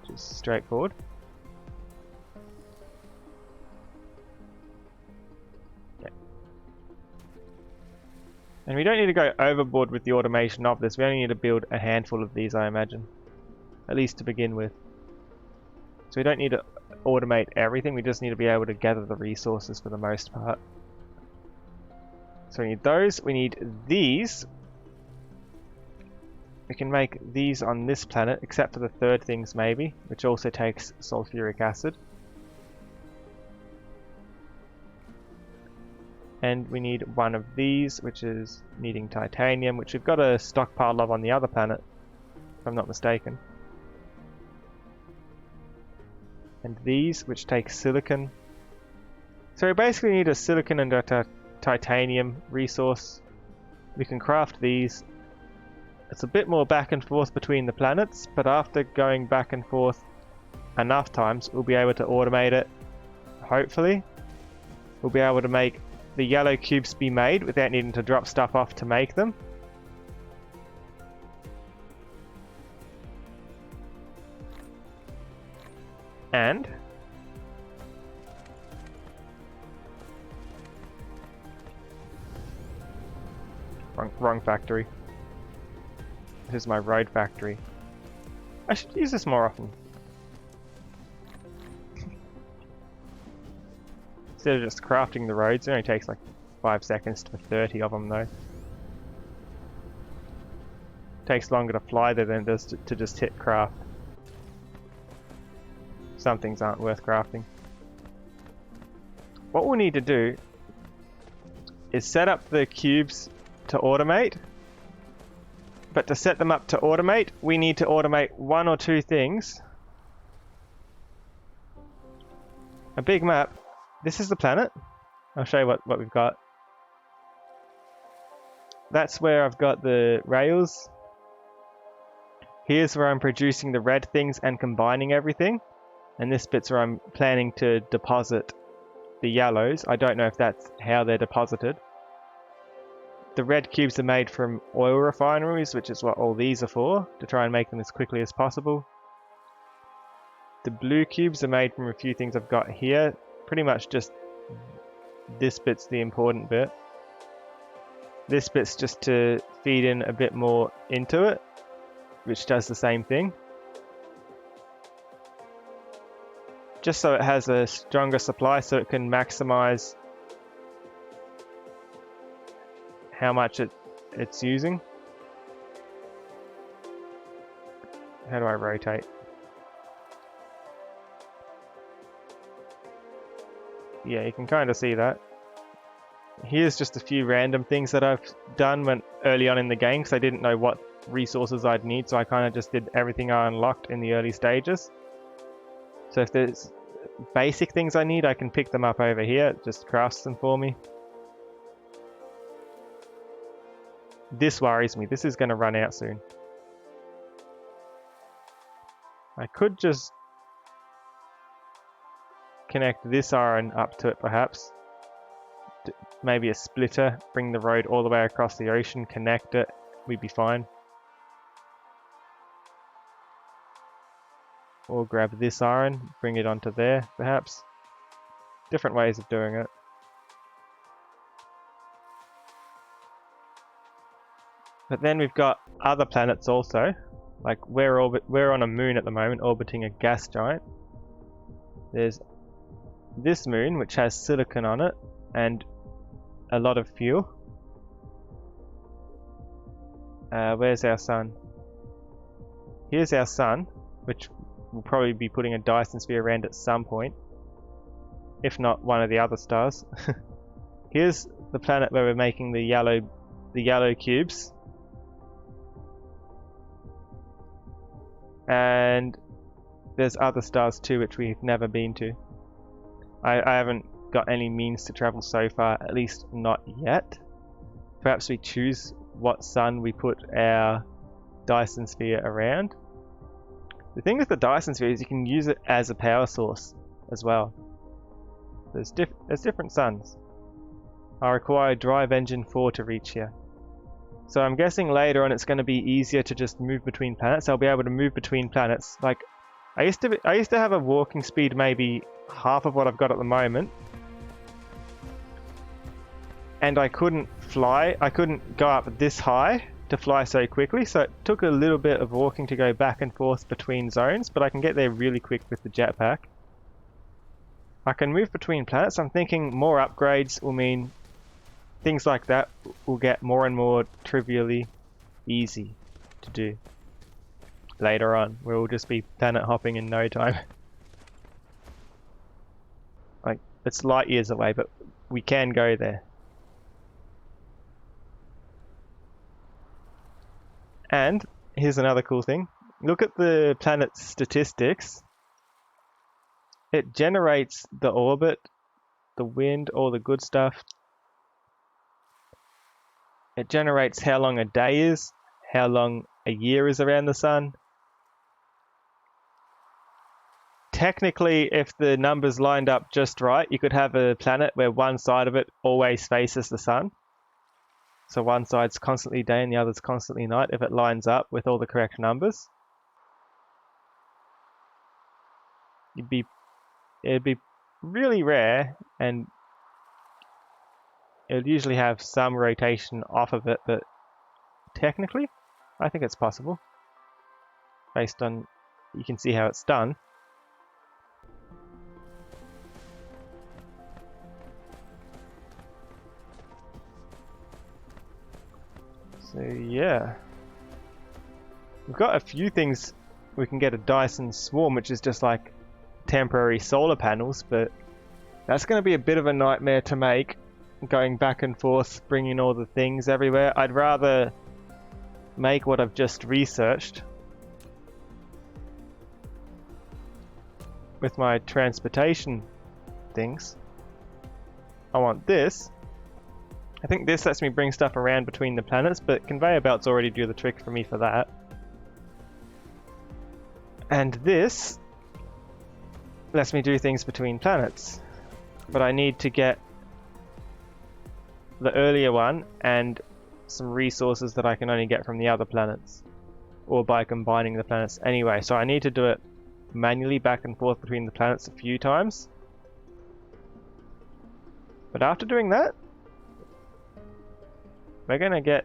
[SPEAKER 1] Just straightforward. And we don't need to go overboard with the automation of this. We only need to build a handful of these, I imagine. At least to begin with. So we don't need to automate everything. We just need to be able to gather the resources for the most part. So we need those. We need these. We can make these on this planet, except for the third things maybe, which also takes sulfuric acid. And we need one of these, which is needing titanium, which we've got a stockpile of on the other planet, if I'm not mistaken. And these, which take silicon. So we basically need a silicon and a titanium resource. We can craft these. It's a bit more back and forth between the planets, but after going back and forth enough times, we'll be able to automate it. Hopefully, we'll be able to make the yellow cubes be made without needing to drop stuff off to make them. And wrong factory. This is my road factory. I should use this more often. Instead of just crafting the roads, it only takes like 5 seconds to 30 of them though. Takes longer to fly there than it does to just hit craft. Some things aren't worth crafting. What we'll need to do is set up the cubes to automate. But to set them up to automate, we need to automate one or two things. A big map. This is the planet. I'll show you what we've got. That's where I've got the rails. Here's where I'm producing the red things and combining everything. And this bit's where I'm planning to deposit the yellows. I don't know if that's how they're deposited. The red cubes are made from oil refineries, which is what all these are for, to try and make them as quickly as possible. The blue cubes are made from a few things I've got here. Pretty much just this bit's the important bit. This bit's just to feed in a bit more into it, which does the same thing. Just so it has a stronger supply so it can maximize how much it's using. How do I rotate? Yeah, you can kind of see that. Here's just a few random things that I've done early on in the game because I didn't know what resources I'd need, so I kind of just did everything I unlocked in the early stages. So if there's basic things I need, I can pick them up over here. It just crafts them for me. This worries me. This is going to run out soon. I could just connect this iron up to it perhaps. Maybe a splitter, bring the road all the way across the ocean, connect it, we'd be fine. Or grab this iron, bring it onto there perhaps. Different ways of doing it. But then we've got other planets also. Like we're on a moon at the moment, orbiting a gas giant. There's this moon, which has silicon on it and a lot of fuel. Where's our sun? Here's our sun, which we'll probably be putting a Dyson sphere around at some point, if not one of the other stars. Here's the planet where we're making the yellow cubes, and there's other stars too which we've never been to. I haven't got any means to travel so far, at least not yet. Perhaps we choose what sun we put our Dyson sphere around. The thing with the Dyson sphere is you can use it as a power source as well. There's different suns. I require drive engine 4 to reach here. So I'm guessing later on it's going to be easier to just move between planets. I'll be able to move between planets. Like I used to have a walking speed maybe half of what I've got at the moment. And I couldn't fly. I couldn't go up this high to fly so quickly, so it took a little bit of walking to go back and forth between zones, but I can get there really quick with the jetpack. I can move between planets. I'm thinking more upgrades will mean things like that will get more and more trivially easy to do later on, where we'll just be planet hopping in no time. Like, it's light years away, but we can go there. And here's another cool thing. Look at the planet's statistics. It generates the orbit, the wind, all the good stuff. It generates how long a day is, how long a year is around the sun. Technically, if the numbers lined up just right, you could have a planet where one side of it always faces the sun. So one side's constantly day and the other's constantly night if it lines up with all the correct numbers. It'd be really rare, and it would usually have some rotation off of it, but technically, I think it's possible. Based on, you can see how it's done. So yeah, we've got a few things. We can get a Dyson swarm, which is just like temporary solar panels, but that's going to be a bit of a nightmare to make, going back and forth, bringing all the things everywhere. I'd rather make what I've just researched with my transportation things. I want this. I think this lets me bring stuff around between the planets, but conveyor belts already do the trick for me for that. And this lets me do things between planets. But I need to get the earlier one and some resources that I can only get from the other planets, or by combining the planets anyway. So I need to do it manually back and forth between the planets a few times. But after doing that, we're going to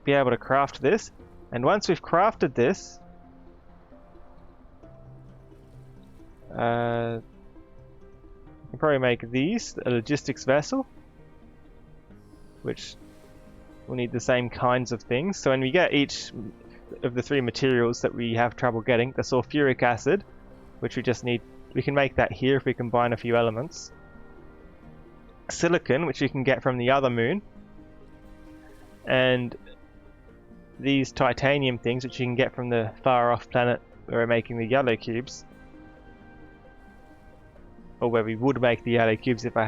[SPEAKER 1] be able to craft this, and once we've crafted this, we can probably make these a logistics vessel, which will need the same kinds of things. So when we get each of the three materials that we have trouble getting, the sulfuric acid, which we just need, we can make that here if we combine a few elements. Silicon, which we can get from the other moon. And these titanium things, which you can get from the far off planet where we're making the yellow cubes, or where we would make the yellow cubes if I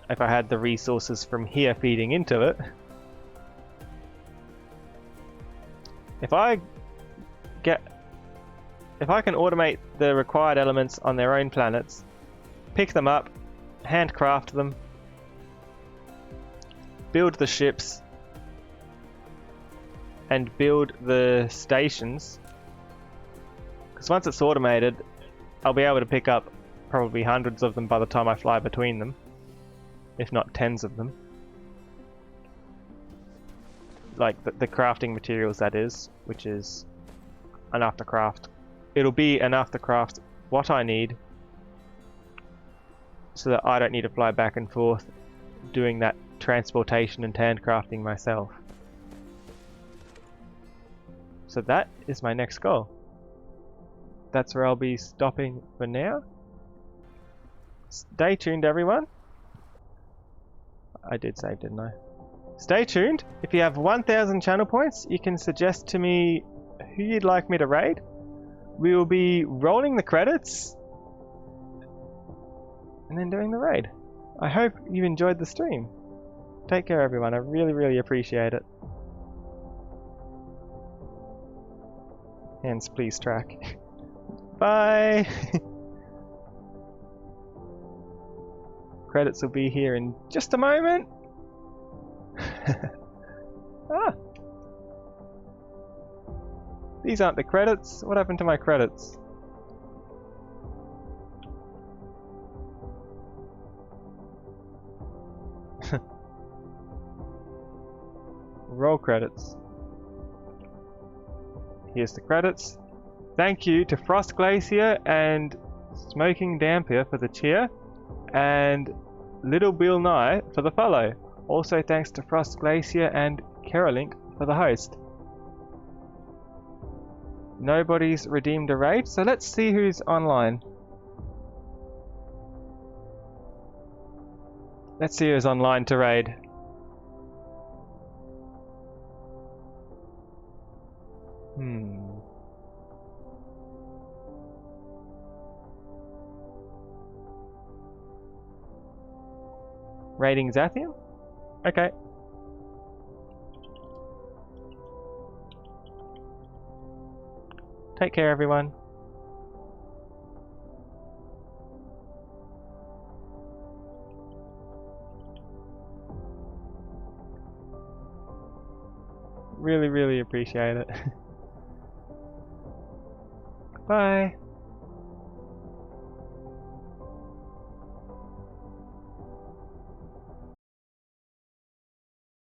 [SPEAKER 1] had the resources from here feeding into it. If I can automate the required elements on their own planets, pick them up, handcraft them, build the ships, and build the stations, because once it's automated, I'll be able to pick up probably hundreds of them by the time I fly between them, if not tens of them. Like the crafting materials, that is, which is enough to craft. It'll be enough to craft what I need, so that I don't need to fly back and forth doing that transportation and handcrafting myself. So that is my next goal. That's where I'll be stopping for now. Stay tuned, everyone. I did save, didn't I? Stay tuned. If you have 1,000 channel points, you can suggest to me who you'd like me to raid. We will be rolling the credits and then doing the raid. I hope you enjoyed the stream. Take care, everyone. I really, really appreciate it. Hands please track. Bye! Credits will be here in just a moment. Ah! These aren't the credits. What happened to my credits? Roll credits. Here's the credits. Thank you to Frost Glacier and Smoking Dampier for the cheer, and Little Bill Nye for the follow. Also thanks to Frost Glacier and Kerolink for the host. Nobody's redeemed a raid, so let's see who's online. Let's see who's online to raid. Raiding Zathian? Okay. Take care, everyone. Really, really appreciate it. Bye.